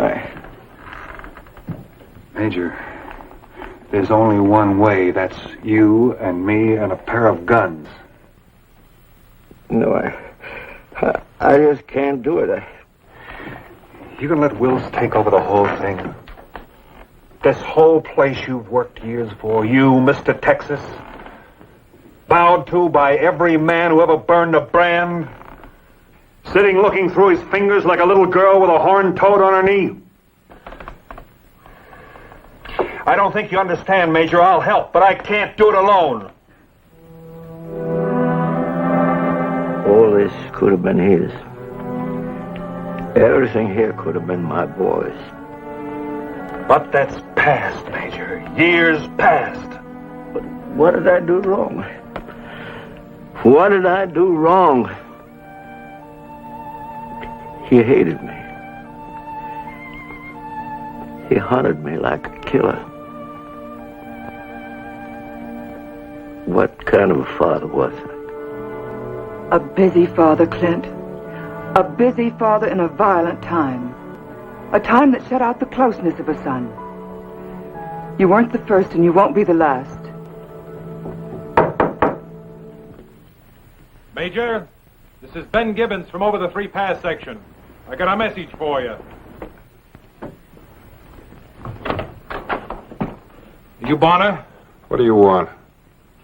Major, there's only one way. That's you and me and a pair of guns. No, I just can't do it. You gonna let Wills take over the whole thing? This whole place you've worked years for, you, Mr. Texas? Bowed to by every man who ever burned a brand? Sitting looking through his fingers like a little girl with a horned toad on her knee? I don't think you understand, Major. I'll help, but I can't do it alone. All this could have been his. Everything here could have been my boy's. But that's past, Major. Years past. But what did I do wrong? What did I do wrong? He hated me. He hunted me like a killer. What kind of a father was I? A busy father, Clint. A busy father in a violent time. A time that shut out the closeness of a son. You weren't the first and you won't be the last. Major, this is Ben Gibbons from over the 3 Pass section. I got a message for you. You Bonner? What do you want?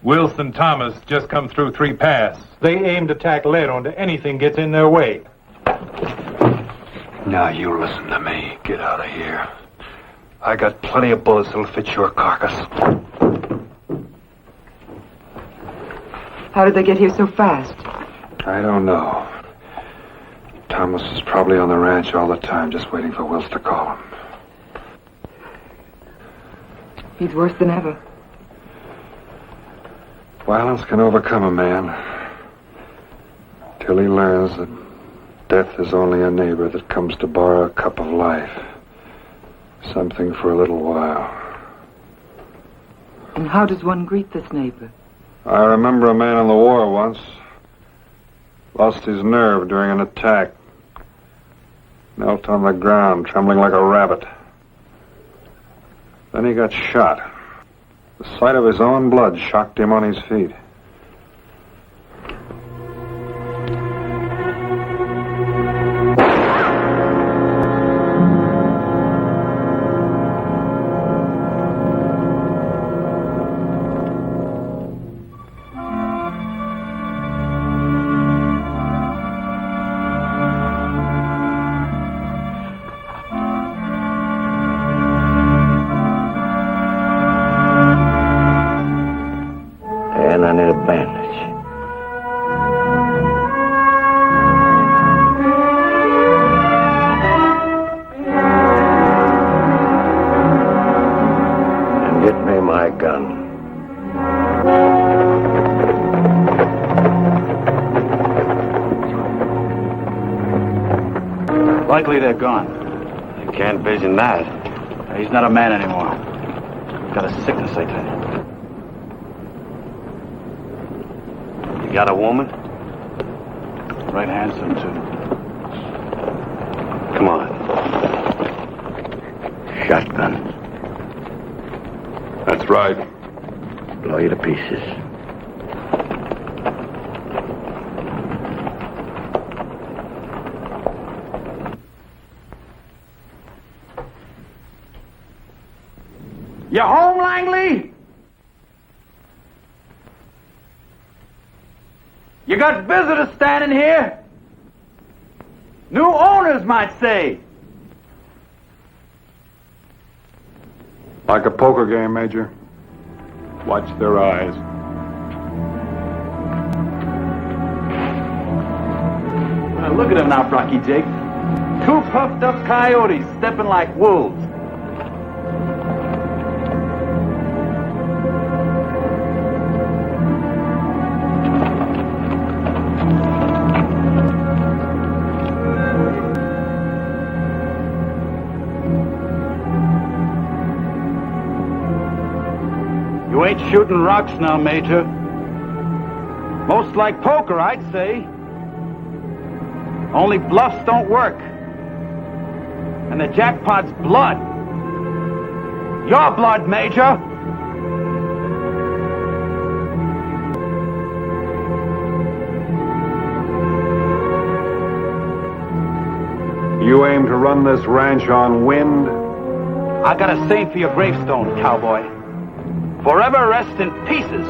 Wilson Thomas just come through 3 Pass. They aim to tack lead onto anything gets in their way. Now you listen to me. Get out of here. I got plenty of bullets that'll fit your carcass. How did they get here so fast? I don't know. Thomas is probably on the ranch all the time, just waiting for Wills to call him. He's worse than ever. Violence can overcome a man till he learns that Death is only a neighbor that comes to borrow a cup of life. Something for a little while. And how does one greet this neighbor? I remember a man in the war once. Lost his nerve during an attack. Knelt on the ground, trembling like a rabbit. Then he got shot. The sight of his own blood shocked him on his feet. And I need a bandage. And get me my gun. Likely they're gone. I can't vision that. He's not a man anymore. Got a sickness, I tell you. You got a woman? Right handsome, too. Come on. Shotgun. That's right. Blow you to pieces. You home, Langley? You got visitors standing here? New owners might say. Like a poker game, Major. Watch their eyes. Well, look at them now, Brocky Jake. Two puffed up coyotes stepping like wolves. You ain't shooting rocks now, Major. Most like poker, I'd say. Only bluffs don't work. And the jackpot's blood. Your blood, Major. You aim to run this ranch on wind? I got a saying for your gravestone, cowboy. Forever rest in pieces.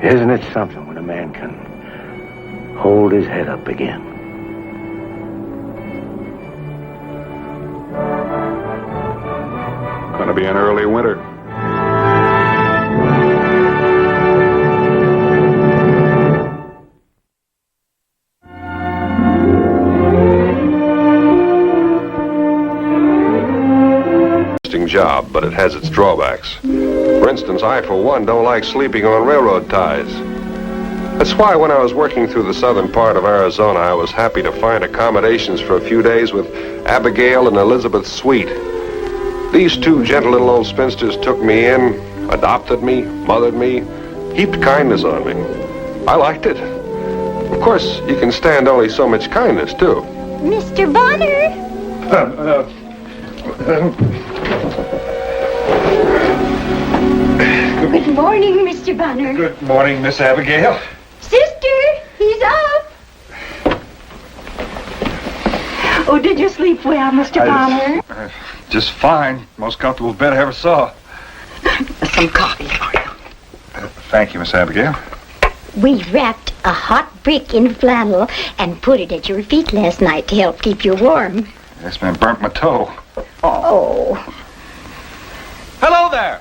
Isn't it something when a man can hold his head up again? Gonna be an early winter. Interesting job, but it has its drawbacks. For instance, I, for one, don't like sleeping on railroad ties. That's why when I was working through the southern part of Arizona, I was happy to find accommodations for a few days with Abigail and Elizabeth Sweet. These two gentle little old spinsters took me in, adopted me, mothered me, heaped kindness on me. I liked it. Of course, you can stand only so much kindness, too. Mr. Bonner! Good morning, Mr. Bonner. Good morning, Miss Abigail. Sister, he's up. Oh, did you sleep well, Mr. Bonner? Just fine. Most comfortable bed I ever saw. Some coffee for you. Thank you, Miss Abigail. We wrapped a hot brick in flannel and put it at your feet last night to help keep you warm. This man burnt my toe. Oh. Hello there.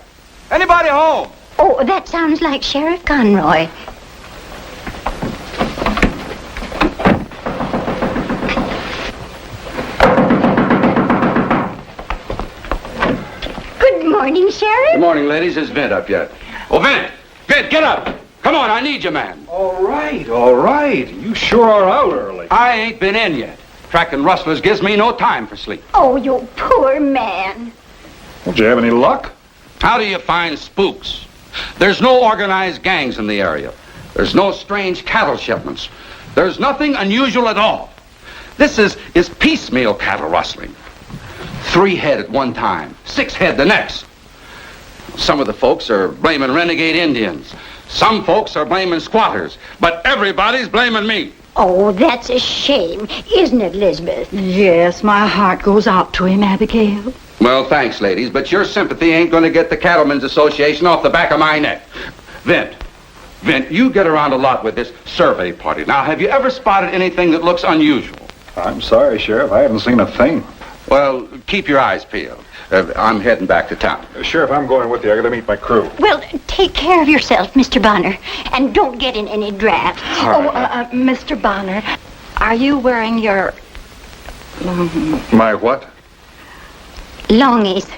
Anybody home? Oh, that sounds like Sheriff Conroy. Good morning, Sheriff. Good morning, ladies. Is Vint up yet? Oh, Vint! Vint, get up! Come on, I need you, man. All right. You sure are out early. I ain't been in yet. Tracking rustlers gives me no time for sleep. Oh, you poor man. Did you have any luck? How do you find spooks? There's no organized gangs in the area. There's no strange cattle shipments. There's nothing unusual at all. This is piecemeal cattle rustling. 3 head at one time, 6 head the next. Some of the folks are blaming renegade Indians. Some folks are blaming squatters. But everybody's blaming me. Oh, that's a shame, isn't it, Elizabeth? Yes, my heart goes out to him, Abigail. Well, thanks, ladies, but your sympathy ain't going to get the Cattlemen's Association off the back of my neck. Vint, you get around a lot with this survey party. Now, have you ever spotted anything that looks unusual? I'm sorry, Sheriff. I haven't seen a thing. Well, keep your eyes peeled. I'm heading back to town. Sheriff, I'm going with you. I got to meet my crew. Well, take care of yourself, Mr. Bonner, and don't get in any drafts. Mr. Bonner, are you wearing your... My what? Longies.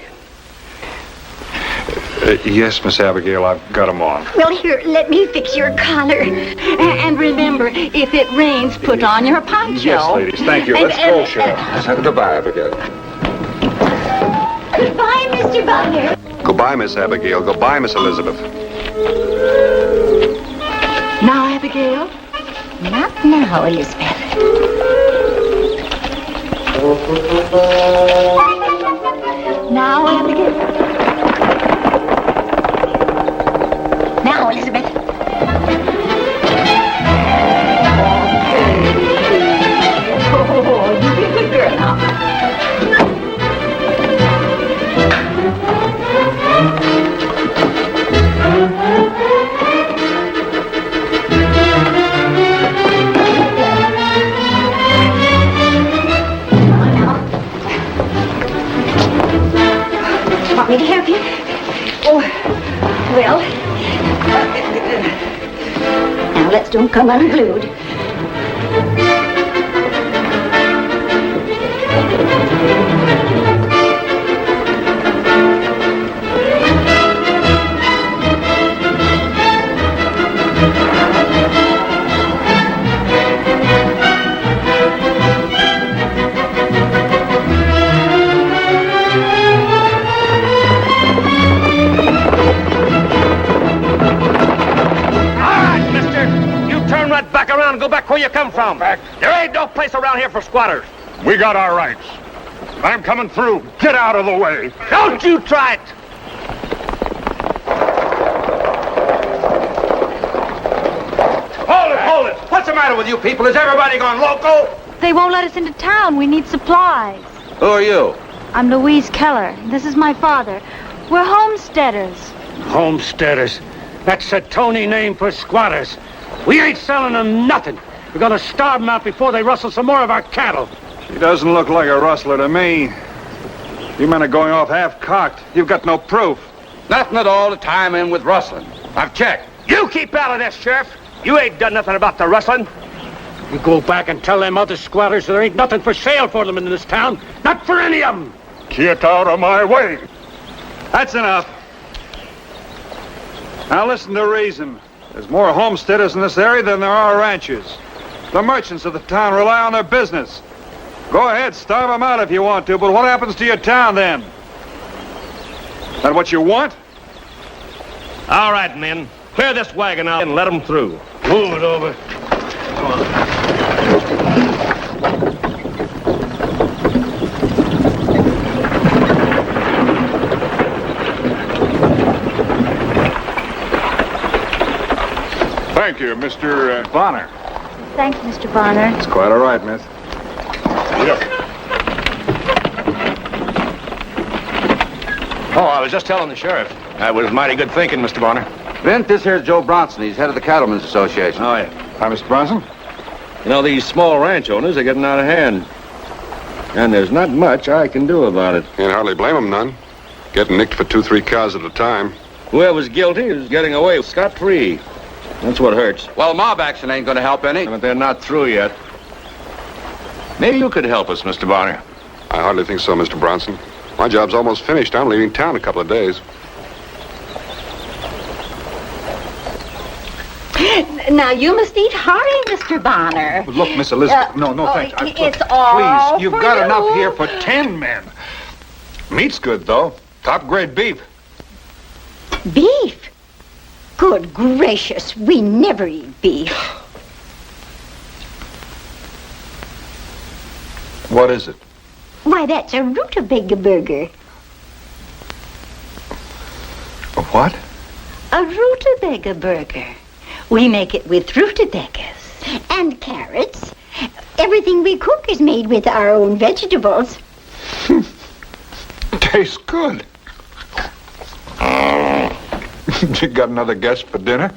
Yes, Miss Abigail, I've got them on. Well, here, let me fix your collar. And remember, if it rains, put on your poncho. Yes, ladies, thank you. Let's go, Sheriff. Goodbye, Abigail. Goodbye, Mr. Bonner. Goodbye, Miss Abigail. Goodbye, Miss Elizabeth. Now, Abigail? Not now, Elizabeth. Now, Abigail. Now, Elizabeth. Oh, you be a good girl now. Want me to help you? Oh, well. Now let's don't come unglued. Back around and go back where you come from. Back. There ain't no place around here for squatters. We got our rights. I'm coming through. Get out of the way. Don't you try it. Hold it. What's the matter with you people? Is everybody gone loco? They won't let us into town. We need supplies. Who are you? I'm Louise Keller. This is my father. We're homesteaders. Homesteaders. That's a Tony name for squatters. We ain't selling them nothing. We're gonna starve them out before they rustle some more of our cattle. He doesn't look like a rustler to me. You men are going off half-cocked. You've got no proof. Nothing at all to tie him in with rustling. I've checked. You keep out of this, Sheriff. You ain't done nothing about the rustling. You go back and tell them other squatters there ain't nothing for sale for them in this town. Not for any of them. Get out of my way. That's enough. Now listen to reason. There's more homesteaders in this area than there are ranchers. The merchants of the town rely on their business. Go ahead, starve them out if you want to, but what happens to your town then? That what you want? All right, men. Clear this wagon out and let them through. Move it over. Come on. Thank you, Mr. Bonner. Thanks, Mr. Bonner. It's quite all right, miss. Oh, I was just telling the sheriff. That was mighty good thinking, Mr. Bonner. Vint, this here's Joe Bronson. He's head of the Cattlemen's Association. Oh, yeah. Hi, Mr. Bronson. You know, these small ranch owners are getting out of hand. And there's not much I can do about it. Can't hardly blame them none. Getting nicked for 2-3 cows at a time. Whoever's guilty is getting away scot-free. That's what hurts. Well, mob action ain't going to help any. But they're not through yet. Maybe you could help us, Mr. Bonner. I hardly think so, Mr. Bronson. My job's almost finished. I'm leaving town in a couple of days. Now, you must eat hearty, Mr. Bonner. Look, Miss Elizabeth. No, thanks. It's all Please, you've for got you. enough here for 10 men. Meat's good, though. Top-grade beef. Beef? Good gracious, we never eat beef. What is it? Why, that's a rutabaga burger. A what? A rutabaga burger. We make it with rutabagas and carrots. Everything we cook is made with our own vegetables. Tastes good. You got another guest for dinner?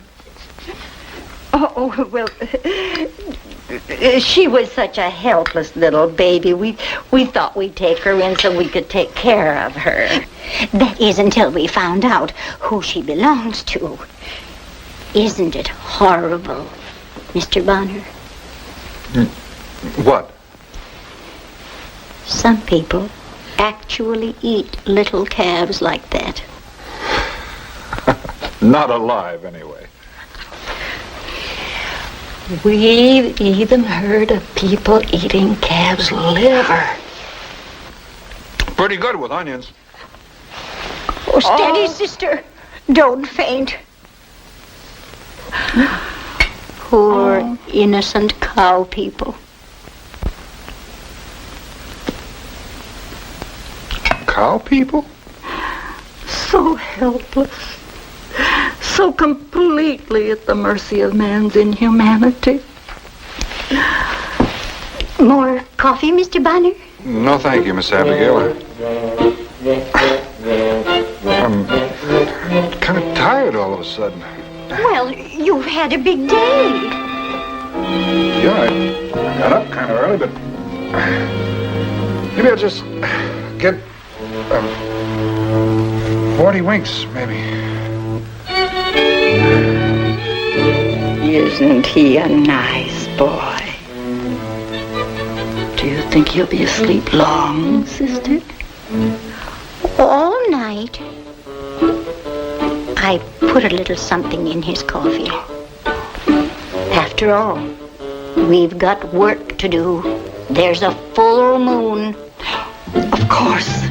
Oh, well, she was such a helpless little baby. We thought we'd take her in so we could take care of her. That is until we found out who she belongs to. Isn't it horrible, Mr. Bonner? What? Some people actually eat little calves like that. Not alive, anyway. We've even heard of people eating calves' liver. Pretty good with onions. Oh, steady, sister. Don't faint. Poor, innocent cow people. Cow people? So helpless. So completely at the mercy of man's inhumanity. More coffee, Mr. Bonner? No, thank you, Miss Abigail. I'm kind of tired all of a sudden. Well, you've had a big day. Yeah, I got up kind of early, but maybe I'll just get 40 winks, maybe. Isn't he a nice boy? Do you think he'll be asleep long, sister? All night. I put a little something in his coffee. After all, we've got work to do. There's a full moon. Of course.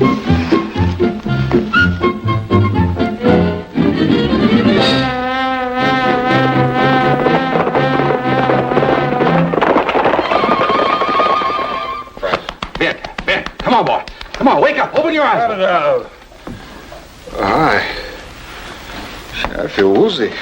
Ben, come on, boy. Come on, wake up. Open your eyes. I feel woozy.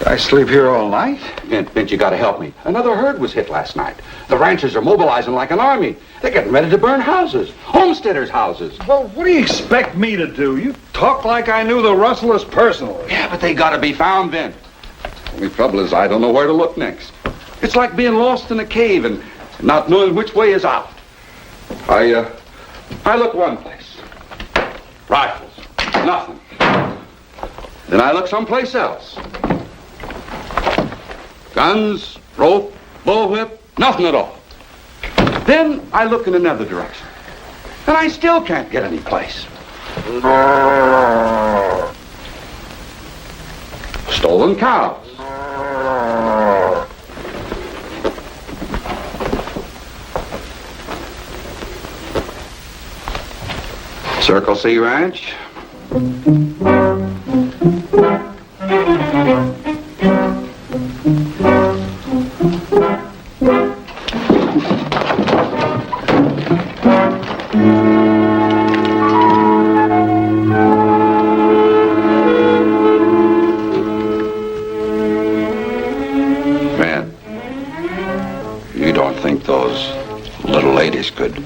I sleep here all night? Vint, you gotta help me. Another herd was hit last night. The ranchers are mobilizing like an army. They're getting ready to burn houses. Homesteaders' houses. Well, what do you expect me to do? You talk like I knew the rustlers personally. Yeah, but they gotta be found, Vint. Only trouble is I don't know where to look next. It's like being lost in a cave and not knowing which way is out. I look one place. Rifles. Nothing. Then I look someplace else. Guns, rope, bullwhip, nothing at all. Then I look in another direction. And I still can't get any place. Stolen cows. Circle C Ranch. Man, you don't think those little ladies could...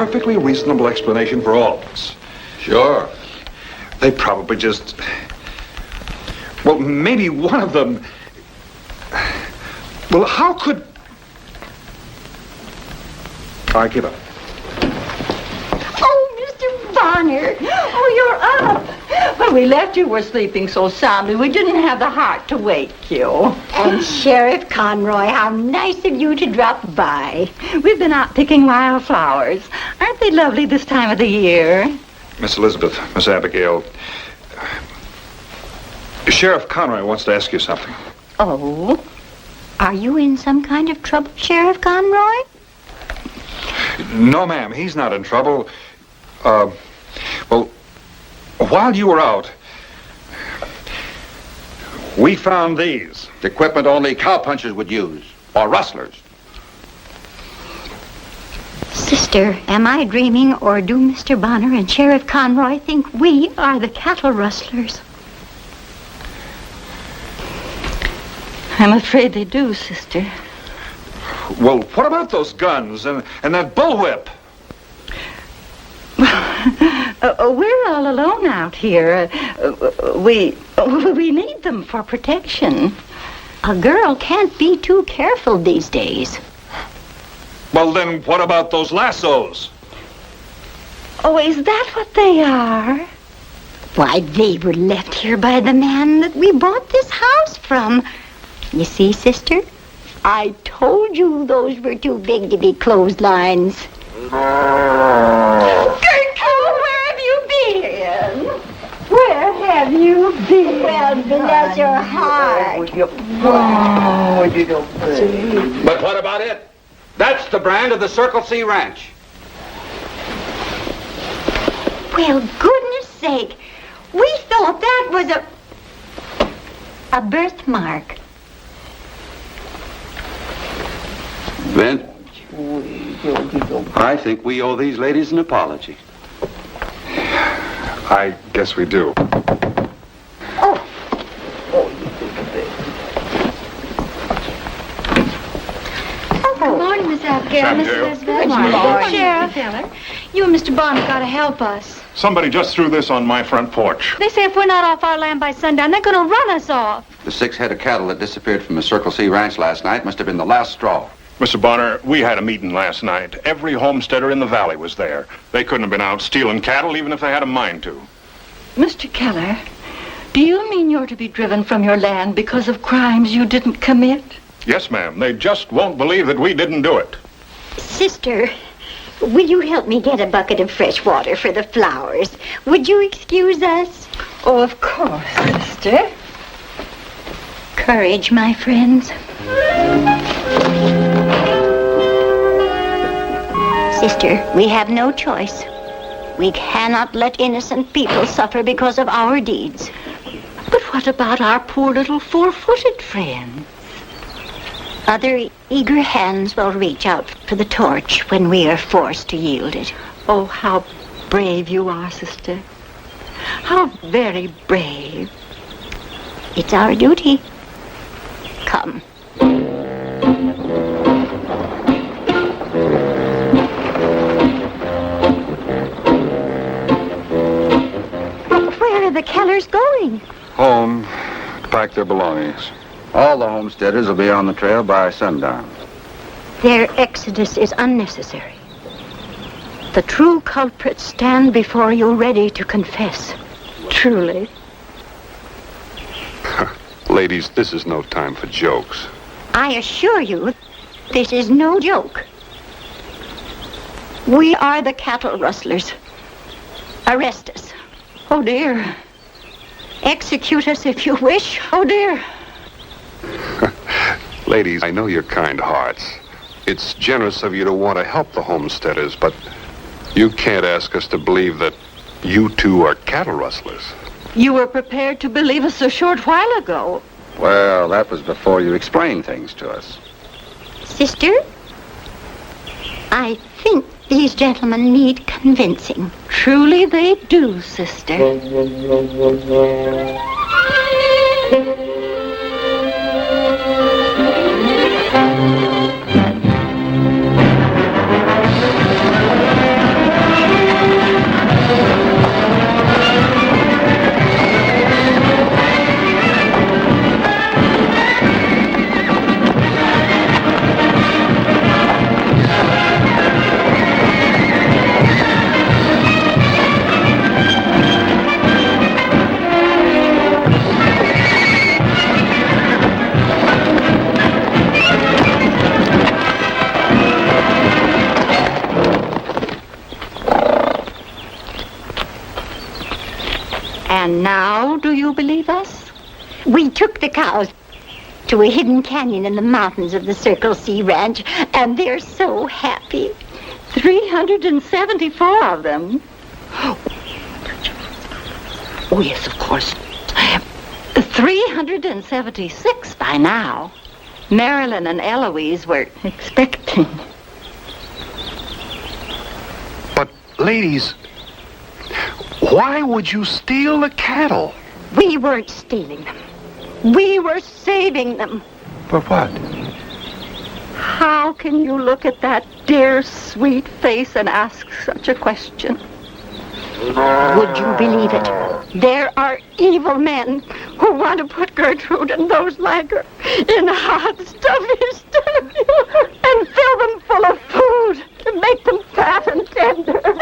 perfectly reasonable explanation for all this. Sure. They probably just... Well, maybe one of them... Well, how could... I give up. Oh, Mr. Bonner. Oh, you're up. When we left, you were sleeping so soundly, we didn't have the heart to wake you. And Sheriff Conroy, how nice of you to drop by. We've been out picking wildflowers. Aren't they lovely this time of the year? Miss Elizabeth, Miss Abigail, Sheriff Conroy wants to ask you something. Oh? Are you in some kind of trouble, Sheriff Conroy? No, ma'am, he's not in trouble. Well, while you were out, we found these. Equipment only cowpunchers would use, or rustlers. Sister, am I dreaming, or do Mr. Bonner and Sheriff Conroy think we are the cattle rustlers? I'm afraid they do, sister. Well, what about those guns and that bullwhip? We're all alone out here. We need them for protection. A girl can't be too careful these days. Well, then what about those lassos? Oh, is that what they are? Why, they were left here by the man that we bought this house from. You see, sister? I told you those were too big to be clotheslines. Oh, where have you been? Where have you been? Well, bless your heart. But what about it? That's the brand of the Circle C Ranch. Well, goodness sake. We thought that was a birthmark. Vin, I think we owe these ladies an apology. I guess we do. Good morning, Miss Abigail. Miss Mrs. Elizabeth. Good morning. Sheriff. You and Mr. Bonner got to help us. Somebody just threw this on my front porch. They say if we're not off our land by sundown, they're going to run us off. The 6 head of cattle that disappeared from the Circle C Ranch last night must have been the last straw. Mr. Bonner, we had a meeting last night. Every homesteader in the valley was there. They couldn't have been out stealing cattle even if they had a mind to. Mr. Keller, do you mean you're to be driven from your land because of crimes you didn't commit? Yes, ma'am. They just won't believe that we didn't do it. Sister, will you help me get a bucket of fresh water for the flowers? Would you excuse us? Oh, of course, sister. Courage, my friends. Sister, we have no choice. We cannot let innocent people suffer because of our deeds. But what about our poor little four-footed friend? Other eager hands will reach out for the torch when we are forced to yield it. Oh, how brave you are, sister. How very brave. It's our duty. Come. Where are the Kellers going? Home to pack their belongings. All the homesteaders will be on the trail by sundown. Their exodus is unnecessary. The true culprits stand before you ready to confess. Truly. Ladies, this is no time for jokes. I assure you, this is no joke. We are the cattle rustlers. Arrest us. Oh, dear. Execute us if you wish. Oh, dear. Ladies, I know your kind hearts. It's generous of you to want to help the homesteaders, but you can't ask us to believe that you two are cattle rustlers. You were prepared to believe us a short while ago. Well, that was before you explained things to us. Sister, I think these gentlemen need convincing. Truly they do, sister. And now, do you believe us? We took the cows to a hidden canyon in the mountains of the Circle C Ranch, and they're so happy. 374 of them. Oh, yes, of course. 376 by now. Marilyn and Eloise were expecting. But, ladies, why would you steal the cattle? We weren't stealing them. We were saving them. For what? How can you look at that dear, sweet face and ask such a question? Would you believe it? There are evil men who want to put Gertrude and those like her in hot, stuffy stomachs and fill them full of food to make them fat and tender. And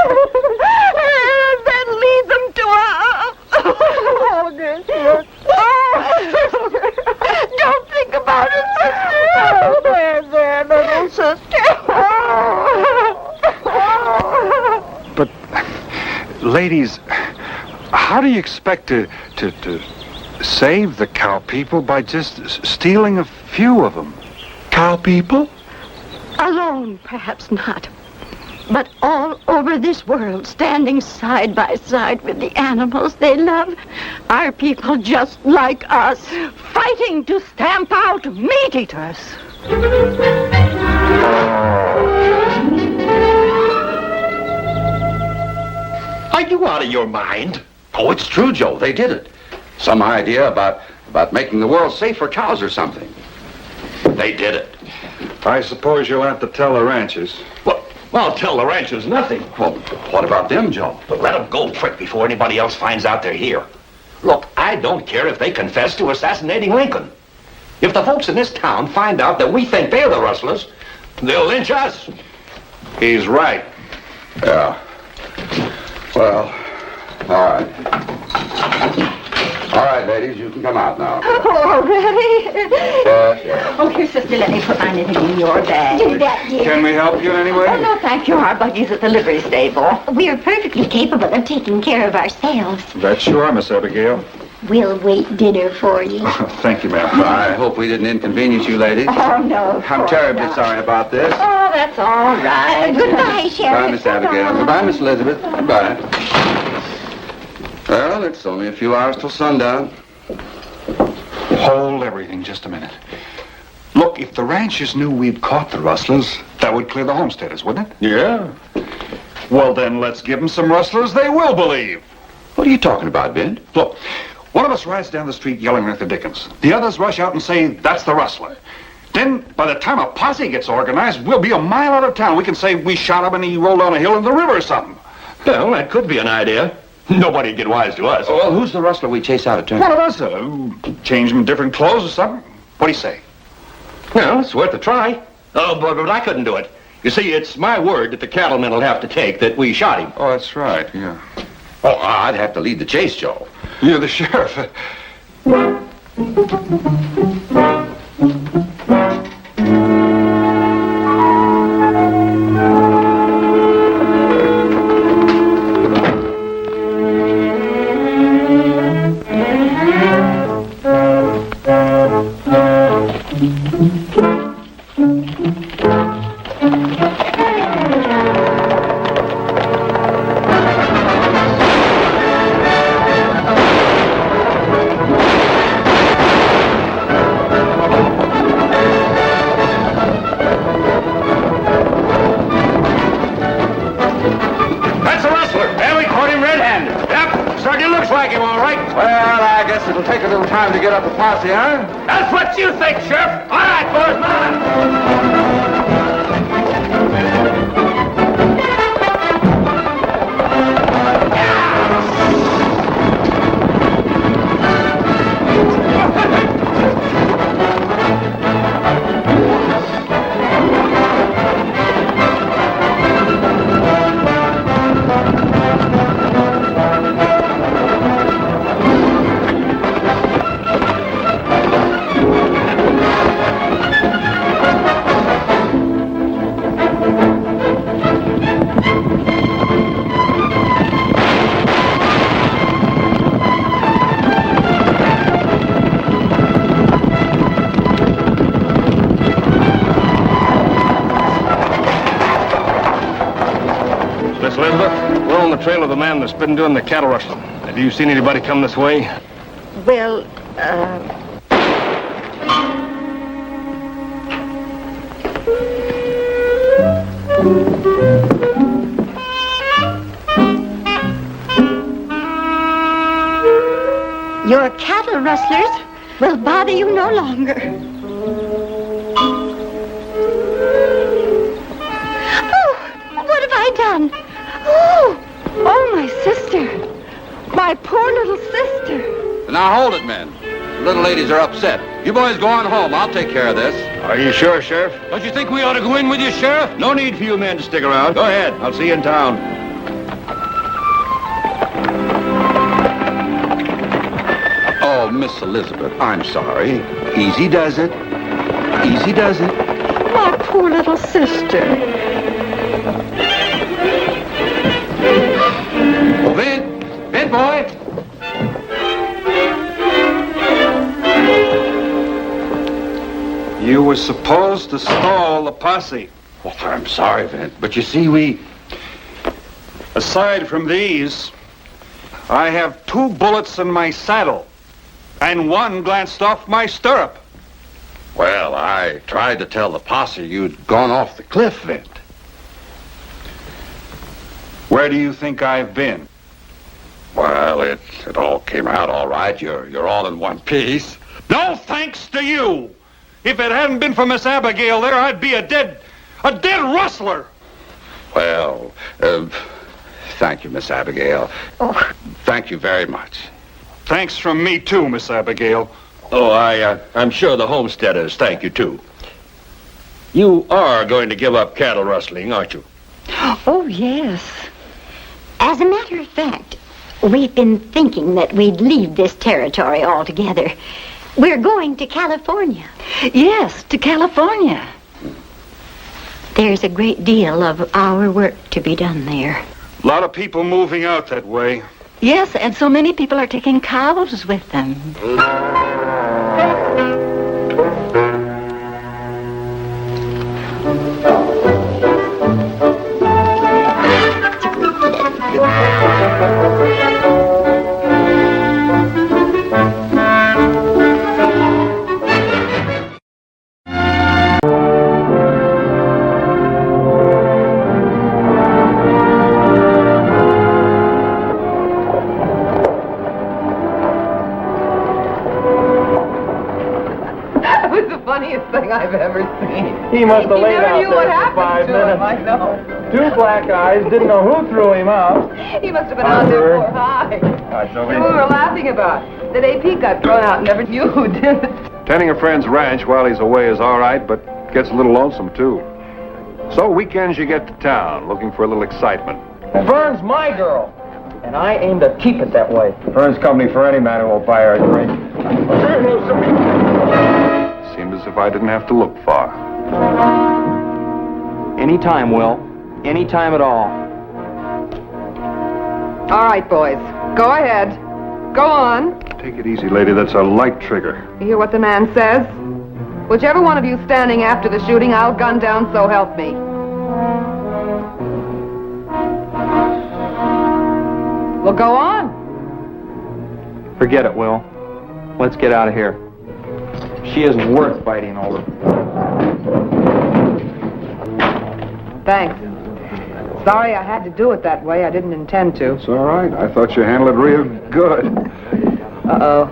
then lead them to oh, Gertrude. Don't think about it, sister. There, little sister. But, ladies, how do you expect to save the cow people by just stealing a few of them? Cow people? Alone, perhaps not. But all over this world, standing side by side with the animals they love, are people just like us, fighting to stamp out meat eaters. Are you out of your mind? Oh, it's true, Joe. They did it. Some idea about making the world safe for cows or something. They did it. I suppose you'll have to tell the ranchers. Well, tell the ranchers nothing. Well, what about them, Joe? But let them go quick before anybody else finds out they're here. Look, I don't care if they confess to assassinating Lincoln. If the folks in this town find out that we think they're the rustlers, they'll lynch us. He's right. Yeah. Well, all right. All right, ladies, you can come out now. Already? Yes. Oh, here, sister, let me put my knitting in your bag. Do that, dear. Can we help you in any way? Oh, no, thank you. Our buggy's at the livery stable. We're perfectly capable of taking care of ourselves. That's sure, Miss Abigail. We'll wait dinner for you. Thank you, ma'am. I hope we didn't inconvenience you, ladies. Oh, no. I'm terribly sorry about this. Oh, that's all right. Goodbye, Sheriff. Goodbye, Miss Abigail. Goodbye, Miss Elizabeth. Goodbye. Well, it's only a few hours till sundown. Hold everything just a minute. Look, if the ranchers knew we'd caught the rustlers, that would clear the homesteaders, wouldn't it? Yeah. Well, then let's give them some rustlers they will believe. What are you talking about, Ben? Look, one of us rides down the street yelling at the Dickens. The others rush out and say, that's the rustler. Then, by the time a posse gets organized, we'll be a mile out of town. We can say we shot him and he rolled down a hill in the river or something. Well, that could be an idea. Nobody'd get wise to us. Well, who's the rustler we chase out of town? One of us, change them different clothes or something. What do you say? Well, it's worth a try. Oh, but I couldn't do it. You see, it's my word that the cattlemen will have to take that we shot him. Oh, that's right, yeah. Oh, I'd have to lead the chase, Joe. You're the sheriff. It'll take a little time to get up a posse, huh? That's what you think, Sheriff. All right, boys, on the trail of the man that's been doing the cattle rustling. Have you seen anybody come this way? Well, your cattle rustlers will bother you no longer. Oh, what have I done? Oh, my sister. My poor little sister. Now hold it, men. The little ladies are upset. You boys go on home. I'll take care of this. Are you sure, Sheriff? Don't you think we ought to go in with you, Sheriff? No need for you men to stick around. Go ahead. I'll see you in town. Oh, Miss Elizabeth, I'm sorry. Easy does it. Easy does it. My poor little sister. Vin, boy. You were supposed to stall the posse. Oh, I'm sorry, Vin, but you see, Aside from these, I have 2 bullets in my saddle, and 1 glanced off my stirrup. Well, I tried to tell the posse you'd gone off the cliff, Vin. Where do you think I've been? Well, it all came out all right. You're all in one piece. No thanks to you. If it hadn't been for Miss Abigail there, I'd be a dead rustler. Well, thank you, Miss Abigail. Oh. Thank you very much. Thanks from me, too, Miss Abigail. Oh, I'm sure the homesteaders thank you, too. You are going to give up cattle rustling, aren't you? Oh, yes. As a matter of fact, we've been thinking that we'd leave this territory altogether. We're going to California. Yes, to California. There's a great deal of our work to be done there. A lot of people moving out that way. Yes, and so many people are taking cows with them. Thing I've ever seen. He must have He laid never out knew there what for happened 5 to minutes. him, I know. 2 black eyes didn't know who threw him out. He must have been out there for high. That's so What we were laughing about. That AP got thrown out and never knew who did it. Tending a friend's ranch while he's away is all right, but gets a little lonesome, too. So weekends you get to town, looking for a little excitement. Vern's my girl, and I aim to keep it that way. Vern's company for any man who will buy her a drink. Seemed as if I didn't have to look far. Anytime, Will. Anytime at all. All right, boys. Go ahead. Go on. Take it easy, lady. That's a light trigger. You hear what the man says? Whichever one of you standing after the shooting, I'll gun down, so help me. Well, go on. Forget it, Will. Let's get out of here. She isn't worth fighting over. Thanks. Sorry I had to do it that way. I didn't intend to. It's all right. I thought you handled it real good. Uh-oh.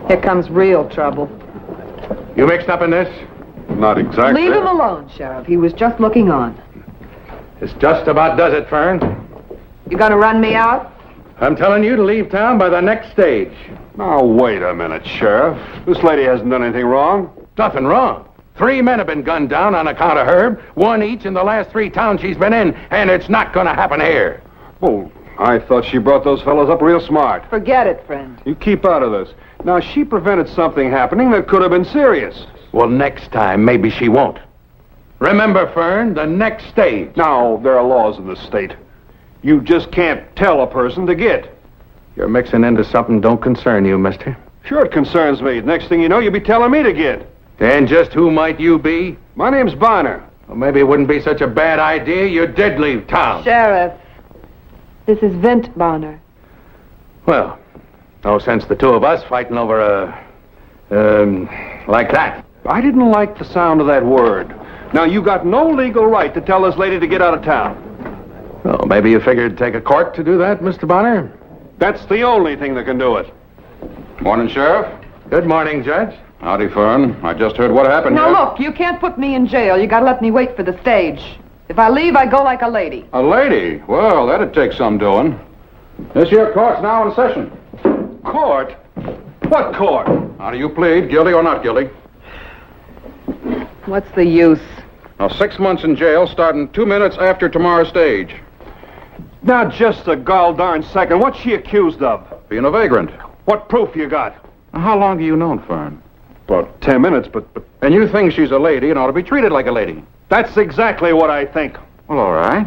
Here comes real trouble. You mixed up in this? Not exactly. Leave him alone, Sheriff. He was just looking on. This just about does it, Fern. You gonna run me out? I'm telling you to leave town by the next stage. Now, wait a minute, Sheriff. This lady hasn't done anything wrong. Nothing wrong. 3 men have been gunned down on account of Herb, 1 each in the last 3 towns she's been in, and it's not going to happen here. Oh, I thought she brought those fellows up real smart. Forget it, friend. You keep out of this. Now, she prevented something happening that could have been serious. Well, next time, maybe she won't. Remember, Fern, the next stage. Now, there are laws in this state. You just can't tell a person to get. You're mixing into something don't concern you, mister. Sure it concerns me. Next thing you know, you'll be telling me to get. And just who might you be? My name's Bonner. Well, maybe it wouldn't be such a bad idea you did leave town. Sheriff, this is Vint Bonner. Well, no sense the two of us fighting over like that. I didn't like the sound of that word. Now, you got no legal right to tell this lady to get out of town. Well, maybe you figured it'd take a court to do that, Mr. Bonner? That's the only thing that can do it. Morning, Sheriff. Good morning, Judge. Howdy, Fern. I just heard what happened Now, here. look, you can't put me in jail. You gotta let me wait for the stage. If I leave, I go like a lady. A lady? Well, that'd take some doing. This here court's now in session. Court? What court? How do you plead, guilty or not guilty? What's the use? Now, 6 months in jail starting 2 minutes after tomorrow's stage. Now, just a gall darn second. What's she accused of? Being a vagrant. What proof you got? Now, how long have you known Fern? About 10 minutes, but... And you think she's a lady and ought to be treated like a lady? That's exactly what I think. Well, all right.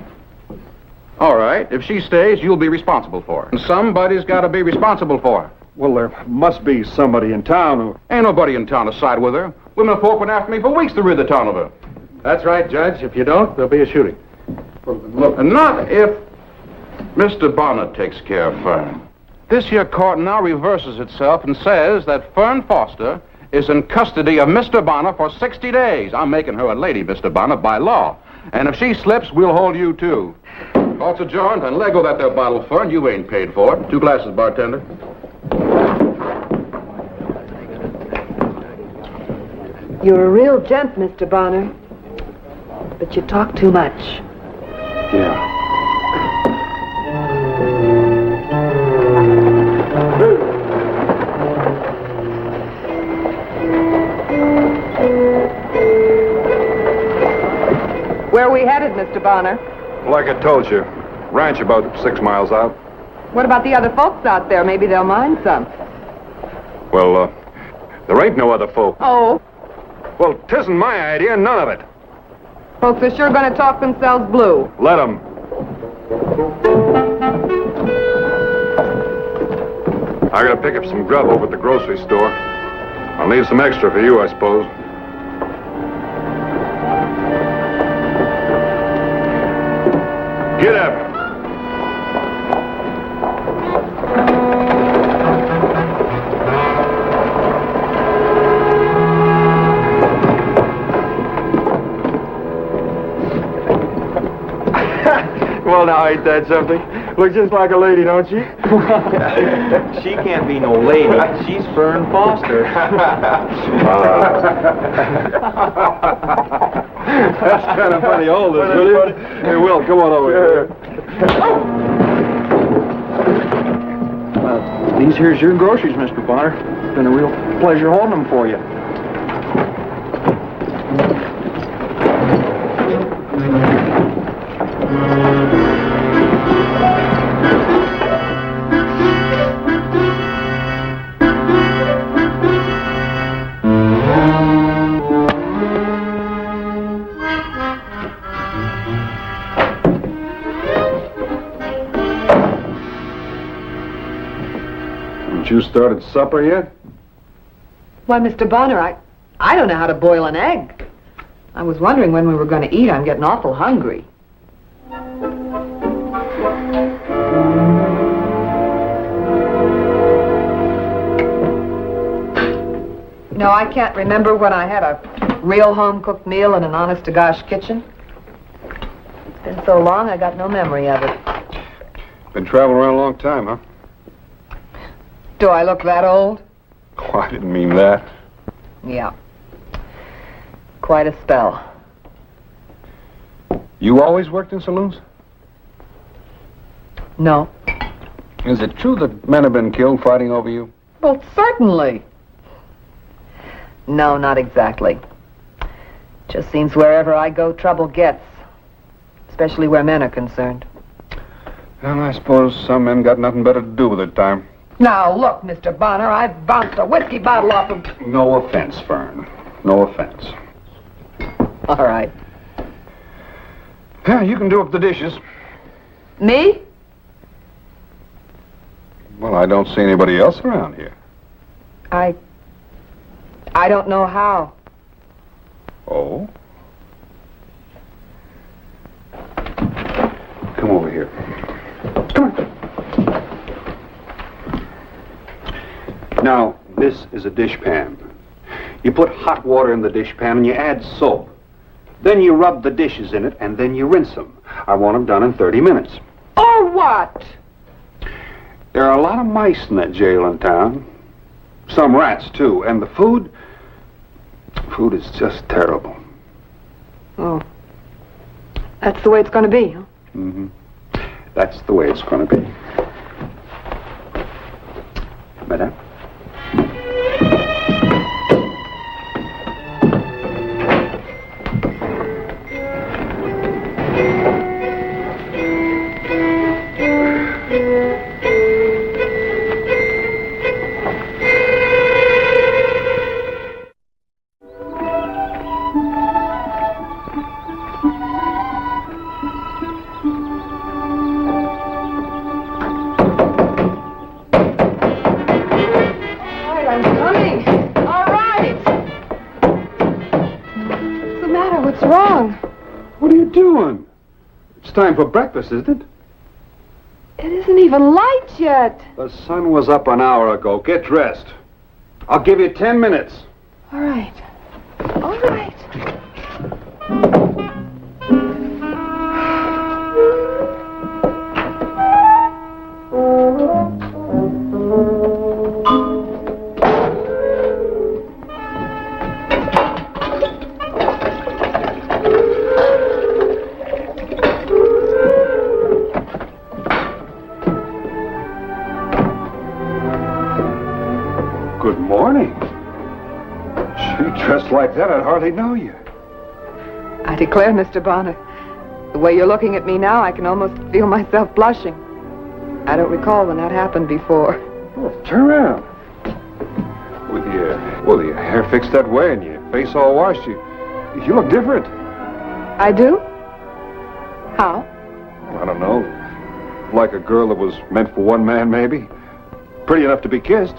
All right. If she stays, you'll be responsible for her. And somebody's got to be responsible for her. Well, there must be somebody in town who... Ain't nobody in town to side with her. Women folk been after me for weeks to rid the town of her. That's right, Judge. If you don't, there'll be a shooting. Well, look, and not if Mr. Bonner takes care of Fern. This here court now reverses itself and says that Fern Foster is in custody of Mr. Bonner for 60 days. I'm making her a lady, Mr. Bonner, by law. And if she slips, we'll hold you, too. Court's adjourned, and Lego that there bottle, Fern. You ain't paid for it. 2 glasses, bartender. You're a real gent, Mr. Bonner. But you talk too much. Yeah. Where are we headed, Mr. Bonner? Like I told you, ranch about 6 miles out. What about the other folks out there? Maybe they'll mind some. Well, there ain't no other folk. Oh, Well, 'tisn't my idea, none of it. folks are sure going to talk themselves blue. Let 'em. I gotta pick up some grub over at the grocery store. I'll need some extra for you, I suppose. Get up. Well, now, ain't that something? Look just like a lady, don't she? She can't be no lady. She's Fern Foster. That's kind of funny, all this, will you? Hey, Will, come on over here. These here's your groceries, Mr. Bonner. It's been a real pleasure holding them for you. Haven't you started supper yet? Why, Mr. Bonner, I don't know how to boil an egg. I was wondering when we were going to eat. I'm getting awful hungry. No, I can't remember when I had a real home-cooked meal in an honest-to-gosh kitchen. It's been so long, I got no memory of it. Been traveling around a long time, huh? Do I look that old? Oh, I didn't mean that. Yeah. Quite a spell. You always worked in saloons? No. Is it true that men have been killed fighting over you? Well, certainly. No, not exactly. Just seems wherever I go, trouble gets. Especially where men are concerned. Well, I suppose some men got nothing better to do with their time. Now, look, Mr. Bonner, I've bounced a whiskey bottle off of... No offense, Fern. No offense. All right. Yeah, you can do up the dishes. Me? Well, I don't see anybody else around here. I don't know how. Oh? here. Now, this is a dish pan. You put hot water in the dish pan and you add soap. Then you rub the dishes in it and then you rinse them. I want them done in 30 minutes. Or what? There are a lot of mice in that jail in town. Some rats, too. And the food is just terrible. Oh. That's the way it's going to be, huh? Mm-hmm. That's the way it's going to be. Madame? It's time for breakfast, isn't it? It isn't even light yet. The sun was up an hour ago. Get dressed. I'll give you 10 minutes. All right. All right. Good morning. She dressed like that, I'd hardly know you. I declare, Mr. Bonner, the way you're looking at me now, I can almost feel myself blushing. I don't recall when that happened before. Oh, turn around. With your hair fixed that way and your face all washed, you look different. I do? How? I don't know. Like a girl that was meant for one man, maybe. Pretty enough to be kissed.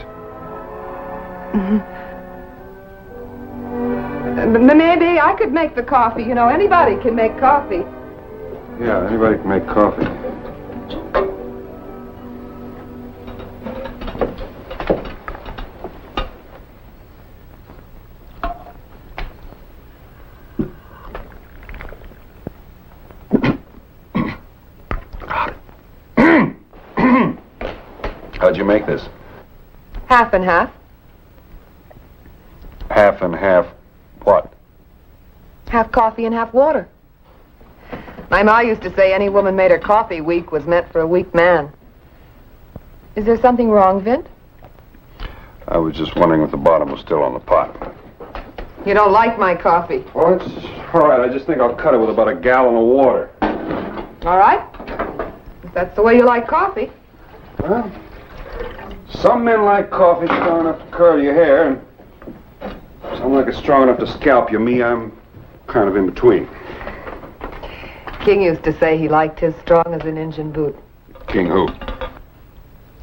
Maybe I could make the coffee. You know, anybody can make coffee. Yeah, anybody can make coffee. How'd you make this? Half and half. Half and half what? Half coffee and half water. My ma used to say any woman made her coffee weak was meant for a weak man. Is there something wrong, Vint? I was just wondering if the bottom was still on the pot. You don't like my coffee. Oh, it's all right. I just think I'll cut it with about a gallon of water. All right. If that's the way you like coffee. Well, some men like coffee strong enough to curl your hair, and some like it strong enough to scalp you. Me, I'm kind of in between. King used to say he liked his strong as an Injun boot. King who?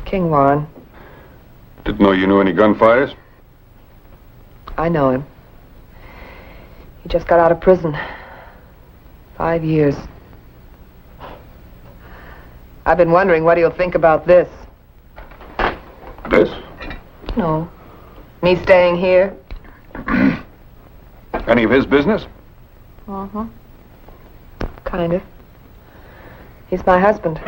King Warren. Didn't know you knew any gunfighters? I know him. He just got out of prison. 5 years. I've been wondering what he'll think about this. This? No. Me staying here? Any of his business? Uh-huh. Kind of. He's my husband.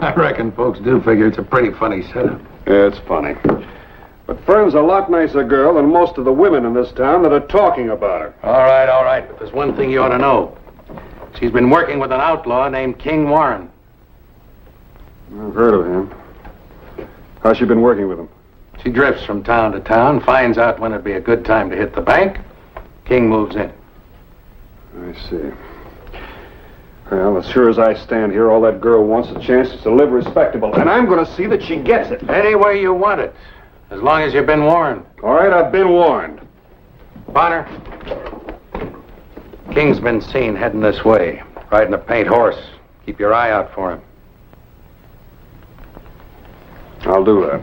I reckon folks do figure it's a pretty funny setup. Yeah, it's funny. But Fern's a lot nicer girl than most of the women in this town that are talking about her. All right. But there's one thing you ought to know. She's been working with an outlaw named King Warren. I've heard of him. How's she been working with him? She drifts from town to town, finds out when it'd be a good time to hit the bank. King moves in. I see. Well, as sure as I stand here, all that girl wants a chance is to live respectable, and I'm going to see that she gets it. Any way you want it, as long as you've been warned. All right, I've been warned. Bonner. King's been seen heading this way, riding a paint horse. Keep your eye out for him. I'll do that.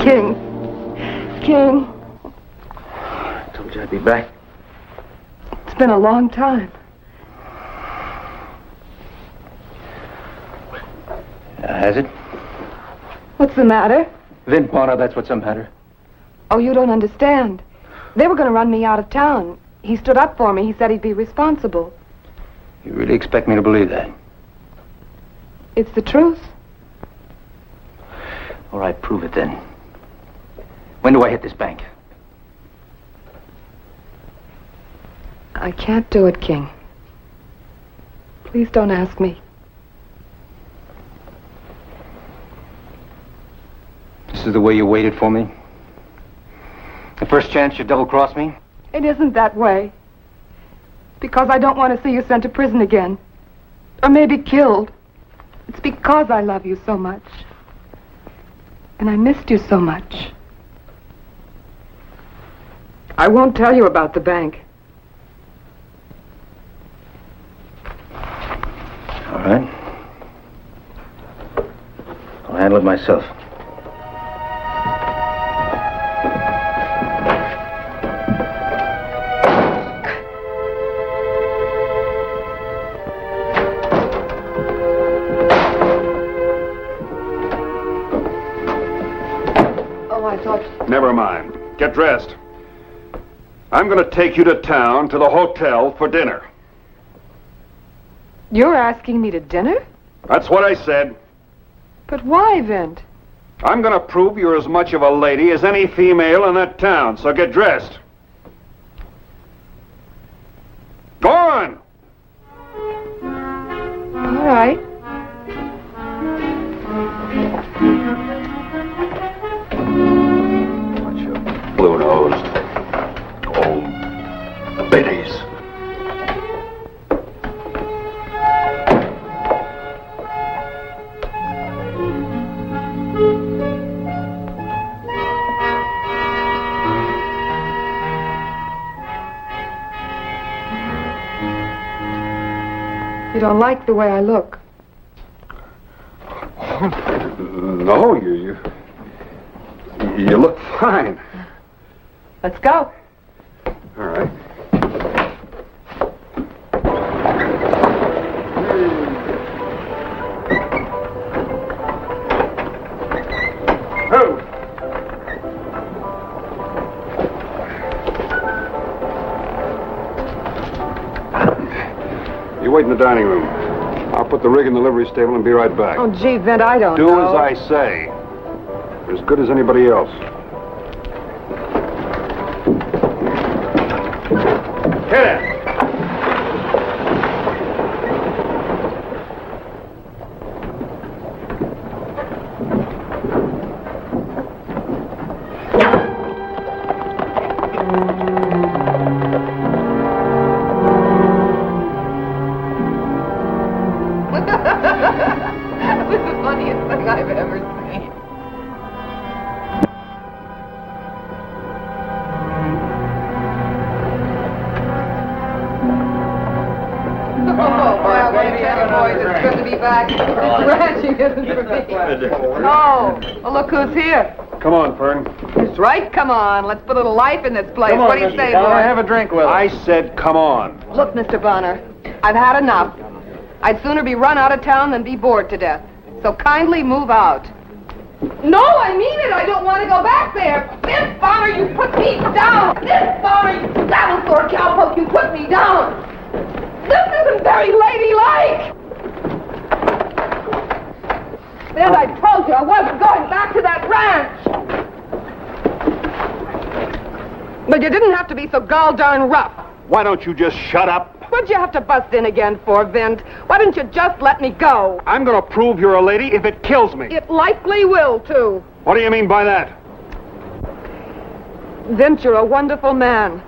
King. King. I told you I'd be back. It's been a long time. Has it? What's the matter? Vin Potter, that's what's the matter. Oh, you don't understand. They were going to run me out of town. He stood up for me. He said he'd be responsible. You really expect me to believe that? It's the truth. All right, prove it then. When do I hit this bank? I can't do it, King. Please don't ask me. This is the way you waited for me? The first chance you double-crossed me? It isn't that way. Because I don't want to see you sent to prison again. Or maybe killed. It's because I love you so much. And I missed you so much. I won't tell you about the bank. All right. I'll handle it myself. Never mind. Get dressed. I'm going to take you to town, to the hotel, for dinner. You're asking me to dinner? That's what I said. But why, Vint? I'm going to prove you're as much of a lady as any female in that town, so get dressed. Go on! All right. Blue-nosed. Old biddies. You don't like the way I look. No, you look fine. Let's go. All right. Oh. You wait in the dining room. I'll put the rig in the livery stable and be right back. Oh, gee, Vint, I don't know. Do as I say. You're as good as anybody else. Get it! That was the funniest thing I've ever seen. Oh, boy, I want to tell you, boys, it's good to be back. It's ranching isn't for me. Oh, well, look who's here. Come on, Fern. That's right, come on. Let's put a little life in this place. Come on, What do you Mr. say, Bonner, boy? have a drink with us. I said come on. Look, Mr. Bonner, I've had enough. I'd sooner be run out of town than be bored to death. So kindly move out. No, I mean it. I don't want to go back there. This Bonner, you put me down. This Bonner, you saddle-sore cowpoke, you put me down. This isn't very ladylike. Then I told you I wasn't going back to that ranch. But you didn't have to be so gall-darn rough. Why don't you just shut up? What'd you have to bust in again for, Vint? Why didn't you just let me go? I'm going to prove you're a lady if it kills me. It likely will, too. What do you mean by that? Vint, you're a wonderful man.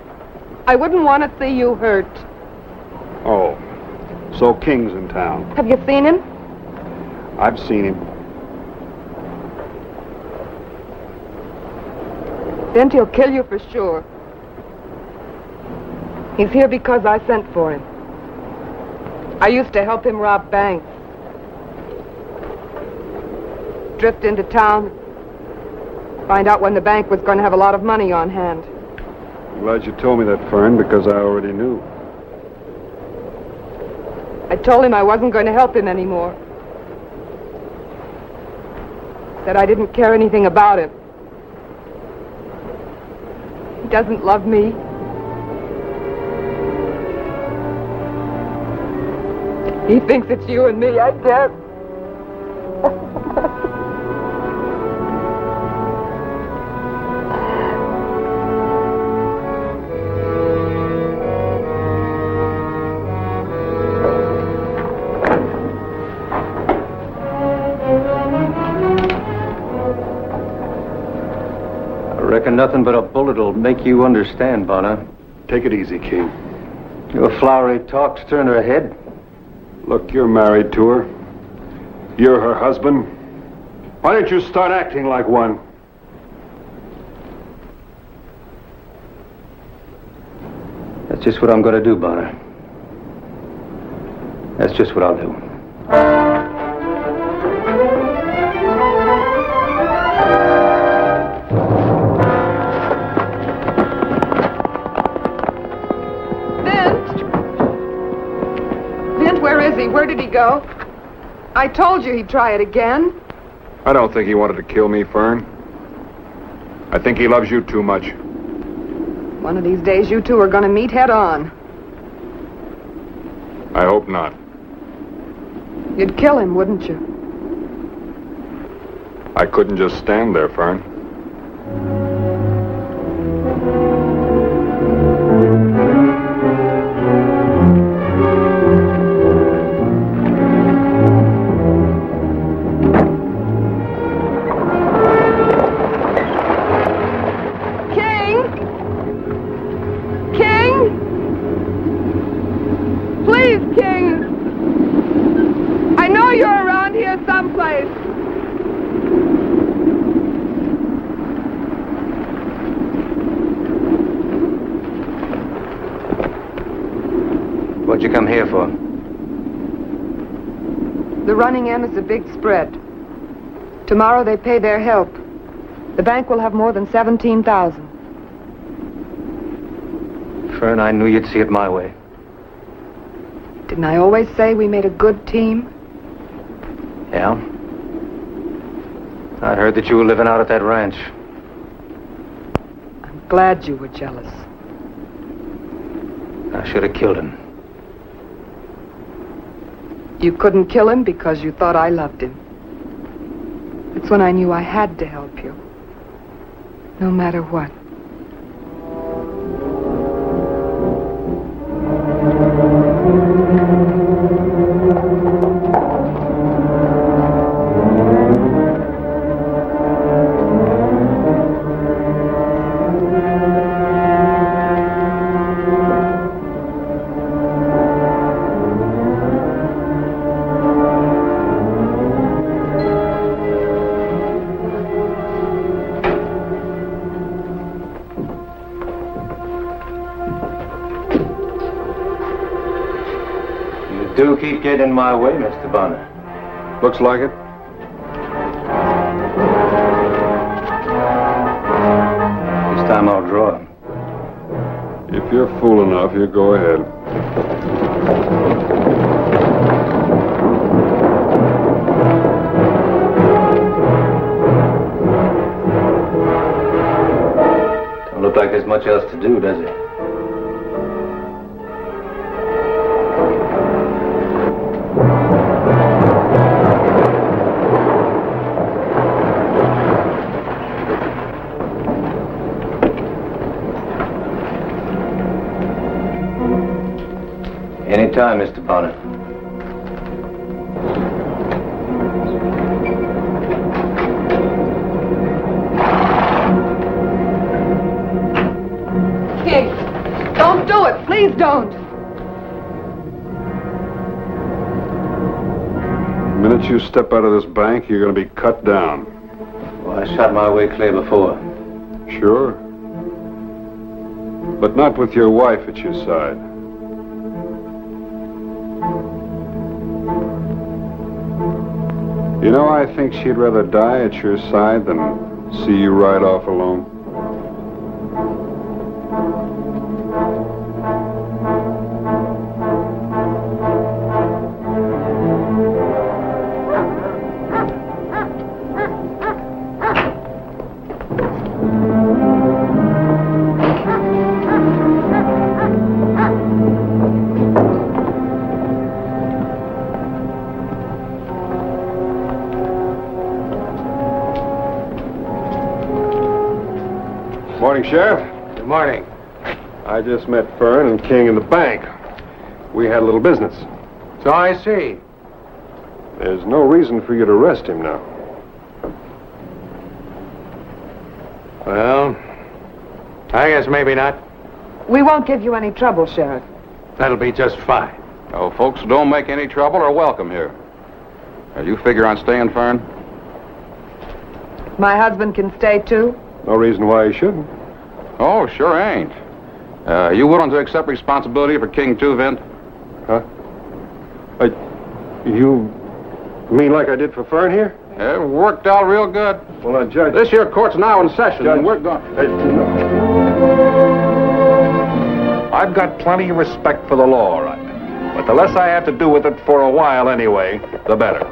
I wouldn't want to see you hurt. Oh, so King's in town. Have you seen him? I've seen him. Then he'll kill you for sure. He's here because I sent for him. I used to help him rob banks. Drift into town. Find out when the bank was going to have a lot of money on hand. I'm glad you told me that, Fern, because I already knew. I told him I wasn't going to help him anymore. That I didn't care anything about him. He doesn't love me. He thinks it's you and me, I guess. I reckon nothing but a bullet'll make you understand, Bonner. Take it easy, King. Your flowery talk's turned her head. Look, you're married to her. You're her husband. Why don't you start acting like one? That's just what I'm gonna do, Bonner. That's just what I'll do. Where did he go? I told you he'd try it again. I don't think he wanted to kill me, Fern. I think he loves you too much. One of these days you two are going to meet head on. I hope not. You'd kill him, wouldn't you? I couldn't just stand there, Fern. What'd you come here for? The running M is a big spread. Tomorrow they pay their help. The bank will have more than 17,000. Fern, I knew you'd see it my way. Didn't I always say we made a good team? Yeah? I'd heard that you were living out at that ranch. I'm glad you were jealous. I should have killed him. You couldn't kill him because you thought I loved him. It's when I knew I had to help you. No matter what. Do keep getting in my way, Mr. Bonner. Looks like it. This time I'll draw him. If you're fool enough, you go ahead. Don't look like there's much else to do, does it? Anytime, Mr. Bonner. King, don't do it. Please don't. minute you step out of this bank, you're going to be cut down. Well, I shot my way clear before. Sure. But not with your wife at your side. You know, I think she'd rather die at your side than see you ride off alone. Morning, Sheriff. Good morning. I just met Fern and King in the bank. We had a little business. So I see. There's no reason for you to arrest him now. Well, I guess maybe not. We won't give you any trouble, Sheriff. That'll be just fine. Oh, folks who don't make any trouble are welcome here. You figure on staying, Fern? My husband can stay, too? No reason why he shouldn't. Oh, sure ain't. You willing to accept responsibility for King, too, Vint? Huh? You mean like I did for Fern here? It worked out real good. Well, now, Judge... This here court's now in session, Judge, and we're going... I've got plenty of respect for the law, right? But the less I have to do with it for a while anyway, the better.